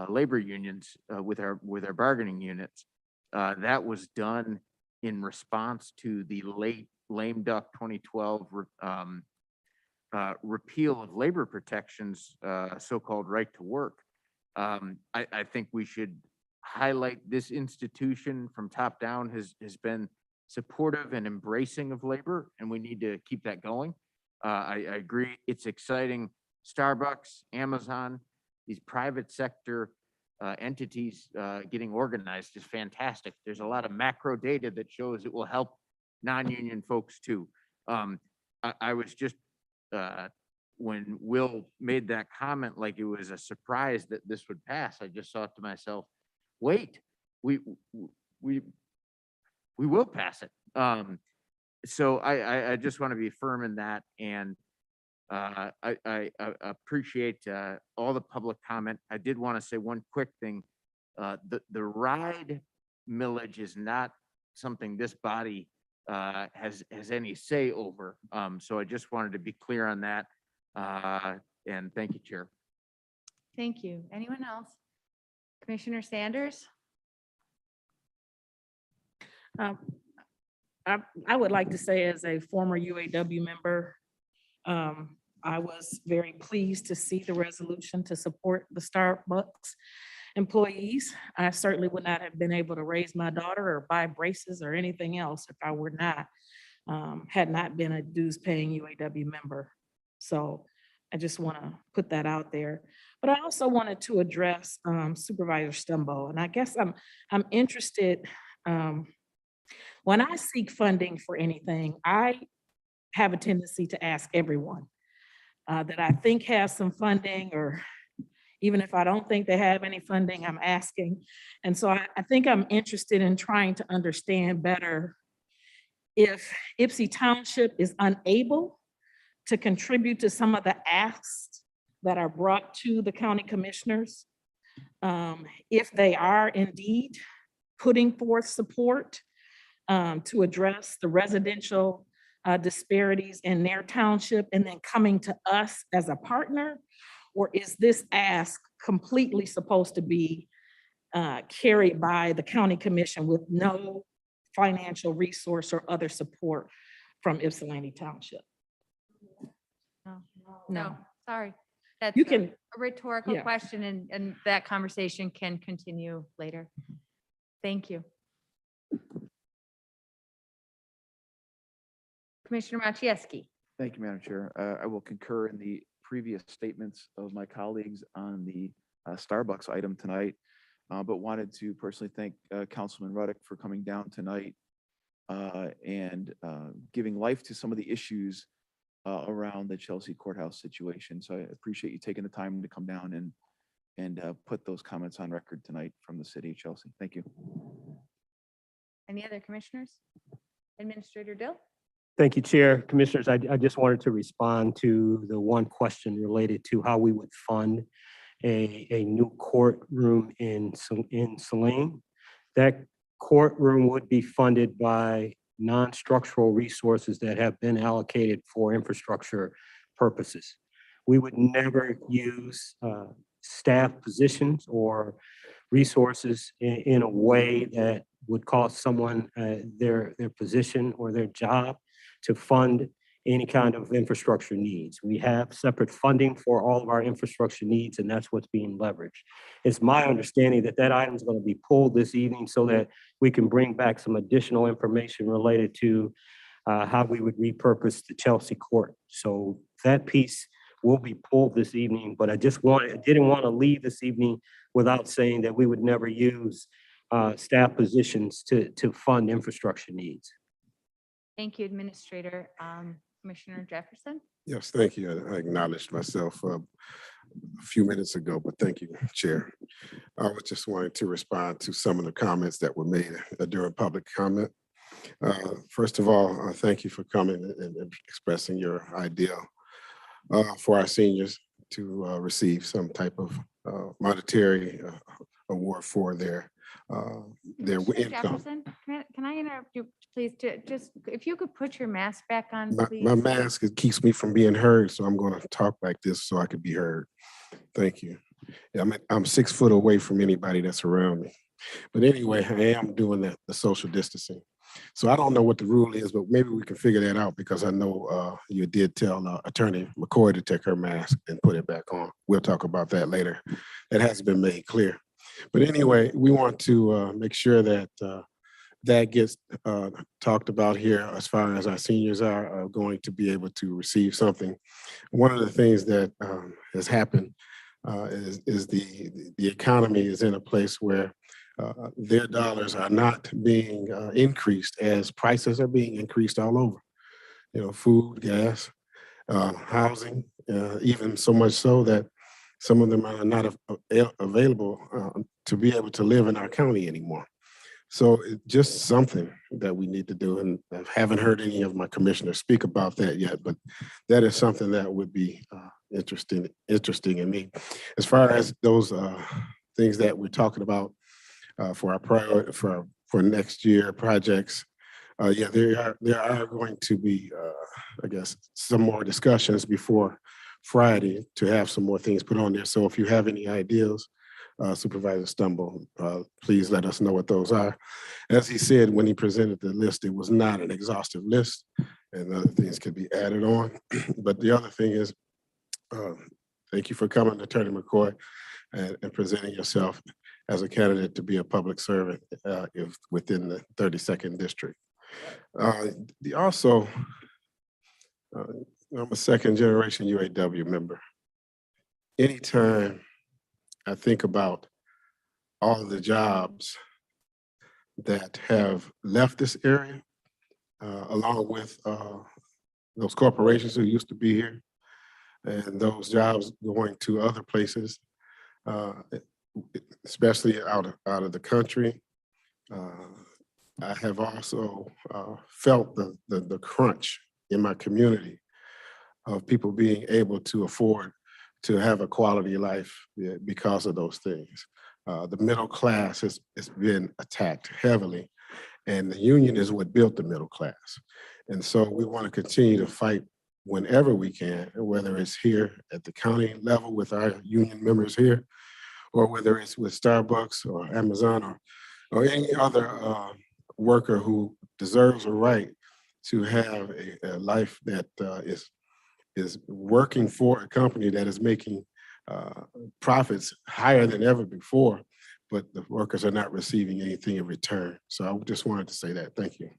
labor unions, with our bargaining units. That was done in response to the late lame duck 2012 repeal of labor protections, so-called right to work. I think we should highlight this institution from top down has been supportive and embracing of labor, and we need to keep that going. I agree. It's exciting. Starbucks, Amazon, these private sector entities getting organized is fantastic. There's a lot of macro data that shows it will help non-union folks too. I was just, when Will made that comment, like it was a surprise that this would pass, I just thought to myself, wait, we will pass it. So I just want to be firm in that, and I appreciate all the public comment. I did want to say one quick thing. The ride millage is not something this body has any say over. So I just wanted to be clear on that. And thank you, Chair. Thank you. Anyone else? Commissioner Sanders? I would like to say, as a former UAW member, I was very pleased to see the resolution to support the Starbucks employees. I certainly would not have been able to raise my daughter or buy braces or anything else if I were not, had not been a dues paying UAW member. So I just want to put that out there. But I also wanted to address Supervisor Stumbo, and I guess I'm interested. When I seek funding for anything, I have a tendency to ask everyone that I think has some funding, or even if I don't think they have any funding, I'm asking. And so I think I'm interested in trying to understand better if Ypsi Township is unable to contribute to some of the asks that are brought to the county commissioners, if they are indeed putting forth support to address the residential disparities in their township and then coming to us as a partner, or is this ask completely supposed to be carried by the county commission with no financial resource or other support from Ypsilanti Township? No, sorry. That's You a can- rhetorical yeah. question, and that conversation can continue later. Thank you. Commissioner Maciejewski. Thank you, Madam Chair. I will concur in the previous statements of my colleagues on the Starbucks item tonight, but wanted to personally thank Councilman Ruddick for coming down tonight and giving life to some of the issues around the Chelsea courthouse situation. So I appreciate you taking the time to come down and put those comments on record tonight from the city of Chelsea. Thank you. Any other commissioners? Administrator Dill? Thank you, Chair. Commissioners, I just wanted to respond to the one question related to how we would fund a new courtroom in Saline. That courtroom would be funded by non-structural resources that have been allocated for infrastructure purposes. We would never use staff positions or resources in a way that would cost someone their position or their job to fund any kind of infrastructure needs. We have separate funding for all of our infrastructure needs, and that's what's being leveraged. It's my understanding that that item is going to be pulled this evening so that we can bring back some additional information related to how we would repurpose the Chelsea court. So that piece will be pulled this evening, but I didn't want to leave this evening without saying that we would never use staff positions to fund infrastructure needs. Thank you, Administrator. Commissioner Jefferson? Yes, thank you. I acknowledged myself a few minutes ago, but thank you, Chair. I was just wanting to respond to some of the comments that were made during public comment. First of all, thank you for coming and expressing your ideal for our seniors to receive some type of monetary award for their Commissioner income. Jefferson, can I interrupt you, please, to just, if you could put your mask back on, please? My mask, it keeps me from being heard, so I'm going to talk like this so I could be heard. Thank you. Yeah, I'm 6 foot away from anybody that's around me. But anyway, I am doing the social distancing. So I don't know what the rule is, but maybe we can figure that out because I know you did tell Attorney McCoy to take her mask and put it back on. We'll talk about that later. That hasn't been made clear. But anyway, we want to make sure that that gets talked about here as far as our seniors are going to be able to receive something. One of the things that has happened is the economy is in a place where their dollars are not being increased as prices are being increased all over. You know, food, gas, housing, even so much so that some of them are not available to be able to live in our county anymore. So it's just something that we need to do. And I haven't heard any of my commissioners speak about that yet, but that is something that would be interesting in me. As far as those things that we're talking about for our priority for next year projects, yeah, there are going to be, I guess, some more discussions before Friday to have some more things put on there. So if you have any ideas, Supervisor Stumble, please let us know what those are. As he said, when he presented the list, it was not an exhaustive list and other things could be added on. But the other thing is, thank you for coming, Attorney McCoy, and presenting yourself as a candidate to be a public servant if within the 32nd district. Also, I'm a second generation UAW member. Anytime I think about all of the jobs that have left this area, along with those corporations who used to be here, and those jobs going to other places, especially out of the country. I have also felt the crunch in my community of people being able to afford to have a quality life because of those things. The middle class has been attacked heavily, and the union is what built the middle class. And so we want to continue to fight whenever we can, whether it's here at the county level with our union members here, or whether it's with Starbucks or Amazon or any other worker who deserves a right to have a life that is working for a company that is making profits higher than ever before, but the workers are not receiving anything in return. So I just wanted to say that. Thank you.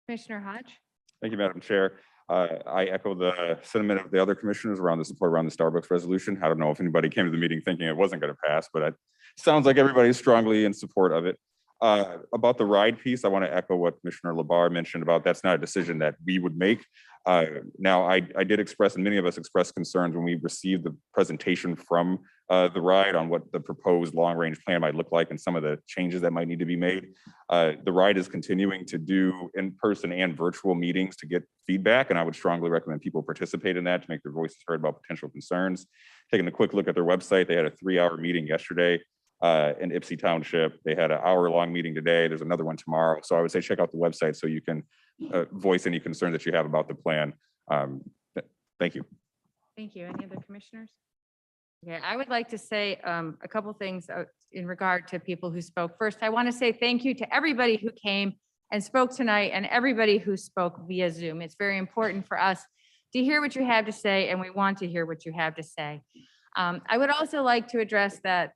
Commissioner Hodge? Thank you, Madam Chair. I echo the sentiment of the other commissioners around the support around the Starbucks resolution. I don't know if anybody came to the meeting thinking it wasn't going to pass, but it sounds like everybody's strongly in support of it. About the ride piece, I want to echo what Commissioner Labar mentioned about that's not a decision that we would make. Now, I did express, and many of us expressed concerns when we received the presentation from the ride on what the proposed long-range plan might look like and some of the changes that might need to be made. The ride is continuing to do in-person and virtual meetings to get feedback, and I would strongly recommend people participate in that to make their voices heard about potential concerns. Taking a quick look at their website, they had a 3-hour meeting yesterday in Ypsi Township. They had an hour-long meeting today. There's another one tomorrow. So I would say check out the website so you can voice any concerns that you have about the plan. Thank you. Thank you. Any other commissioners? Okay, I would like to say a couple things in regard to people who spoke. First, I want to say thank you to everybody who came and spoke tonight and everybody who spoke via Zoom. It's very important for us to hear what you have to say, and we want to hear what you have to say. I would also like to address that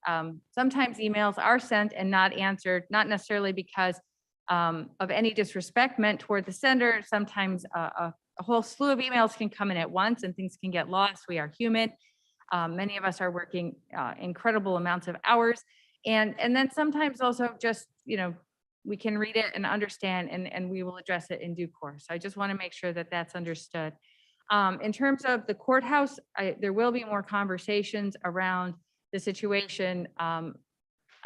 sometimes emails are sent and not answered, not necessarily because of any disrespect meant toward the sender. Sometimes a whole slew of emails can come in at once and things can get lost. We are human. Many of us are working incredible amounts of hours. And then sometimes also just, we can read it and understand and we will address it in due course. I just want to make sure that that's understood. In terms of the courthouse, there will be more conversations around the situation.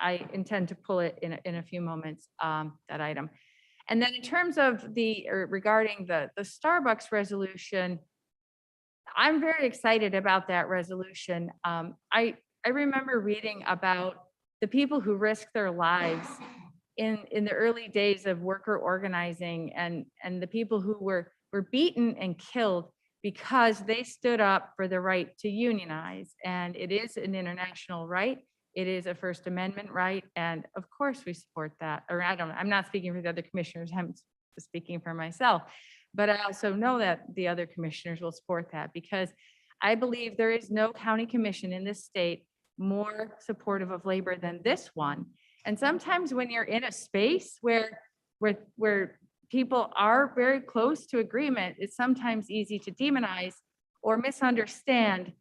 I intend to pull it in a few moments, that item. And then in terms of regarding the Starbucks resolution, I'm very excited about that resolution. I remember reading about the people who risked their lives in the early days of worker organizing, and the people who were beaten and killed because they stood up for the right to unionize. And it is an international right. It is a First Amendment right. And of course we support that. Or I'm not speaking for the other commissioners, I'm speaking for myself. But I also know that the other commissioners will support that, because I believe there is no county commission in this state more supportive of labor than this one. And sometimes when you're in a space where people are very close to agreement, it's sometimes easy to demonize or misunderstand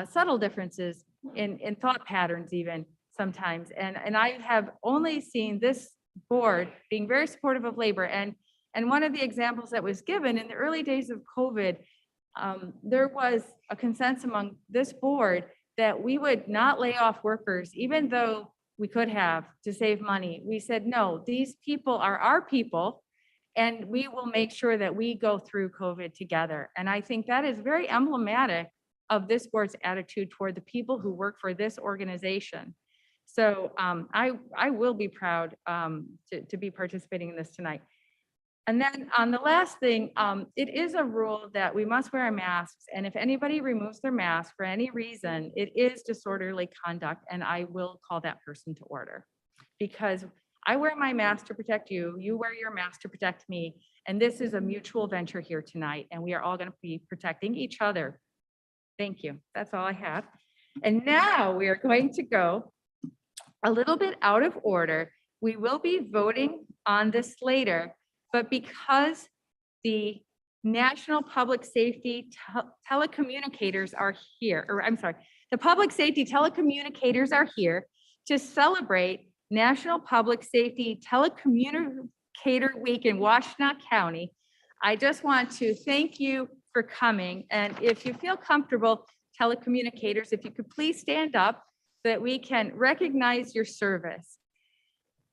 subtle differences in thought patterns even sometimes. And I have only seen this board being very supportive of labor. And one of the examples that was given in the early days of COVID, there was a consensus among this board that we would not lay off workers, even though we could have, to save money. We said, no, these people are our people, and we will make sure that we go through COVID together. And I think that is very emblematic of this board's attitude toward the people who work for this organization. So I will be proud to be participating in this tonight. And then on the last thing, it is a rule that we must wear our masks. And if anybody removes their mask for any reason, it is disorderly conduct, and I will call that person to order. Because I wear my mask to protect you, you wear your mask to protect me, and this is a mutual venture here tonight, and we are all going to be protecting each other. Thank you. That's all I have. And now we are going to go a little bit out of order. We will be voting on this later, but because the National Public Safety telecommunicators are here, or I'm sorry, the Public Safety telecommunicators are here to celebrate National Public Safety Telecommunicator Week in Washtenaw County. I just want to thank you for coming. And if you feel comfortable, telecommunicators, if you could please stand up so that we can recognize your service.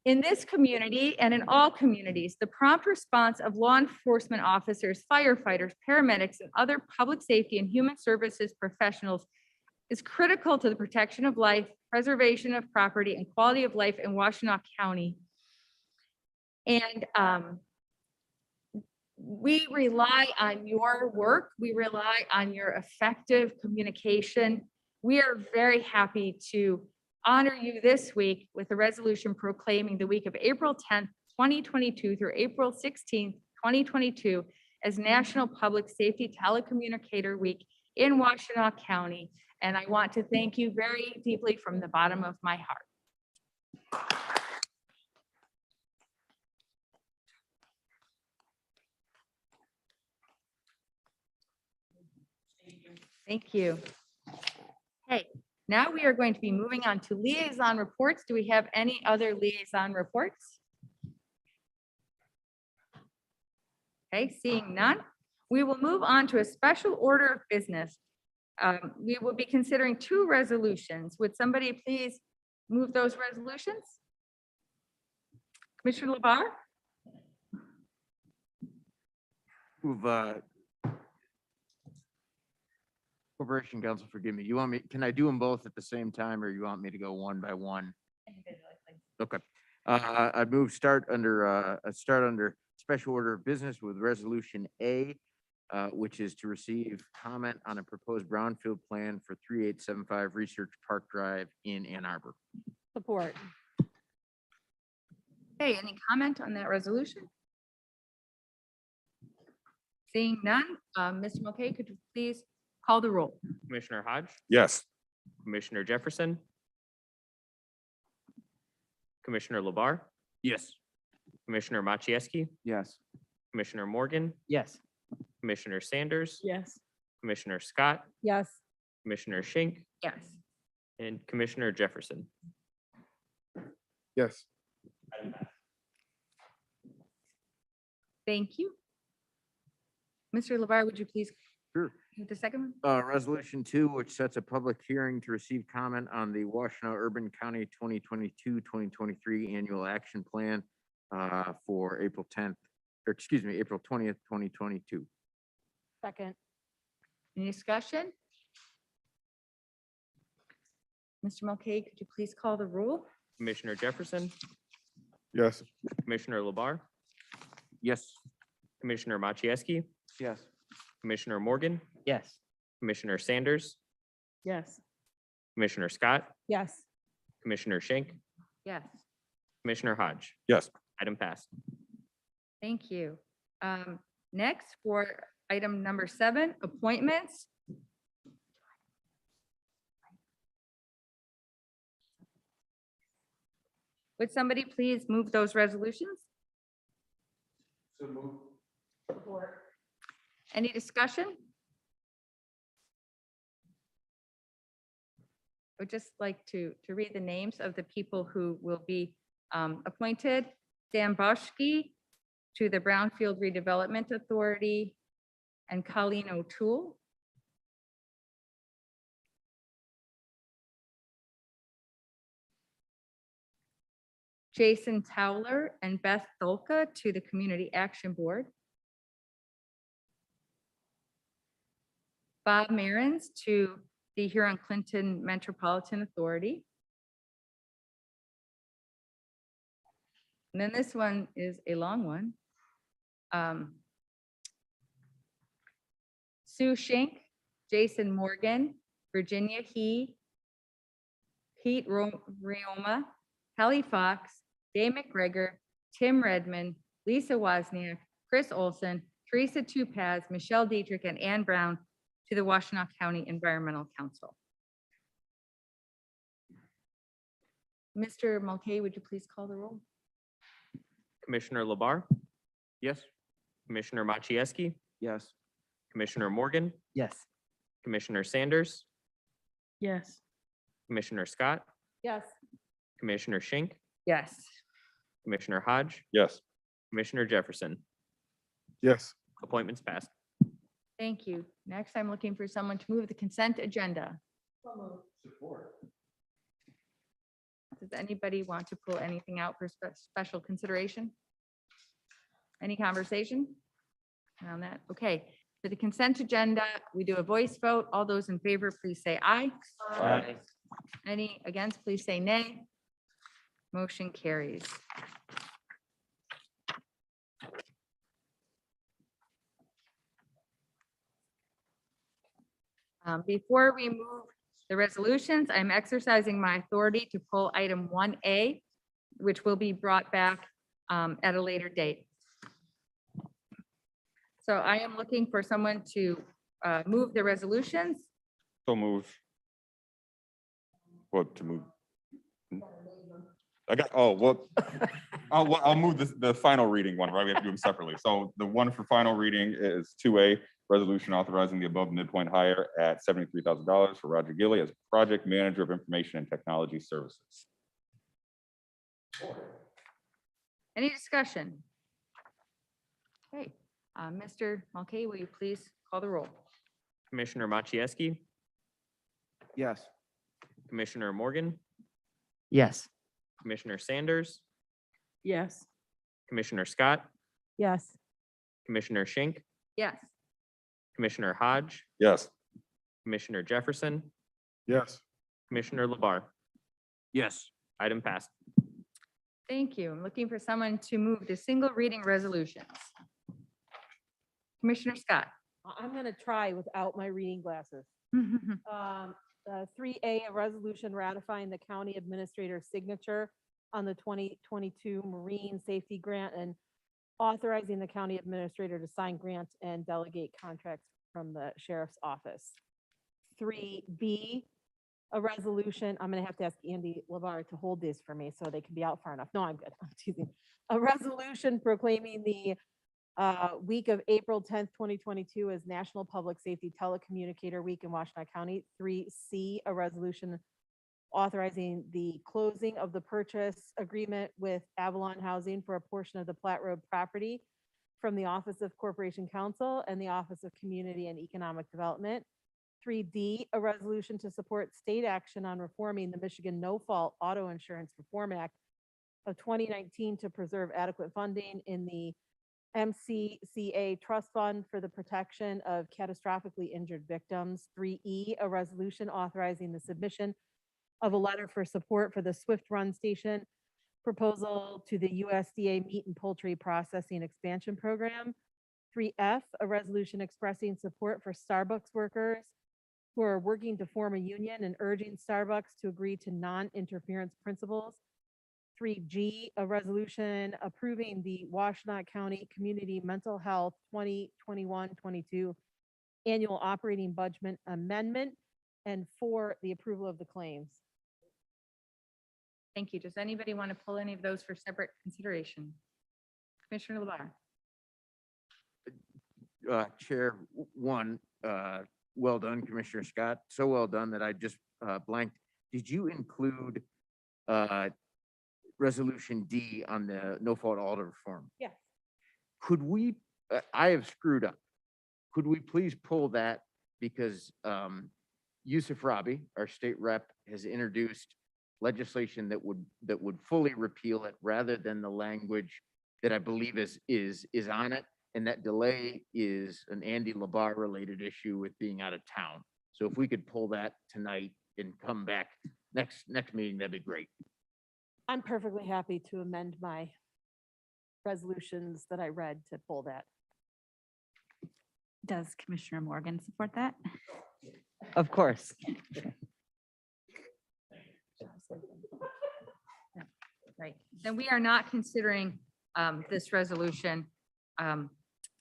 In this community and in all communities, the prompt response of law enforcement officers, firefighters, paramedics, and other public safety and human services professionals is critical to the protection of life, preservation of property, and quality of life in Washtenaw County. And we rely on your work. We rely on your effective communication. We are very happy to honor you this week with a resolution proclaiming the week of April 10th, 2022 through April 16th, 2022 as National Public Safety Telecommunicator Week in Washtenaw County. And I want to thank you very deeply from the bottom of my heart. Thank you. Hey, now we are going to be moving on to liaison reports. Do we have any other liaison reports? Okay, seeing none, we will move on to a special order of business. We will be considering two resolutions. Would somebody please move those resolutions? Commissioner LeBar? Move, Corporation Council, forgive me. You want me, can I do them both at the same time, or you want me to go one by one? Okay. I move start under special order of business with resolution A, which is to receive comment on a proposed brownfield plan for 3875 Research Park Drive in Ann Arbor. Support. Okay, any comment on that resolution? Seeing none, Mr. Mulcahy, could you please call the roll? Commissioner Hodge, Yes. Commissioner Jefferson, Commissioner LeBar, Yes. Commissioner Machieski, Yes. Commissioner Morgan, Yes. Commissioner Sanders, Yes. Commissioner Scott, Yes. Commissioner Schenk, Yes. and Commissioner Jefferson. Yes. Thank you. Mr. LeBar, would you please Sure. The second one? Resolution 2, which sets a public hearing to receive comment on the Washtenaw Urban County 2022-2023 Annual Action Plan for April 10th, or excuse me, April 20th, 2022. Second. Any discussion? Mr. Mulcahy, could you please call the roll? Commissioner Jefferson, Yes. Commissioner Labar, Yes. Commissioner Machieski, Yes. Commissioner Morgan, Yes. Commissioner Sanders, Yes. Commissioner Scott, Yes. Commissioner Schenk, Yes, Commissioner Hodge. Yes. Item passed. thank you. Next, for item number 7, appointments. Would somebody please move those resolutions? Any discussion? I would just like to read the names of the people who will be appointed. Dan Boschke to the Brownfield Redevelopment Authority and Colleen O'Toole. Jason Towler and Beth Dolka to the Community Action Board. Bob Marins to the Huron Clinton Metropolitan Authority. And then this one is a long one. Sue Schenk, Jason Morgan, Virginia He, Pete Rioma, Kelly Fox, Dave McGregor, Tim Redmond, Lisa Wozniak, Chris Olson, Teresa Tupaz, Michelle Dietrich, and Ann Brown to the Washtenaw County Environmental Council. Mr. Mulcahy, would you please call the roll? Commissioner Labar, Yes. Commissioner Machieski, Yes. Commissioner Morgan, Yes. Commissioner Sanders, Yes. Commissioner Scott, Yes. Commissioner Schenk, Yes. Commissioner Hodge, Yes. Commissioner Jefferson. Yes. Appointments passed. Thank you. Next, I'm looking for someone to move the consent agenda. Does anybody want to pull anything out for special consideration? Any conversation around that? Okay, for the consent agenda, we do a voice vote. All those in favor, please say aye. Aye. Any against, please say nay. Motion carries. Before we move the resolutions, I'm exercising my authority to pull item 1A, which will be brought back at a later date. So I am looking for someone to move the resolutions. So move. What to move? I got, oh, well, I'll move the final reading one, right? We have to do them separately. So the one for final reading is 2A, resolution authorizing the above midpoint hire at $73,000 for Roger Gilly as project manager of information and technology services. Any discussion? Okay, Mr. Mulcahy, will you please call the roll? Commissioner Machieski, Yes. Commissioner Morgan, Yes. Commissioner Sanders, Yes. Commissioner Scott, Yes. Commissioner Schenk, Yes. Commissioner Hodge, Yes. Commissioner Jefferson, Yes. Commissioner Labar. Yes. Item passed. Thank you. I'm looking for someone to move the single reading resolutions. Commissioner Scott. I'm gonna try without my reading glasses. 3A, a resolution ratifying the county administrator's signature on the 2022 Marine Safety Grant and authorizing the county administrator to sign grants and delegate contracts from the sheriff's office. 3B, a resolution, I'm gonna have to ask Andy Lavar to hold this for me so they can be out far enough. No, I'm good. I'm teasing. A resolution proclaiming the week of April 10th, 2022 as National Public Safety Telecommunicator Week in Washtenaw County. 3C, a resolution authorizing the closing of the purchase agreement with Avalon Housing for a portion of the Platte Road property from the Office of Corporation Counsel and the Office of Community and Economic Development. 3D, a resolution to support state action on reforming the Michigan No-Fault Auto Insurance Reform Act of 2019 to preserve adequate funding in the MCCA Trust Fund for the protection of catastrophically injured victims. 3E, a resolution authorizing the submission of a letter for support for the Swift Run Station proposal to the USDA Meat and Poultry Processing Expansion Program. 3F, a resolution expressing support for Starbucks workers who are working to form a union and urging Starbucks to agree to non-interference principles. 3G, a resolution approving the Washtenaw County Community Mental Health 2021-22 annual operating budget amendment. And 4, the approval of the claims. Thank you. Does anybody want to pull any of those for separate consideration? Commissioner LeBar. Chair, one, well done, Commissioner Scott. So well done that I just blanked. Did you include Resolution D on the no-fault auto reform? Yes. Could we, I have screwed up. Could we please pull that? Because Yusuf Rabi, our state rep, has introduced legislation that would fully repeal it rather than the language that I believe is on it. And that delay is an Andy Labar related issue with being out of town. So if we could pull that tonight and come back next meeting, that'd be great. I'm perfectly happy to amend my resolutions that I read to pull that. Does Commissioner Morgan support that? Of course. Right. Then we are not considering this resolution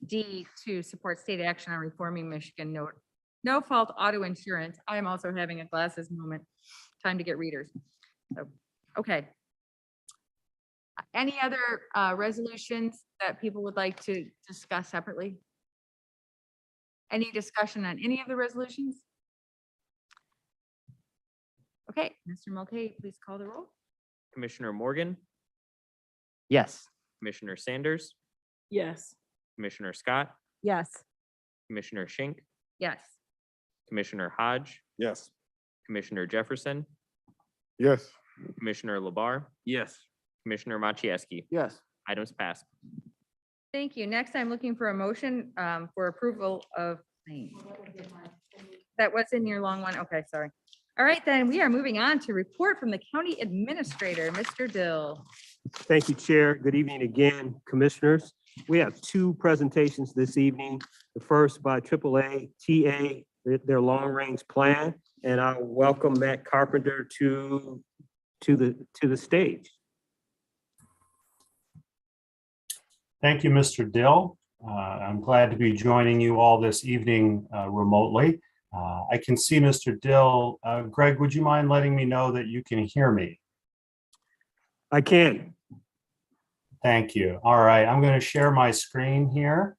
D to support state action on reforming Michigan no fault auto insurance. I am also having a glasses moment. Time to get readers. So, okay. Any other resolutions that people would like to discuss separately? Any discussion on any of the resolutions? Okay, Mr. Mulcahy, please call the roll. Commissioner Morgan, Yes. Commissioner Sanders, Yes. Commissioner Scott, Yes. Commissioner Schenk, Yes. Commissioner Hodge, Yes. Commissioner Jefferson, Yes. Commissioner LeBar, Yes. Commissioner Machieski. Yes. Items passed. Thank you. Next, I'm looking for a motion for approval of claims. That was in your long one. Okay, sorry. All right, then we are moving on to report from the county administrator, Mr. Dill. Thank you, Chair. Good evening again, Commissioners. We have 2 presentations this evening. The first by AAA TA, their long-range plan, and I welcome Matt Carpenter to the stage. Thank you, Mr. Dill. I'm glad to be joining you all this evening remotely. I can see Mr. Dill. Greg, would you mind letting me know that you can hear me? I can. Thank you. All right, I'm going to share my screen here.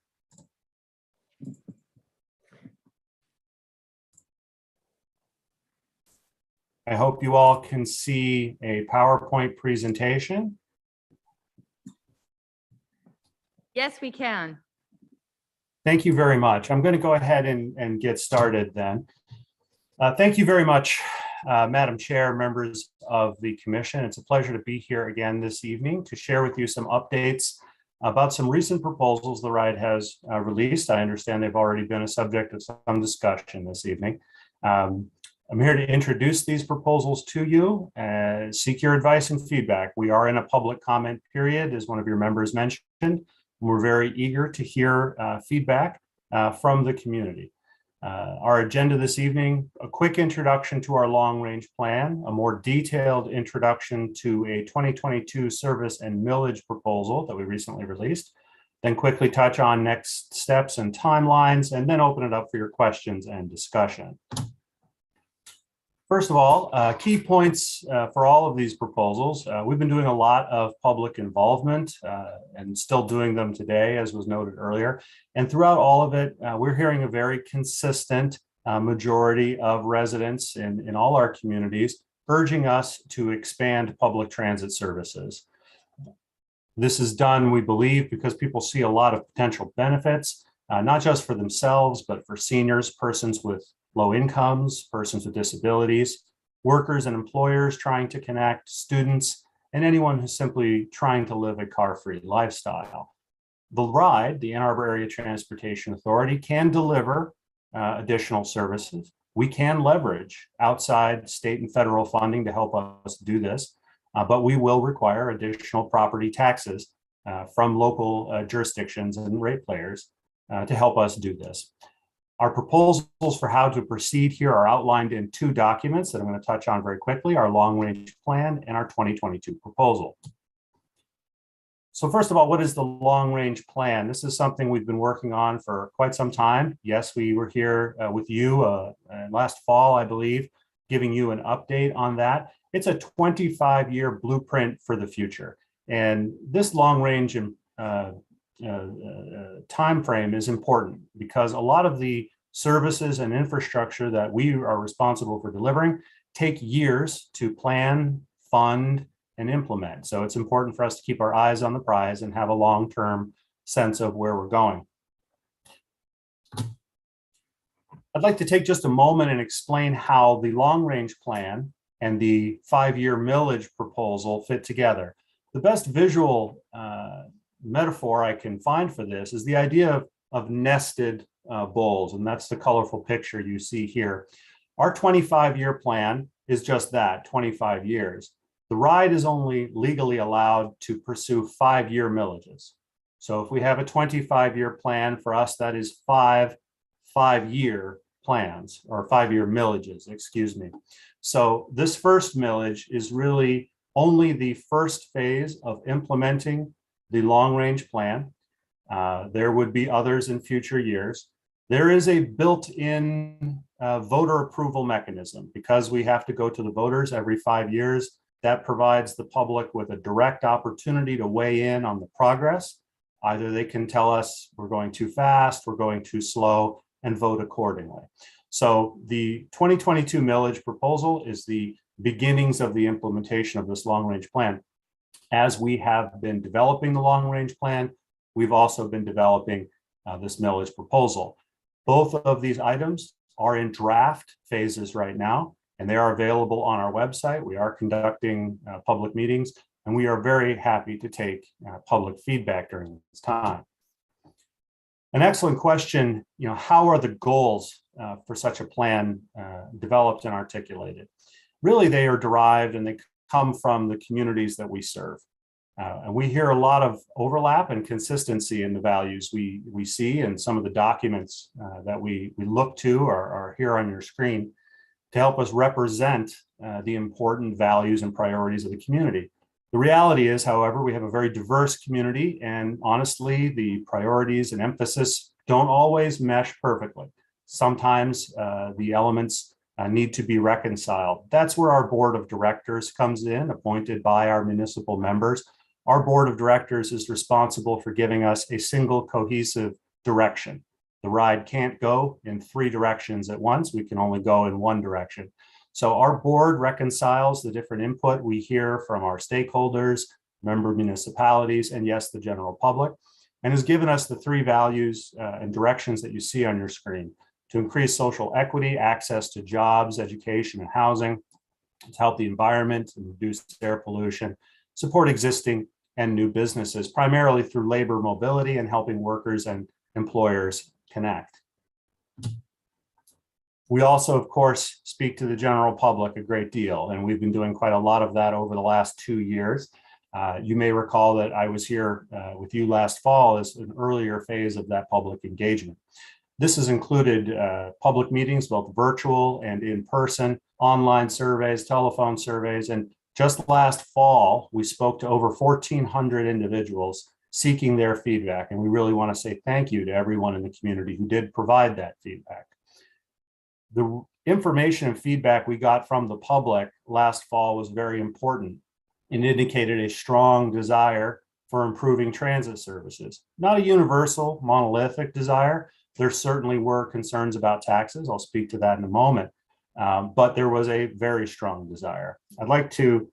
I hope you all can see a PowerPoint presentation. Yes, we can. Thank you very much. I'm going to go ahead and get started then. Thank you very much, Madam Chair, members of the commission. It's a pleasure to be here again this evening to share with you some updates about some recent proposals the RIDE has released. I understand they've already been a subject of some discussion this evening. I'm here to introduce these proposals to you and seek your advice and feedback. We are in a public comment period, as one of your members mentioned. We're very eager to hear feedback from the community. Our agenda this evening, a quick introduction to our long-range plan, a more detailed introduction to a 2022 service and millage proposal that we recently released, then quickly touch on next steps and timelines, and then open it up for your questions and discussion. First of all, key points for all of these proposals. We've been doing a lot of public involvement and still doing them today, as was noted earlier. And throughout all of it, we're hearing a very consistent majority of residents in all our communities urging us to expand public transit services. This is done, we believe, because people see a lot of potential benefits, not just for themselves, but for seniors, persons with low incomes, persons with disabilities, workers and employers trying to connect, students, and anyone who's simply trying to live a car-free lifestyle. The RIDE, the Ann Arbor Area Transportation Authority, can deliver additional services. We can leverage outside state and federal funding to help us do this, but we will require additional property taxes from local jurisdictions and rate players to help us do this. Our proposals for how to proceed here are outlined in two documents that I'm going to touch on very quickly: our long-range plan and our 2022 proposal. So first of all, what is the long-range plan? This is something we've been working on for quite some time. Yes, we were here with you last fall, I believe, giving you an update on that. It's a 25-year blueprint for the future. And this long-range time frame is important because a lot of the services and infrastructure that we are responsible for delivering take years to plan, fund, and implement. So it's important for us to keep our eyes on the prize and have a long-term sense of where we're going. I'd like to take just a moment and explain how the long-range plan and the 5-year millage proposal fit together. The best visual metaphor I can find for this is the idea of nested bowls, and that's the colorful picture you see here. Our 25-year plan is just that, 25 years. The RIDE is only legally allowed to pursue 5-year millages. So if we have a 25-year plan, for us, that is five 5-year plans, or 5-year millages, excuse me. So this first millage is really only the first phase of implementing the long-range plan. There would be others in future years. There is a built-in voter approval mechanism because we have to go to the voters every 5 years. That provides the public with a direct opportunity to weigh in on the progress. Either they can tell us we're going too fast, we're going too slow, and vote accordingly. So the 2022 millage proposal is the beginnings of the implementation of this long-range plan. As we have been developing the long-range plan, we've also been developing this millage proposal. Both of these items are in draft phases right now, and they are available on our website. We are conducting public meetings, and we are very happy to take public feedback during this time. An excellent question, how are the goals for such a plan developed and articulated? Really, they are derived and they come from the communities that we serve. And we hear a lot of overlap and consistency in the values we see, and some of the documents that we look to are here on your screen to help us represent the important values and priorities of the community. The reality is, however, we have a very diverse community, and honestly, the priorities and emphasis don't always mesh perfectly. Sometimes the elements need to be reconciled. That's where our board of directors comes in, appointed by our municipal members. Our board of directors is responsible for giving us a single cohesive direction. The RIDE can't go in 3 directions at once. We can only go in 1 direction. So our board reconciles the different input we hear from our stakeholders, member municipalities, and yes, the general public, and has given us the 3 values and directions that you see on your screen: to increase social equity, access to jobs, education, and housing, to help the environment and reduce air pollution, support existing and new businesses, primarily through labor mobility and helping workers and employers connect. We also, of course, speak to the general public a great deal, and we've been doing quite a lot of that over the last 2 years. You may recall that I was here with you last fall as an earlier phase of that public engagement. This has included public meetings, both virtual and in person, online surveys, telephone surveys, and just last fall, we spoke to over 1,400 individuals seeking their feedback, and we really want to say thank you to everyone in the community who did provide that feedback. The information and feedback we got from the public last fall was very important and indicated a strong desire for improving transit services. Not a universal, monolithic desire. There certainly were concerns about taxes. I'll speak to that in a moment. But there was a very strong desire. I'd like to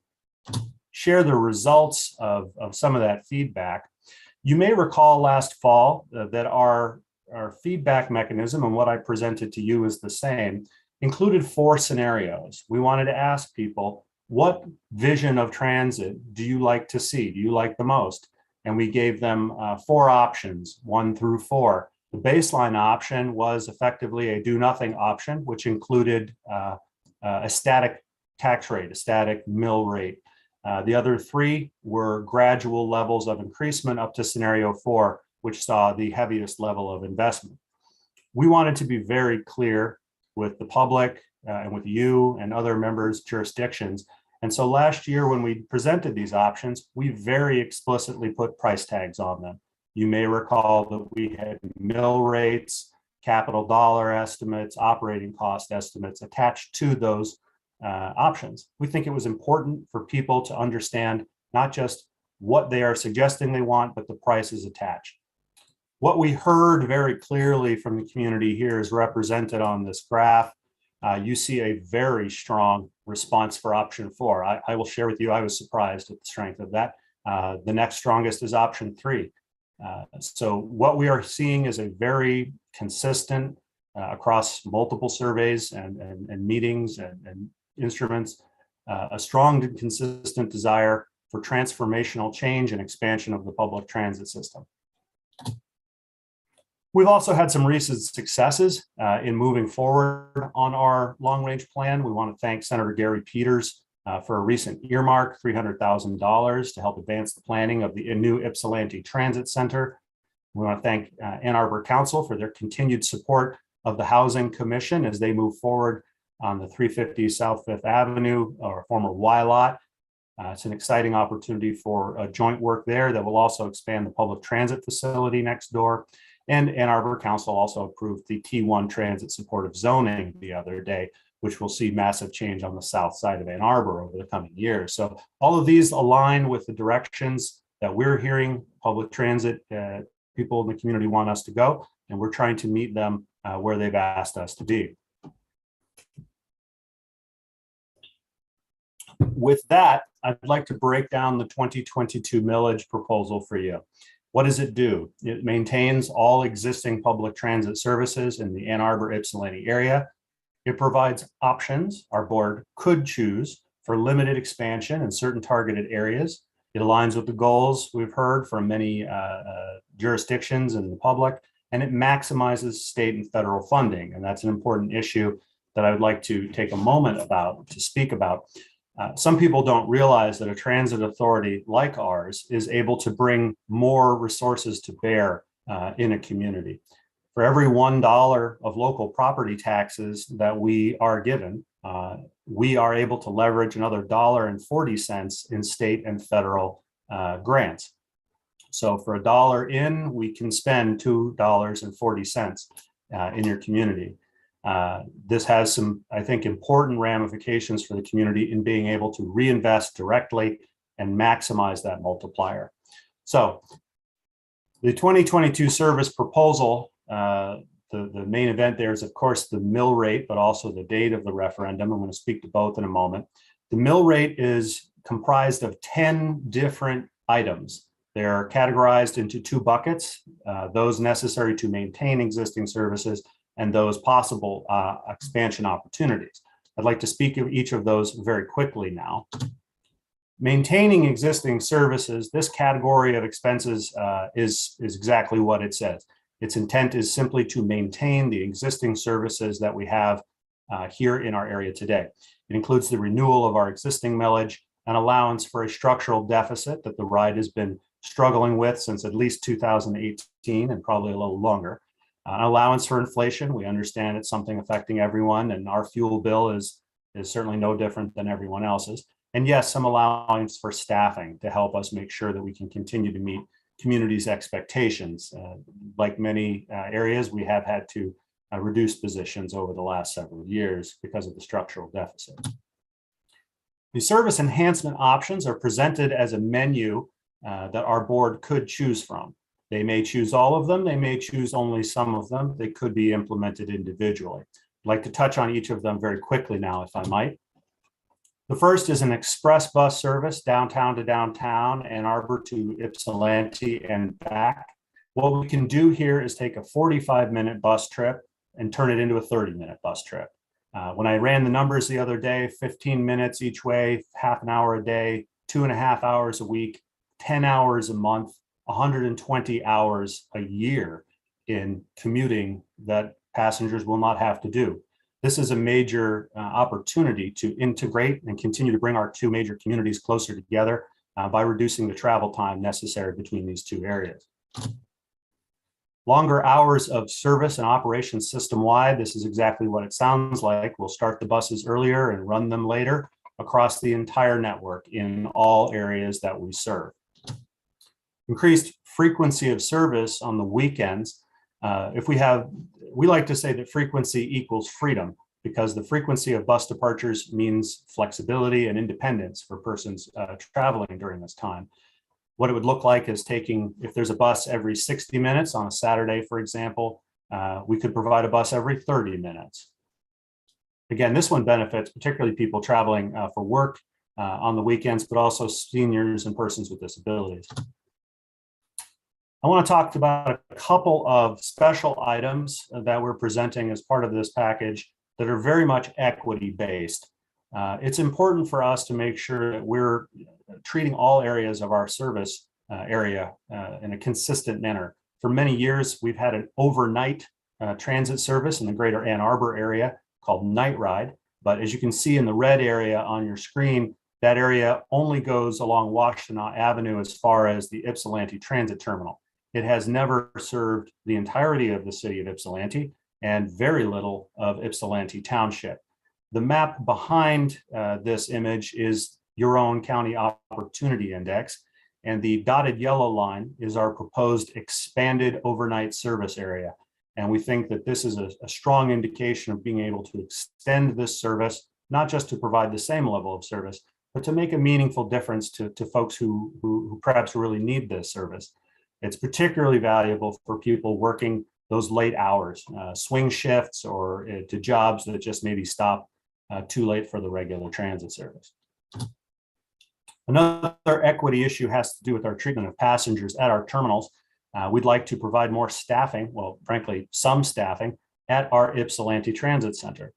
share the results of some of that feedback. You may recall last fall that our feedback mechanism, and what I presented to you is the same, included 4 scenarios. We wanted to ask people, what vision of transit do you like to see? Do you like the most? And we gave them 4 options, 1 through 4. The baseline option was effectively a do nothing option, which included a static tax rate, a static mill rate. The other 3 were gradual levels of increasement up to scenario 4, which saw the heaviest level of investment. We wanted to be very clear with the public and with you and other members' jurisdictions. And so last year when we presented these options, we very explicitly put price tags on them. You may recall that we had mill rates, capital dollar estimates, operating cost estimates attached to those options. We think it was important for people to understand not just what they are suggesting they want, but the prices attached. What we heard very clearly from the community here is represented on this graph. You see a very strong response for option 4. I will share with you, I was surprised at the strength of that. The next strongest is option 3. So what we are seeing is a very consistent across multiple surveys and meetings and instruments, a strong and consistent desire for transformational change and expansion of the public transit system. We've also had some recent successes in moving forward on our long-range plan. We want to thank Senator Gary Peters for a recent earmark, $300,000 to help advance the planning of the new Ypsilanti Transit Center. We want to thank Ann Arbor Council for their continued support of the Housing Commission as they move forward on the 350 South Fifth Avenue, or former Y lot. It's an exciting opportunity for joint work there that will also expand the public transit facility next door. And Ann Arbor Council also approved the T1 transit supportive zoning the other day, which will see massive change on the south side of Ann Arbor over the coming years. So all of these align with the directions that we're hearing public transit people in the community want us to go, and we're trying to meet them where they've asked us to be. With that, I'd like to break down the 2022 millage proposal for you. What does it do? It maintains all existing public transit services in the Ann Arbor Ypsilanti area. It provides options our board could choose for limited expansion in certain targeted areas. It aligns with the goals we've heard from many jurisdictions and the public, and it maximizes state and federal funding. And that's an important issue that I would like to take a moment to speak about. Some people don't realize that a transit authority like ours is able to bring more resources to bear in a community. For every $1 of local property taxes that we are given, we are able to leverage another $1.40 in state and federal grants. So for $1 in, we can spend $2.40 in your community. This has some, I think, important ramifications for the community in being able to reinvest directly and maximize that multiplier. So the 2022 service proposal, the main event there is, of course, the mill rate, but also the date of the referendum. I'm going to speak to both in a moment. The mill rate is comprised of 10 different items. They're categorized into 2 buckets, those necessary to maintain existing services and those possible expansion opportunities. I'd like to speak of each of those very quickly now. Maintaining existing services, this category of expenses is exactly what it says. Its intent is simply to maintain the existing services that we have here in our area today. It includes the renewal of our existing millage, an allowance for a structural deficit that the ride has been struggling with since at least 2018 and probably a little longer. An allowance for inflation. We understand it's something affecting everyone, and our fuel bill is certainly no different than everyone else's. And yes, some allowance for staffing to help us make sure that we can continue to meet communities' expectations. Like many areas, we have had to reduce positions over the last several years because of the structural deficit. The service enhancement options are presented as a menu that our board could choose from. They may choose all of them. They may choose only some of them. They could be implemented individually. I'd like to touch on each of them very quickly now, if I might. The first is an express bus service downtown to downtown, Ann Arbor to Ypsilanti and back. What we can do here is take a 45-minute bus trip and turn it into a 30-minute bus trip. When I ran the numbers the other day, 15 minutes each way, half an hour a day, 2.5 hours a week, 10 hours a month, 120 hours a year in commuting that passengers will not have to do. This is a major opportunity to integrate and continue to bring our two major communities closer together by reducing the travel time necessary between these two areas. Longer hours of service and operation system-wide. This is exactly what it sounds like. We'll start the buses earlier and run them later across the entire network in all areas that we serve. Increased frequency of service on the weekends. We like to say that frequency equals freedom, because the frequency of bus departures means flexibility and independence for persons traveling during this time. What it would look like is taking, if there's a bus every 60 minutes on a Saturday, for example, we could provide a bus every 30 minutes. Again, this one benefits particularly people traveling for work on the weekends, but also seniors and persons with disabilities. I want to talk about a couple of special items that we're presenting as part of this package that are very much equity-based. It's important for us to make sure that we're treating all areas of our service area in a consistent manner. For many years, we've had an overnight transit service in the greater Ann Arbor area called Night Ride. But as you can see in the red area on your screen, that area only goes along Washtenaw Avenue as far as the Ypsilanti Transit Terminal. It has never served the entirety of the city of Ypsilanti and very little of Ypsilanti Township. The map behind this image is Huron County Opportunity Index, and the dotted yellow line is our proposed expanded overnight service area. And we think that this is a strong indication of being able to extend this service, not just to provide the same level of service, but to make a meaningful difference to folks who perhaps really need this service. It's particularly valuable for people working those late hours, swing shifts, or to jobs that just maybe stop too late for the regular transit service. Another equity issue has to do with our treatment of passengers at our terminals. We'd like to provide more staffing, well, frankly, some staffing at our Ypsilanti Transit Center.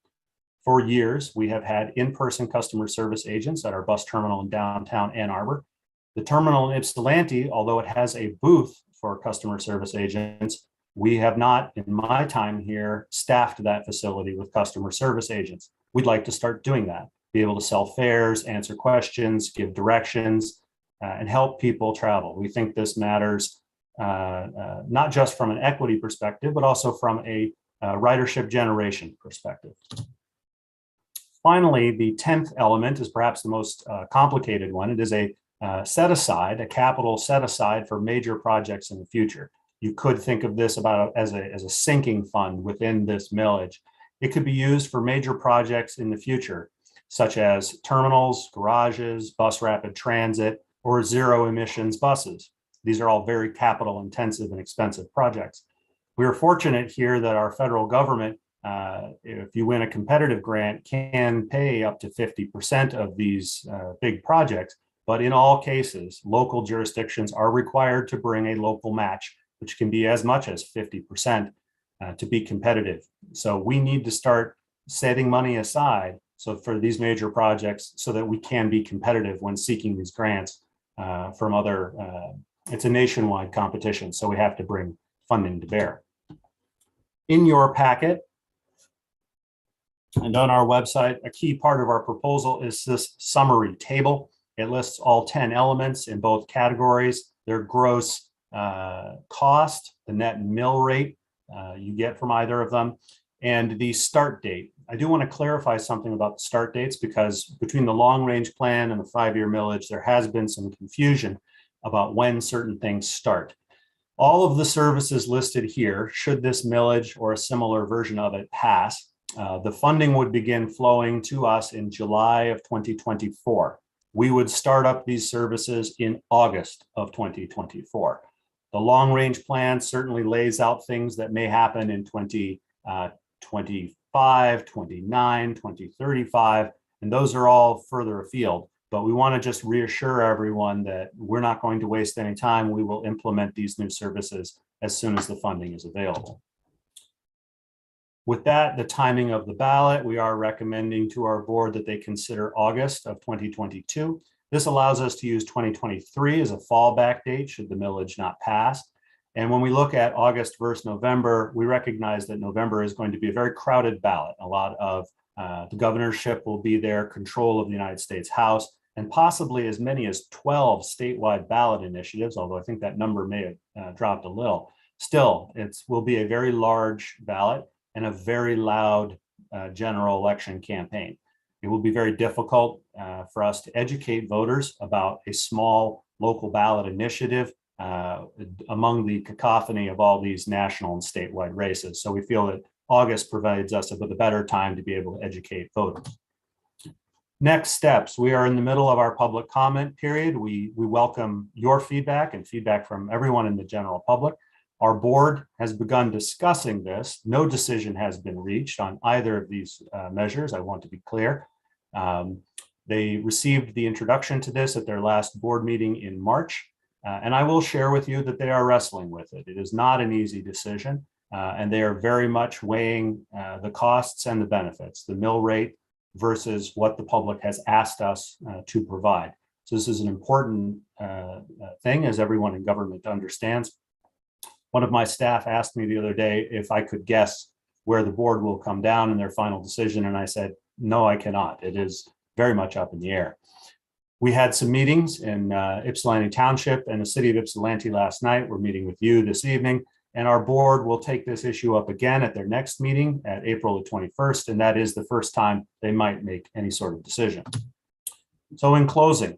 For years, we have had in-person customer service agents at our bus terminal in downtown Ann Arbor. The terminal in Ypsilanti, although it has a booth for customer service agents, we have not, in my time here, staffed that facility with customer service agents. We'd like to start doing that, be able to sell fares, answer questions, give directions, and help people travel. We think this matters not just from an equity perspective, but also from a ridership generation perspective. Finally, the 10th element is perhaps the most complicated one. It is a set aside, a capital set aside for major projects in the future. You could think of this as a sinking fund within this millage. It could be used for major projects in the future, such as terminals, garages, bus rapid transit, or zero emissions buses. These are all very capital intensive and expensive projects. We are fortunate here that our federal government, if you win a competitive grant, can pay up to 50% of these big projects. But in all cases, local jurisdictions are required to bring a local match, which can be as much as 50% to be competitive. So we need to start setting money aside for these major projects so that we can be competitive when seeking these grants from other, it's a nationwide competition, so we have to bring funding to bear. In your packet and on our website, a key part of our proposal is this summary table. It lists all 10 elements in both categories, their gross cost, the net mill rate you get from either of them, and the start date. I do want to clarify something about the start dates, because between the long range plan and the 5-year millage, there has been some confusion about when certain things start. All of the services listed here, should this millage or a similar version of it pass, the funding would begin flowing to us in July of 2024. We would start up these services in August of 2024. The long range plan certainly lays out things that may happen in 2025, 29, 2035, And those are all further afield. But we want to just reassure everyone that we're not going to waste any time. We will implement these new services as soon as the funding is available. With that, the timing of the ballot, we are recommending to our board that they consider August of 2022. This allows us to use 2023 as a fallback date should the millage not pass. And when we look at August versus November, we recognize that November is going to be a very crowded ballot. A lot of the governorship will be there, control of the United States House, and possibly as many as 12 statewide ballot initiatives, although I think that number may have dropped a little. Still, it will be a very large ballot and a very loud general election campaign. It will be very difficult for us to educate voters about a small local ballot initiative among the cacophony of all these national and statewide races. So we feel that August provides us with a better time to be able to educate voters. Next steps, we are in the middle of our public comment period. We welcome your feedback and feedback from everyone in the general public. Our board has begun discussing this. No decision has been reached on either of these measures. I want to be clear. They received the introduction to this at their last board meeting in March. And I will share with you that they are wrestling with it. It is not an easy decision, and they are very much weighing the costs and the benefits, the mill rate versus what the public has asked us to provide. So this is an important thing, as everyone in government understands. One of my staff asked me the other day if I could guess where the board will come down in their final decision, and I said, no, I cannot. It is very much up in the air. We had some meetings in Ypsilanti Township and the city of Ypsilanti last night. We're meeting with you this evening, and our board will take this issue up again at their next meeting at April the 21st, and that is the first time they might make any sort of decision. So in closing,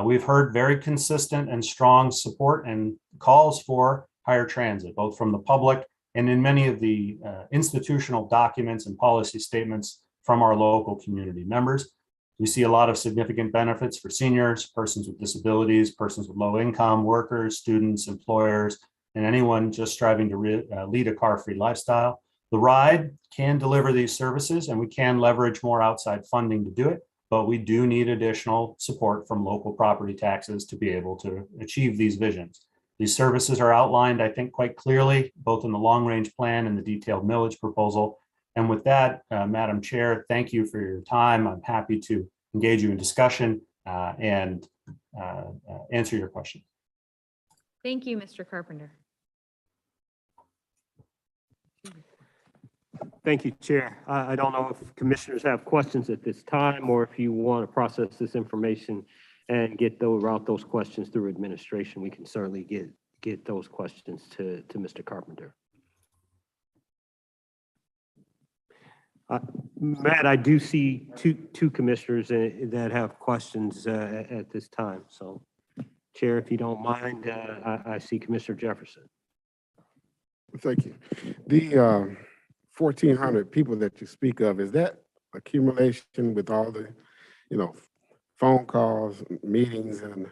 we've heard very consistent and strong support and calls for higher transit, both from the public and in many of the institutional documents and policy statements from our local community members. We see a lot of significant benefits for seniors, persons with disabilities, persons with low income, workers, students, employers, and anyone just striving to lead a car-free lifestyle. The ride can deliver these services, and we can leverage more outside funding to do it, but we do need additional support from local property taxes to be able to achieve these visions. These services are outlined, I think, quite clearly, both in the long-range plan and the detailed millage proposal. And with that, Madam Chair, thank you for your time. I'm happy to engage you in discussion and answer your question. Thank you, Mr. Carpenter. Thank you, Chair. I don't know if commissioners have questions at this time, or if you want to process this information and route those questions through administration. We can certainly get those questions to Mr. Carpenter. Matt, I do see two commissioners that have questions at this time. So, Chair, if you don't mind, I see Commissioner Jefferson. Thank you. The 1,400 people that you speak of, is that accumulation with all the, phone calls, meetings in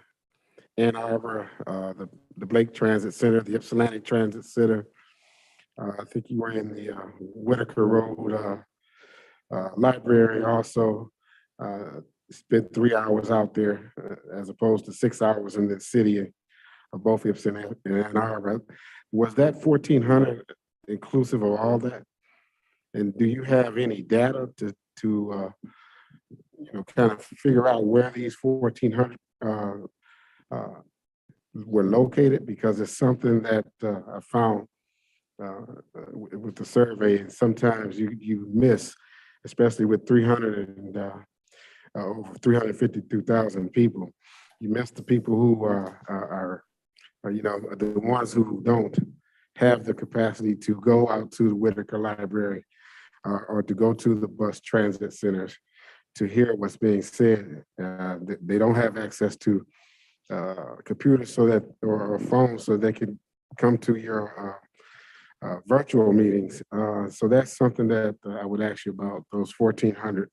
Ann Arbor, the Blake Transit Center, the Ypsilanti Transit Center? I think you were in the Whitaker Road library also. Spent 3 hours out there as opposed to 6 hours in the city of both Ypsilanti and Ann Arbor. Was that 1,400 inclusive of all that? And do you have any data to kind of figure out where these 1,400 were located? Because it's something that I found with the survey. Sometimes you miss, especially with over 352,000 people. You miss the people who are the ones who don't have the capacity to go out to the Whitaker Library or to go to the bus transit centers to hear what's being said. They don't have access to computers or phones so they can come to your virtual meetings. So that's something that I would ask you about, those 1,400.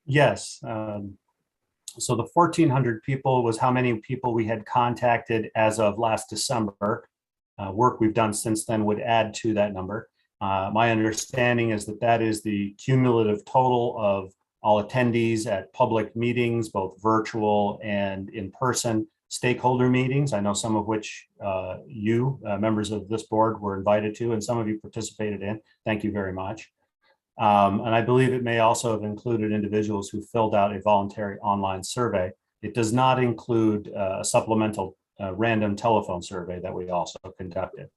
Yes. So the 1,400 people was how many people we had contacted as of last December. Work we've done since then would add to that number. My understanding is that that is the cumulative total of all attendees at public meetings, both virtual and in-person stakeholder meetings. I know some of which you, members of this board, were invited to, and some of you participated in. Thank you very much. And I believe it may also have included individuals who filled out a voluntary online survey. It does not include a supplemental random telephone survey that we also conducted.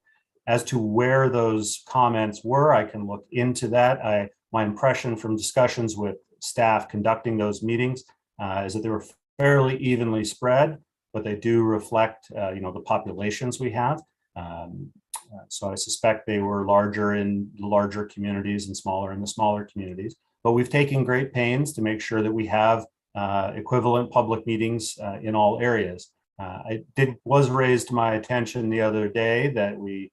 As to where those comments were, I can look into that. My impression from discussions with staff conducting those meetings is that they were fairly evenly spread, but they do reflect, the populations we have. So I suspect they were larger in the larger communities and smaller in the smaller communities. But we've taken great pains to make sure that we have equivalent public meetings in all areas. It was raised to my attention the other day that we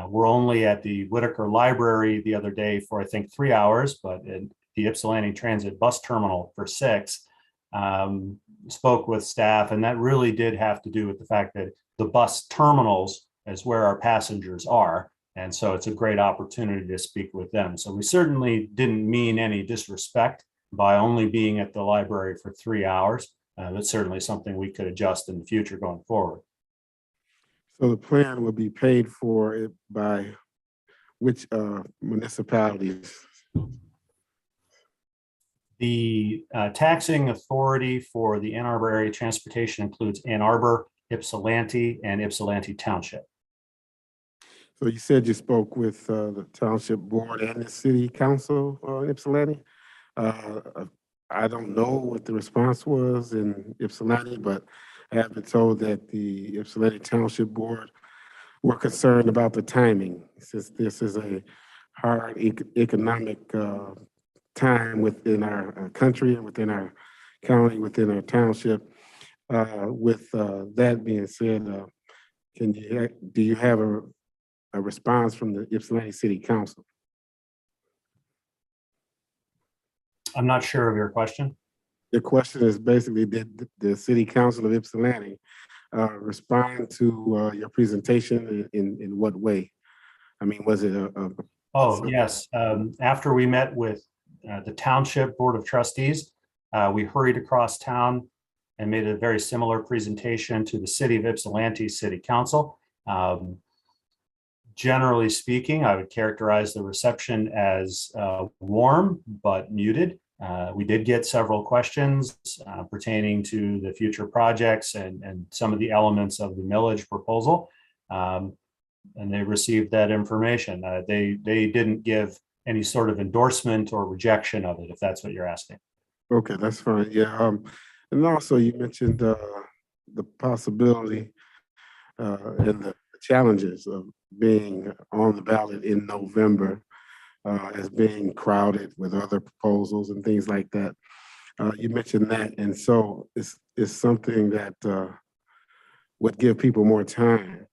were only at the Whitaker Library the other day for, I think, 3 hours, but at the Ypsilanti Transit Bus Terminal for 6. Spoke with staff, and that really did have to do with the fact that the bus terminals is where our passengers are. And so it's a great opportunity to speak with them. So we certainly didn't mean any disrespect by only being at the library for 3 hours. That's certainly something we could adjust in the future going forward. So the plan will be paid for by which municipalities? The taxing authority for the Ann Arbor area transportation includes Ann Arbor, Ypsilanti, and Ypsilanti Township. So you said you spoke with the township board and the city council in Ypsilanti. I don't know what the response was in Ypsilanti, but I have been told that the Ypsilanti Township Board were concerned about the timing, since this is a hard economic time within our country and within our county, within our township. With that being said, do you have a response from the Ypsilanti City Council? I'm not sure of your question. The question is basically, did the City Council of Ypsilanti respond to your presentation in what way? I mean, was it Oh, yes. After we met with the Township Board of Trustees, we hurried across town and made a very similar presentation to the City of Ypsilanti City Council. Generally speaking, I would characterize the reception as warm but muted. We did get several questions pertaining to the future projects and some of the elements of the millage proposal. And they received that information. They didn't give any sort of endorsement or rejection of it, if that's what you're asking. Okay, that's fine. Yeah. And also you mentioned the possibility and the challenges of being on the ballot in November as being crowded with other proposals and things like that. You mentioned that, and so it's something that would give people more time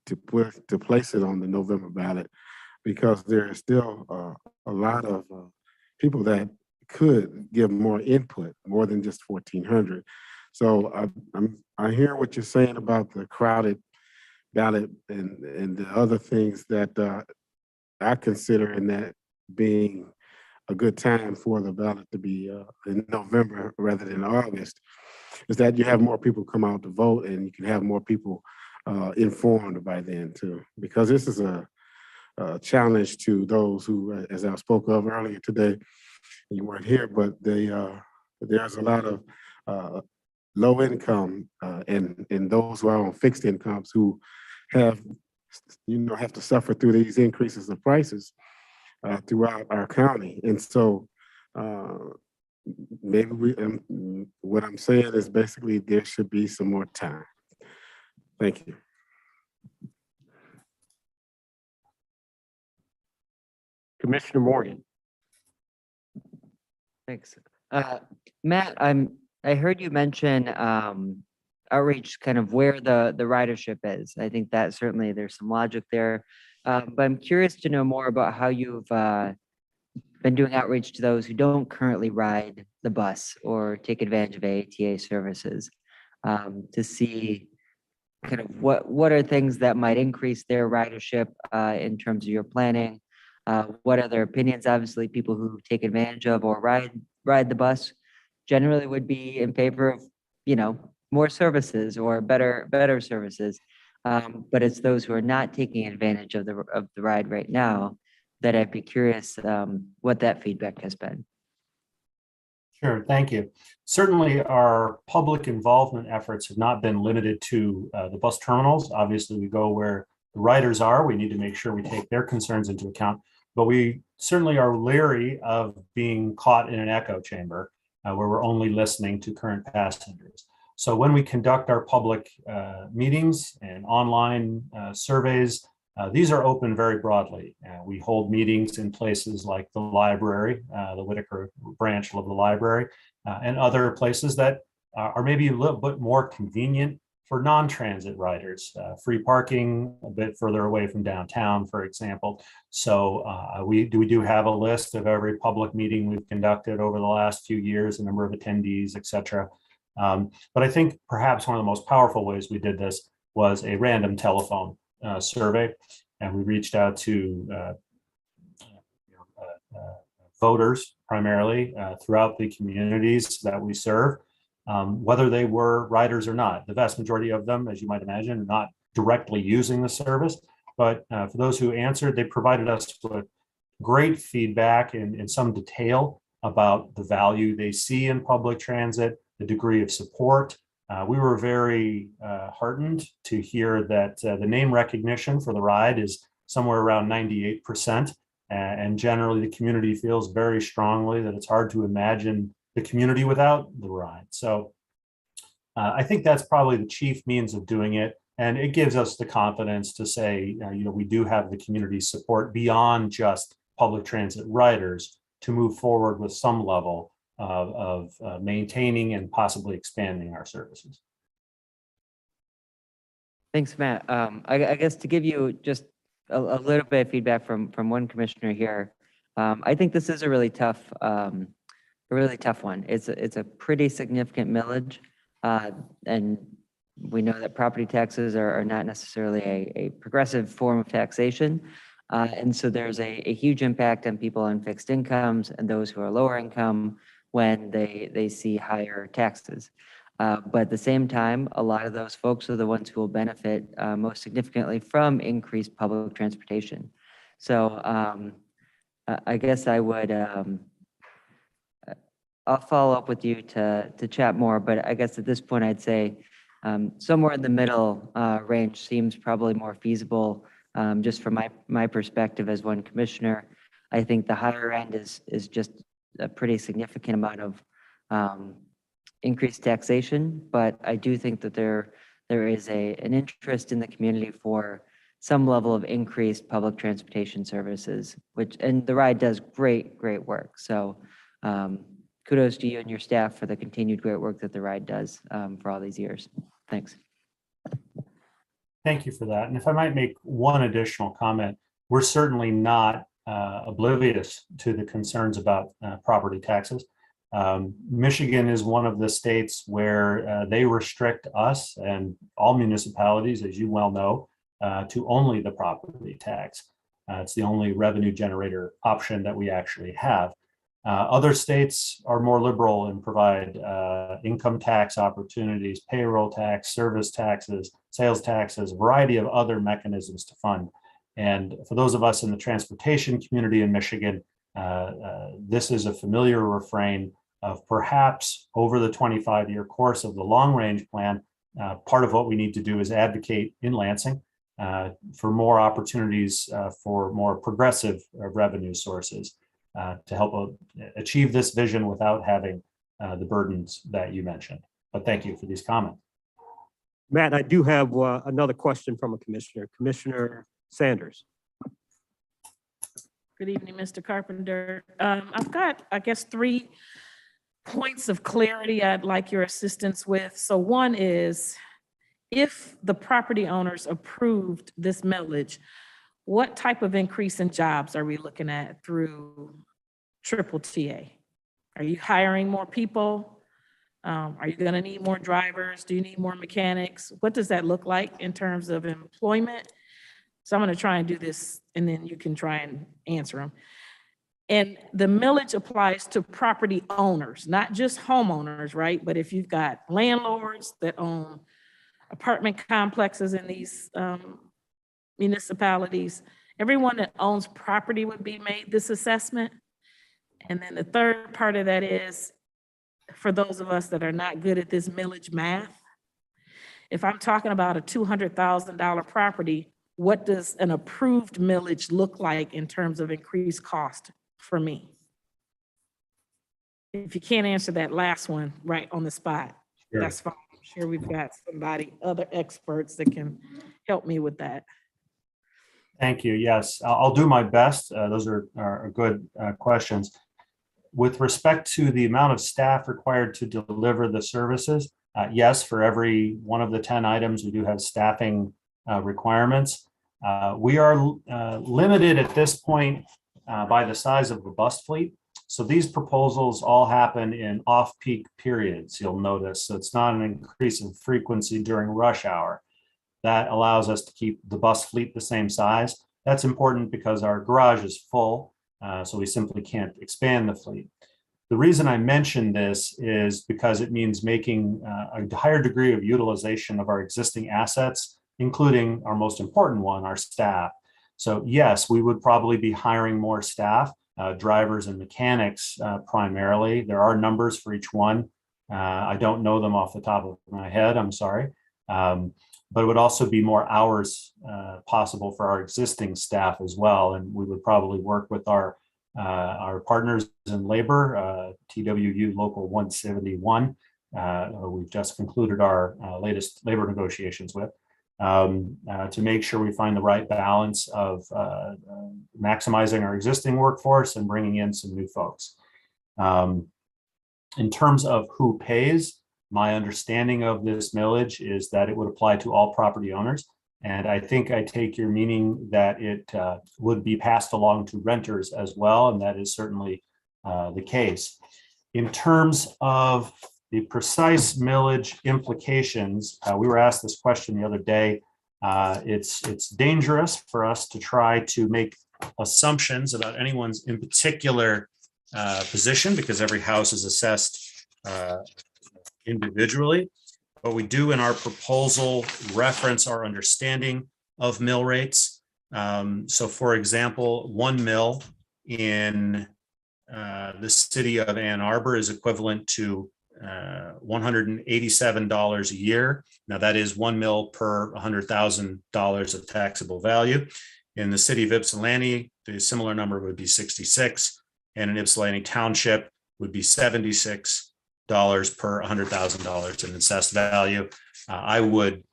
to place it on the November ballot, because there is still a lot of people that could give more input, more than just 1,400. So I hear what you're saying about the crowded ballot and the other things that I consider in that being a good time for the ballot to be in November rather than August, is that you have more people come out to vote and you can have more people informed by then too, because this is a challenge to those who, as I spoke of earlier today, you weren't here, but there's a lot of low income and those who are on fixed incomes who have to suffer through these increases of prices throughout our county. And so maybe what I'm saying is basically there should be some more time. Thank you. Commissioner Morgan. Thanks. Matt, I heard you mention outreach, kind of where the ridership is. I think that certainly there's some logic there. But I'm curious to know more about how you've been doing outreach to those who don't currently ride the bus or take advantage of ATA services, to see kind of what are things that might increase their ridership in terms of your planning? What are their opinions? Obviously, people who take advantage of or ride the bus generally would be in favor of, more services or better services. But it's those who are not taking advantage of the ride right now that I'd be curious what that feedback has been. Sure, thank you. Certainly, our public involvement efforts have not been limited to the bus terminals. Obviously, we go where the riders are. We need to make sure we take their concerns into account. But we certainly are leery of being caught in an echo chamber where we're only listening to current passengers. So when we conduct our public meetings and online surveys, these are open very broadly. We hold meetings in places like the library, the Whitaker branch of the library, and other places that are maybe a little bit more convenient for non-transit riders. Free parking a bit further away from downtown, for example. So we do have a list of every public meeting we've conducted over the last few years, the number of attendees, et cetera. But I think perhaps one of the most powerful ways we did this was a random telephone survey, and we reached out to voters primarily throughout the communities that we serve, whether they were riders or not. The vast majority of them, as you might imagine, are not directly using the service, but for those who answered, they provided us with great feedback in some detail about the value they see in public transit, the degree of support. We were very heartened to hear that the name recognition for the ride is somewhere around 98%. And generally, the community feels very strongly that it's hard to imagine the community without the ride. So I think that's probably the chief means of doing it. And it gives us the confidence to say, we do have the community support beyond just public transit riders to move forward with some level of maintaining and possibly expanding our services. Thanks, Matt. I guess to give you just a little bit of feedback from one commissioner here, I think this is a really tough one. It's a pretty significant millage, and we know that property taxes are not necessarily a progressive form of taxation. And so there's a huge impact on people on fixed incomes and those who are lower income when they see higher taxes. But at the same time, a lot of those folks are the ones who will benefit most significantly from increased public transportation. So I guess I would, I'll follow up with you to chat more, but I guess at this point I'd say somewhere in the middle range seems probably more feasible just from my perspective as one commissioner. I think the higher end is just a pretty significant amount of increased taxation, but I do think that there is an interest in the community for some level of increased public transportation services, and the ride does great work. So kudos to you and your staff for the continued great work that the ride does for all these years. Thanks. Thank you for that. And if I might make one additional comment, we're certainly not oblivious to the concerns about property taxes. Michigan is one of the states where they restrict us and all municipalities, as you well know, to only the property tax. It's the only revenue generator option that we actually have. Other states are more liberal and provide income tax opportunities, payroll tax, service taxes, sales taxes, a variety of other mechanisms to fund. And for those of us in the transportation community in Michigan, this is a familiar refrain of perhaps over the 25-year course of the long-range plan, part of what we need to do is advocate in Lansing for more opportunities for more progressive revenue sources to help achieve this vision without having the burdens that you mentioned. But thank you for these comments. Matt, I do have another question from a commissioner, Commissioner Sanders. Good evening, Mr. Carpenter. I've got, I guess, 3 points of clarity I'd like your assistance with. So one is, if the property owners approved this millage, what type of increase in jobs are we looking at through Triple TA? Are you hiring more people? Are you gonna need more drivers? Do you need more mechanics? What does that look like in terms of employment? So I'm gonna try and do this, and then you can try and answer them. And the millage applies to property owners, not just homeowners, right? But if you've got landlords that own apartment complexes in these municipalities, everyone that owns property would be made this assessment. And then the third part of that is, for those of us that are not good at this millage math, if I'm talking about a $200,000 property, what does an approved millage look like in terms of increased cost for me? If you can't answer that last one right on the spot, Sure. that's fine. I'm sure we've got somebody, other experts that can help me with that. Thank you. Yes, I'll do my best. Those are good questions. With respect to the amount of staff required to deliver the services, yes, for every one of the 10 items, we do have staffing requirements. We are limited at this point by the size of the bus fleet. So these proposals all happen in off-peak periods, you'll notice. So it's not an increase in frequency during rush hour. That allows us to keep the bus fleet the same size. That's important because our garage is full, so we simply can't expand the fleet. The reason I mention this is because it means making a higher degree of utilization of our existing assets, including our most important one, our staff. So yes, we would probably be hiring more staff, drivers and mechanics primarily. There are numbers for each one. I don't know them off the top of my head, I'm sorry. But it would also be more hours possible for our existing staff as well. And we would probably work with our partners in labor, TWU Local 171, who we've just concluded our latest labor negotiations with, to make sure we find the right balance of maximizing our existing workforce and bringing in some new folks. In terms of who pays, my understanding of this millage is that it would apply to all property owners. And I think I take your meaning that it would be passed along to renters as well. And that is certainly the case. In terms of the precise millage implications, we were asked this question the other day. It's dangerous for us to try to make assumptions about anyone's in particular position because every house is assessed individually, but we do in our proposal reference our understanding of mill rates. So for example, 1 mill in the city of Ann Arbor is equivalent to $187 a year. Now that is 1 mill per $100,000 of taxable value. In the city of Ypsilanti, the similar number would be 66, and in Ypsilanti Township would be $76 per $100,000 in assessed value. I would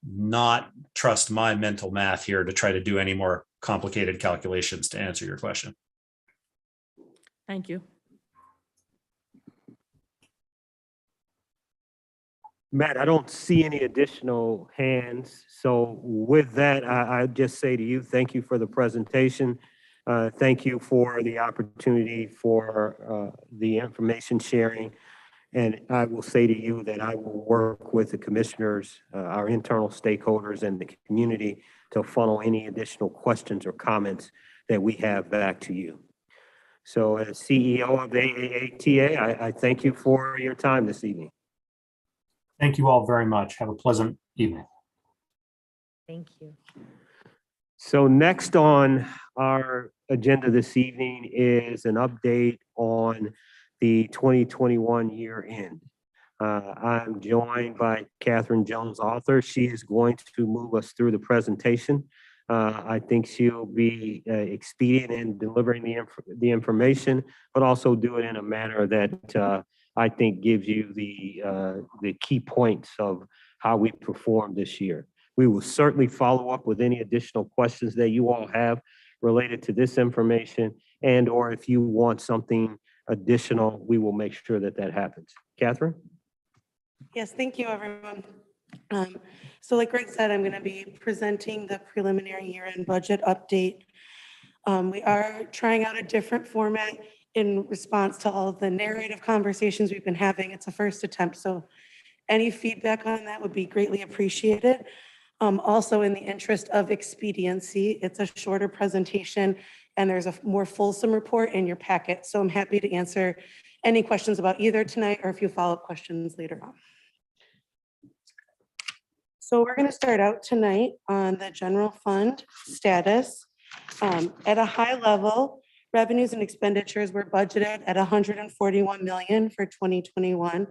not trust my mental math here to try to do any more complicated calculations to answer your question. Thank you. Matt, I don't see any additional hands. So with that, I just say to you, thank you for the presentation. Thank you for the opportunity for the information sharing. And I will say to you that I will work with the commissioners, our internal stakeholders and the community to funnel any additional questions or comments that we have back to you. So as CEO of the AATA, I thank you for your time this evening. Thank you all very much. Have a pleasant evening. Thank you. So next on our agenda this evening is an update on the 2021 year end. I'm joined by Catherine Jones, author. She is going to move us through the presentation. I think she'll be expedient in delivering the information, but also do it in a manner that I think gives you the key points of how we performed this year. We will certainly follow up with any additional questions that you all have related to this information, and or if you want something additional, we will make sure that that happens. Catherine? Yes, thank you, everyone. So like Greg said, I'm going to be presenting the preliminary year-end budget update. We are trying out a different format in response to all of the narrative conversations we've been having. It's a first attempt, so any feedback on that would be greatly appreciated. Also, in the interest of expediency, it's a shorter presentation and there's a more fulsome report in your packet. So I'm happy to answer any questions about either tonight or if you follow up questions later on. So we're going to start out tonight on the general fund status. At a high level, revenues and expenditures were budgeted at 141 million for 2021.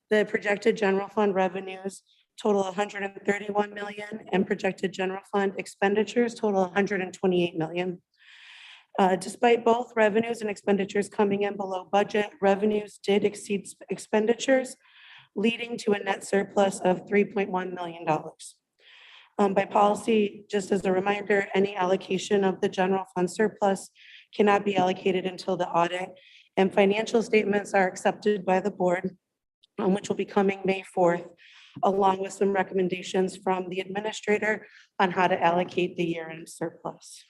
The projected general fund revenues total 131 million and projected general fund expenditures total 128 million. Despite both revenues and expenditures coming in below budget, revenues did exceed expenditures, leading to a net surplus of $3.1 million. By policy, just as a reminder, any allocation of the general fund surplus cannot be allocated until the audit, and financial statements are accepted by the board, which will be coming May 4th, along with some recommendations from the administrator on how to allocate the year-end surplus.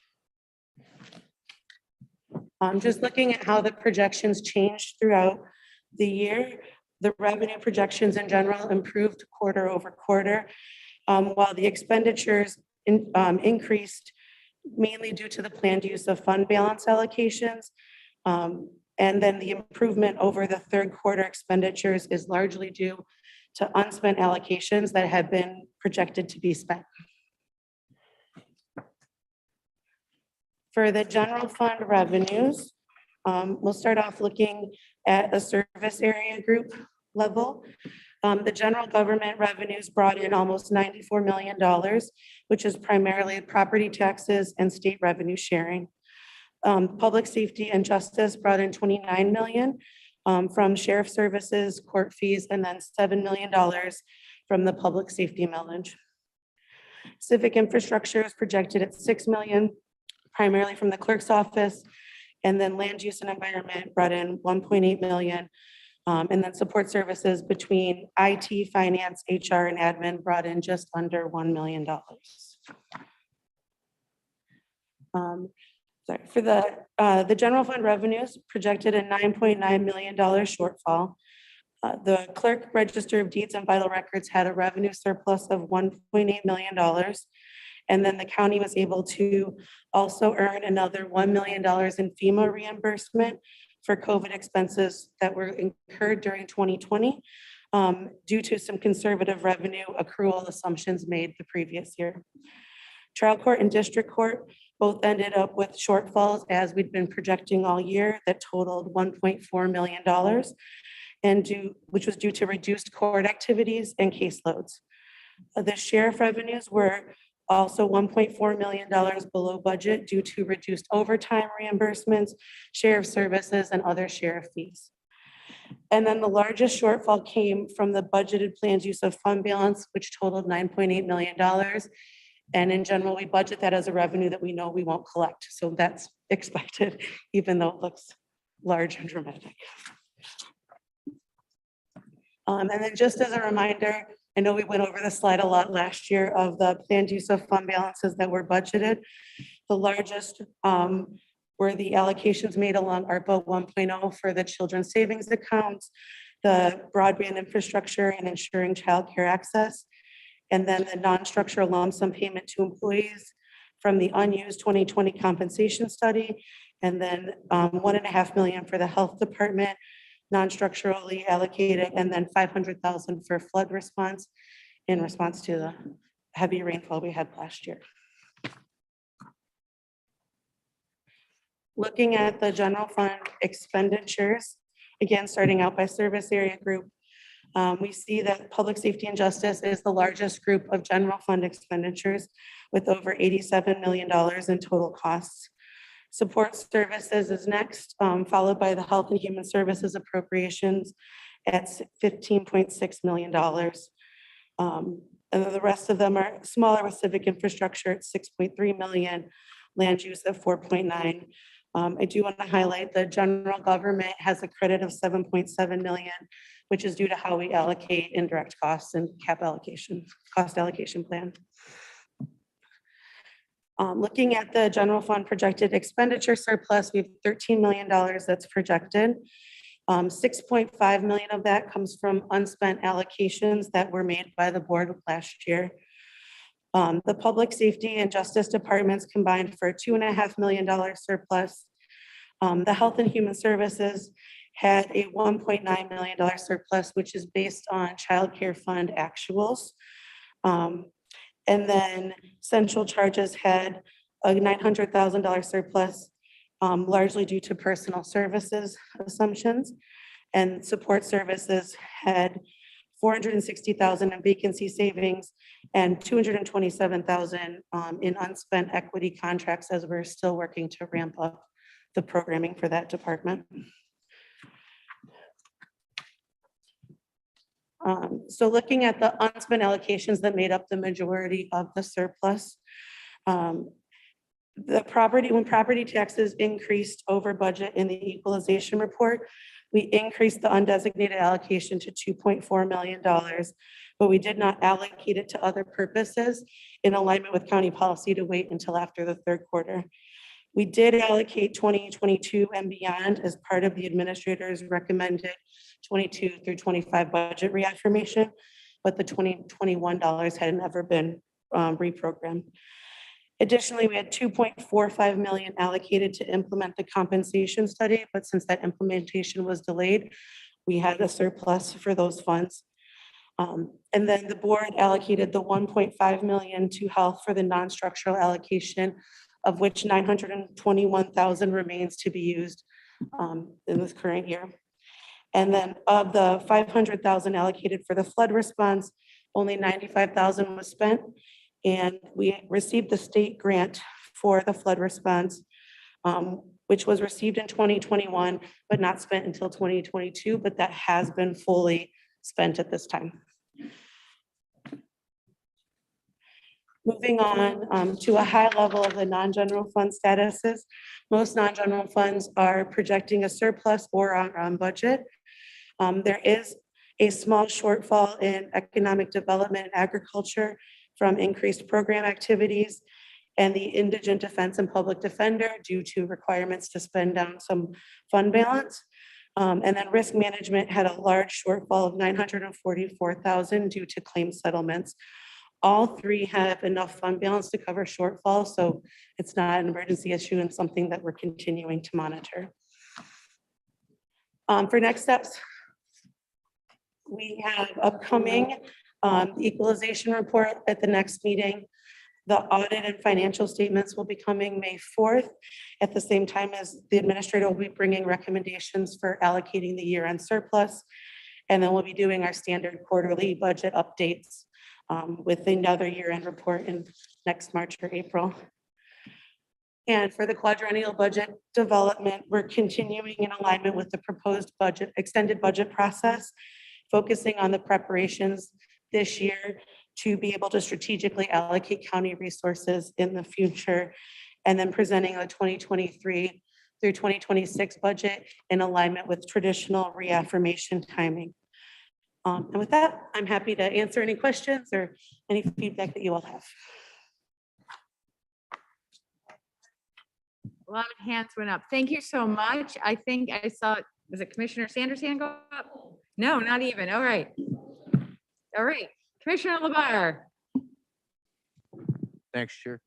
Just looking at how the projections changed throughout the year, the revenue projections in general improved quarter over quarter, while the expenditures increased mainly due to the planned use of fund balance allocations. And then the improvement over the third quarter expenditures is largely due to unspent allocations that have been projected to be spent. For the general fund revenues, we'll start off looking at a service area group level. The general government revenues brought in almost $94 million, which is primarily property taxes and state revenue sharing. Public safety and justice brought in 29 million from sheriff services, court fees, and then $7 million from the public safety millage. Civic infrastructure is projected at 6 million, primarily from the clerk's office, and then land use and environment brought in 1.8 million. And then support services between IT, finance, HR, and admin brought in just under $1 million. For the general fund revenues projected a $9.9 million shortfall. The clerk, register of deeds and vital records had a revenue surplus of $1.8 million. And then the county was able to also earn another $1 million in FEMA reimbursement for COVID expenses that were incurred during 2020 due to some conservative revenue accrual assumptions made the previous year. Trial court and district court both ended up with shortfalls as we'd been projecting all year that totaled $1.4 million, which was due to reduced court activities and caseloads. The sheriff revenues were also $1.4 million below budget due to reduced overtime reimbursements, sheriff services, and other sheriff fees. And then the largest shortfall came from the budgeted planned use of fund balance, which totaled $9.8 million. And in general, we budget that as a revenue that we know we won't collect. So that's expected, even though it looks large and dramatic. And then just as a reminder, I know we went over the slide a lot last year of the planned use of fund balances that were budgeted. The largest were the allocations made along ARPA 1.0 for the children's savings accounts, the broadband infrastructure and ensuring childcare access, and then the non-structural lump sum payment to employees from the unused 2020 compensation study, and then $1.5 million for the health department, non-structurally allocated, and then 500,000 for flood response in response to the heavy rainfall we had last year. Looking at the general fund expenditures, again, starting out by service area group, we see that public safety and justice is the largest group of general fund expenditures with over $87 million in total costs. Support services is next, followed by the health and human services appropriations at $15.6 million. And then the rest of them are smaller, with civic infrastructure at 6.3 million, land use at 4.9. I do want to highlight the general government has a credit of 7.7 million, which is due to how we allocate indirect costs and cap allocation, cost allocation plan. Looking at the general fund projected expenditure surplus, we have $13 million that's projected. 6.5 million of that comes from unspent allocations that were made by the board last year. The public safety and justice departments combined for a $2.5 million surplus. The health and human services had a $1.9 million surplus, which is based on childcare fund actuals. And then central charges had a $900,000 surplus, largely due to personal services assumptions. And support services had 460,000 in vacancy savings and 227,000 in unspent equity contracts, as we're still working to ramp up the programming for that department. So looking at the unspent allocations that made up the majority of the surplus, when property taxes increased over budget in the equalization report, we increased the undesignated allocation to $2.4 million, but we did not allocate it to other purposes in alignment with county policy to wait until after the third quarter. We did allocate 2022 and beyond as part of the administrator's recommended 22 through 25 budget reaffirmation, but the 2021 dollars had never been reprogrammed. Additionally, we had 2.45 million allocated to implement the compensation study, but since that implementation was delayed, we had a surplus for those funds. And then the board allocated the 1.5 million to health for the non-structural allocation, of which 921,000 remains to be used in this current year. And then of the 500,000 allocated for the flood response, only 95,000 was spent. And we received the state grant for the flood response, which was received in 2021, but not spent until 2022, but that has been fully spent at this time. Moving on to a high level of the non-general fund statuses. Most non-general funds are projecting a surplus or are on budget. There is a small shortfall in economic development and agriculture from increased program activities and the indigent defense and public defender due to requirements to spend down some fund balance. And then risk management had a large shortfall of 944,000 due to claim settlements. All three have enough fund balance to cover shortfall, so it's not an emergency issue and something that we're continuing to monitor. For next steps, we have upcoming equalization report at the next meeting. The audit and financial statements will be coming May 4th, at the same time as the administrator will be bringing recommendations for allocating the year-end surplus. And then we'll be doing our standard quarterly budget updates with another year-end report in next March or April. And for the quadrennial budget development, we're continuing in alignment with the proposed budget, extended budget process, focusing on the preparations this year to be able to strategically allocate county resources in the future, and then presenting a 2023 through 2026 budget in alignment with traditional reaffirmation timing. And with that, I'm happy to answer any questions or any feedback that you all have. A lot of hands went up. Thank you so much. I think I saw, was it Commissioner Sanders' hand go up? No, not even. All right. All right. Commissioner LeBar. Thanks, Chair.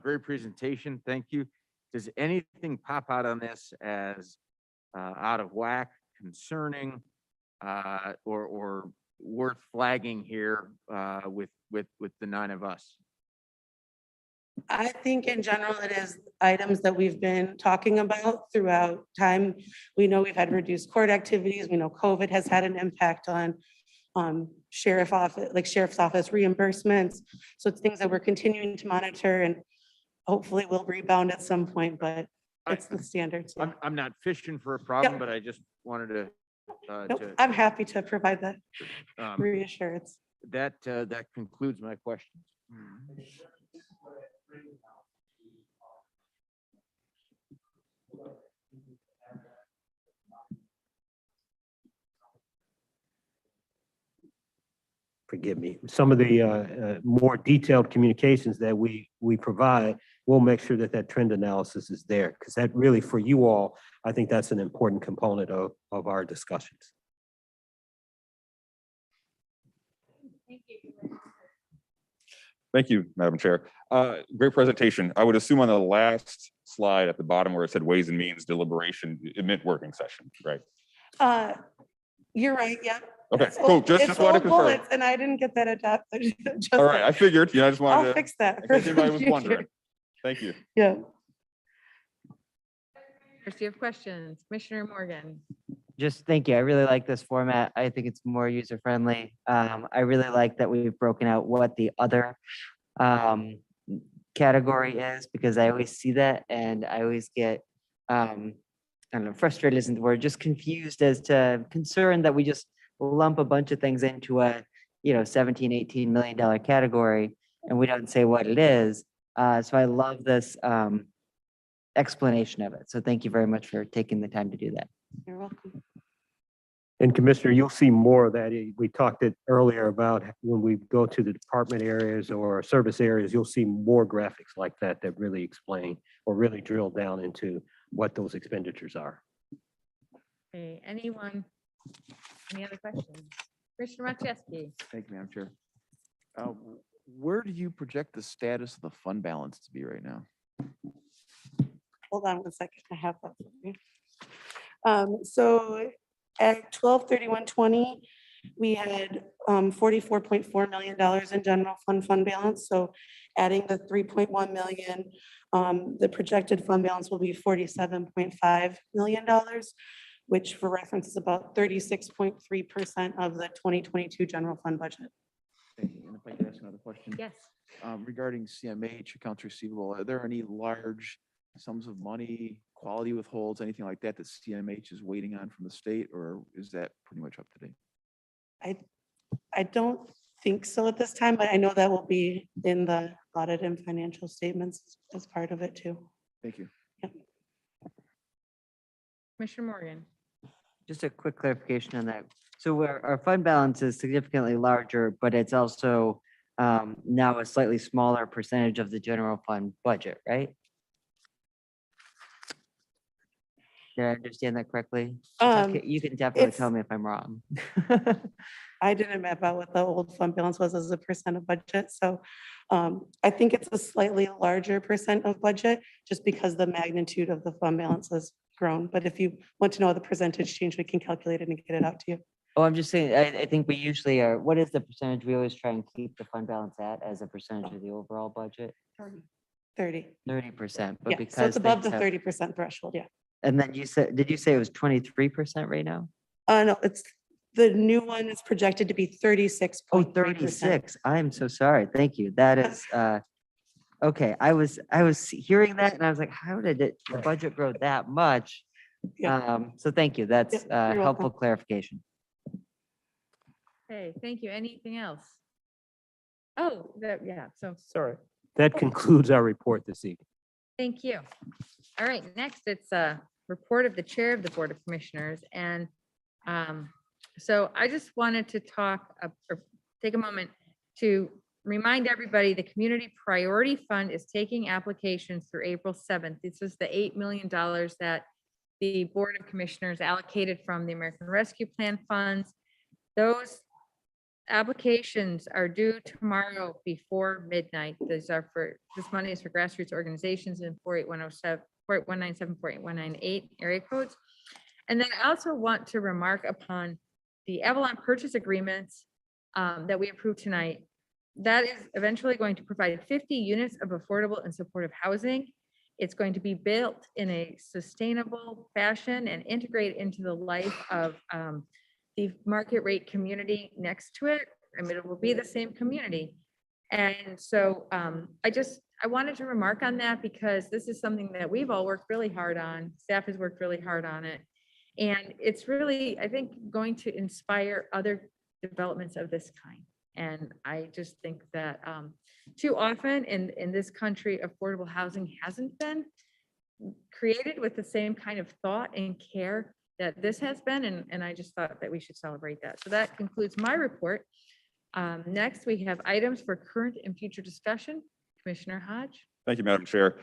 Great presentation. Thank you. Does anything pop out on this as out of whack, concerning, or worth flagging here with the 9 of us? I think in general, it is items that we've been talking about throughout time. We know we've had reduced court activities. We know COVID has had an impact on sheriff's office reimbursements. So it's things that we're continuing to monitor and hopefully will rebound at some point, but it's the standards. I'm not fishing for a problem, but I just wanted to. Nope, I'm happy to provide that Um, reassurance. That concludes my questions. forgive me, some of the more detailed communications that we provide, we'll make sure that that trend analysis is there, because that really, for you all, I think that's an important component of our discussions. Thank you, Madam Chair. Great presentation. I would assume on the last slide at the bottom where it said Ways and Means deliberation, it meant working session, right? You're right, yeah. Okay, It's cool. old- Just it's want to old confirm. bullets, and I didn't get that adapted. All right, I figured, I just wanted to. I'll fix that. In for case anybody was future. wondering. Thank you. Yeah. Do you have questions? Commissioner Morgan? Just thank you. I really like this format. I think it's more user friendly. I really like that we've broken out what the other category is, because I always see that and I always get, I don't know, frustrated isn't the word, just confused as to concerned that we just lump a bunch of things into a, $17, $18 million category and we don't say what it is. So I love this explanation of it. So thank you very much for taking the time to do that. You're welcome. And Commissioner, you'll see more of that. We talked it earlier about when we go to the department areas or service areas, you'll see more graphics like that that really explain or really drill down into what those expenditures are. Okay, anyone? Any other questions? Commissioner Machewski? Thank you, Madam Chair. Where do you project the status of the fund balance to be right now? Hold on 1 second. I have that for you. So at 12/31/20, we had $44.4 million in general fund balance. So adding the 3.1 million, the projected fund balance will be $47.5 million, which for reference is about 36.3% of the 2022 general fund budget. Thank you. And if I could ask another question? Yes. Regarding CMH accounts receivable, are there any large sums of money, quality withholds, anything like that that CMH is waiting on from the state, or is that pretty much up to date? I don't think so at this time, but I know that will be in the audit and financial statements as part of it too. Thank you. Commissioner Morgan? Just a quick clarification on that. So our fund balance is significantly larger, but it's also now a slightly smaller percentage of the general fund budget, right? Did I understand that correctly? Okay, you can definitely tell me if I'm wrong. I didn't map out what the old fund balance was as a percent of budget. So I think it's a slightly larger percent of budget just because the magnitude of the fund balance has grown. But if you want to know the percentage change, we can calculate it and get it out to you. Oh, I'm just saying, I think we usually are, what is the percentage we always try and keep the fund balance at as a percentage of the overall budget? 30. 30%, but Yeah, because so it's above the things have- 30% threshold, yeah. And then did you say it was 23% right now? No, it's, the new one is projected to be 36.3%. Oh, 36. I'm so sorry. Thank you. That is, okay. I was hearing that and I was like, how did the budget grow that much? So thank you. That's you're helpful welcome. clarification. Okay, thank you. Anything else? Oh, yeah, so. Sorry. That concludes our report this evening. Thank you. All right, next it's a report of the Chair of the Board of Commissioners. And so I just wanted to talk or take a moment to remind everybody the Community Priority Fund is taking applications through April 7th. This is the $8 million that the Board of Commissioners allocated from the American Rescue Plan funds. Those applications are due tomorrow before midnight. This money is for grassroots organizations in 48107, 4897, 48198 area codes. And then I also want to remark upon the Avalon purchase agreements that we approved tonight. That is eventually going to provide 50 units of affordable and supportive housing. It's going to be built in a sustainable fashion and integrate into the life of the market rate community next to it. I mean, it will be the same community. And so I wanted to remark on that because this is something that we've all worked really hard on. Staff has worked really hard on it. And it's really, I think, going to inspire other developments of this kind. And I just think that too often in this country, affordable housing hasn't been created with the same kind of thought and care that this has been, and I just thought that we should celebrate that. So that concludes my report. Next, we have items for current and future discussion. Commissioner Hodge. Thank you, Madam Chair.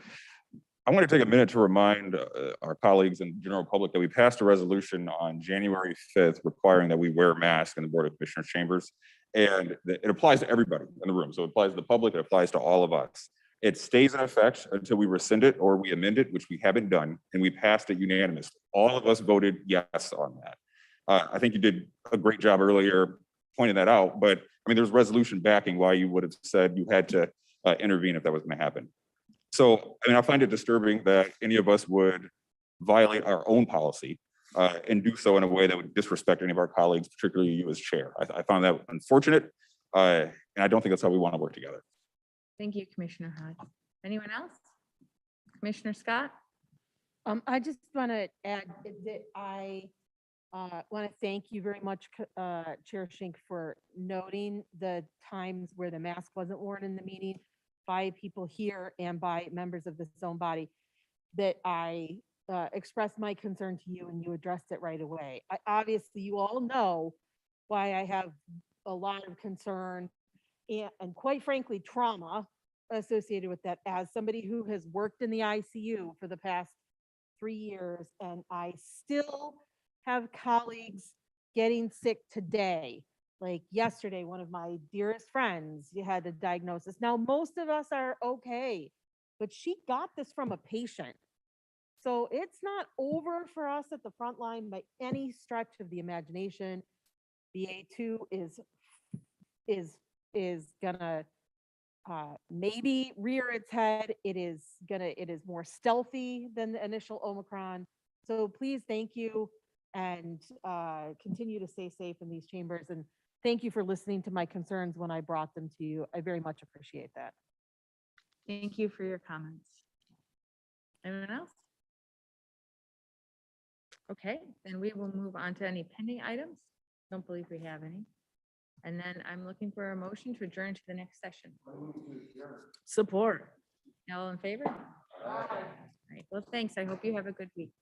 I want to take a minute to remind our colleagues and general public that we passed a resolution on January 5th requiring that we wear masks in the Board of Commissioners chambers. And it applies to everybody in the room. So it applies to the public, it applies to all of us. It stays in effect until we rescind it or we amend it, which we haven't done, and we passed it unanimously. All of us voted yes on that. I think you did a great job earlier pointing that out, but I mean, there's resolution backing why you would have said you had to intervene if that was going to happen. So, I mean, I find it disturbing that any of us would violate our own policy and do so in a way that would disrespect any of our colleagues, particularly you as chair. I found that unfortunate, and I don't think that's how we want to work together. Thank you, Commissioner Hodge. Anyone else? Commissioner Scott? I just want to add that I want to thank you very much, Chair Schenk, for noting the times where the mask wasn't worn in the meeting by people here and by members of this own body, that I expressed my concern to you and you addressed it right away. Obviously, you all know why I have a lot of concern and quite frankly, trauma associated with that as somebody who has worked in the ICU for the past 3 years, and I still have colleagues getting sick today. Like yesterday, one of my dearest friends had a diagnosis. Now, most of us are okay, but she got this from a patient. So it's not over for us at the front line by any stretch of the imagination. BA2 is gonna maybe rear its head. It is more stealthy than the initial Omicron. So please, thank you, and continue to stay safe in these chambers. And thank you for listening to my concerns when I brought them to you. I very much appreciate that. Thank you for your comments. Anyone else? Okay, then we will move on to any pending items. Don't believe we have any. And then I'm looking for a motion to adjourn to the next session. Support. All in favor? All right, well, thanks. I hope you have a good week.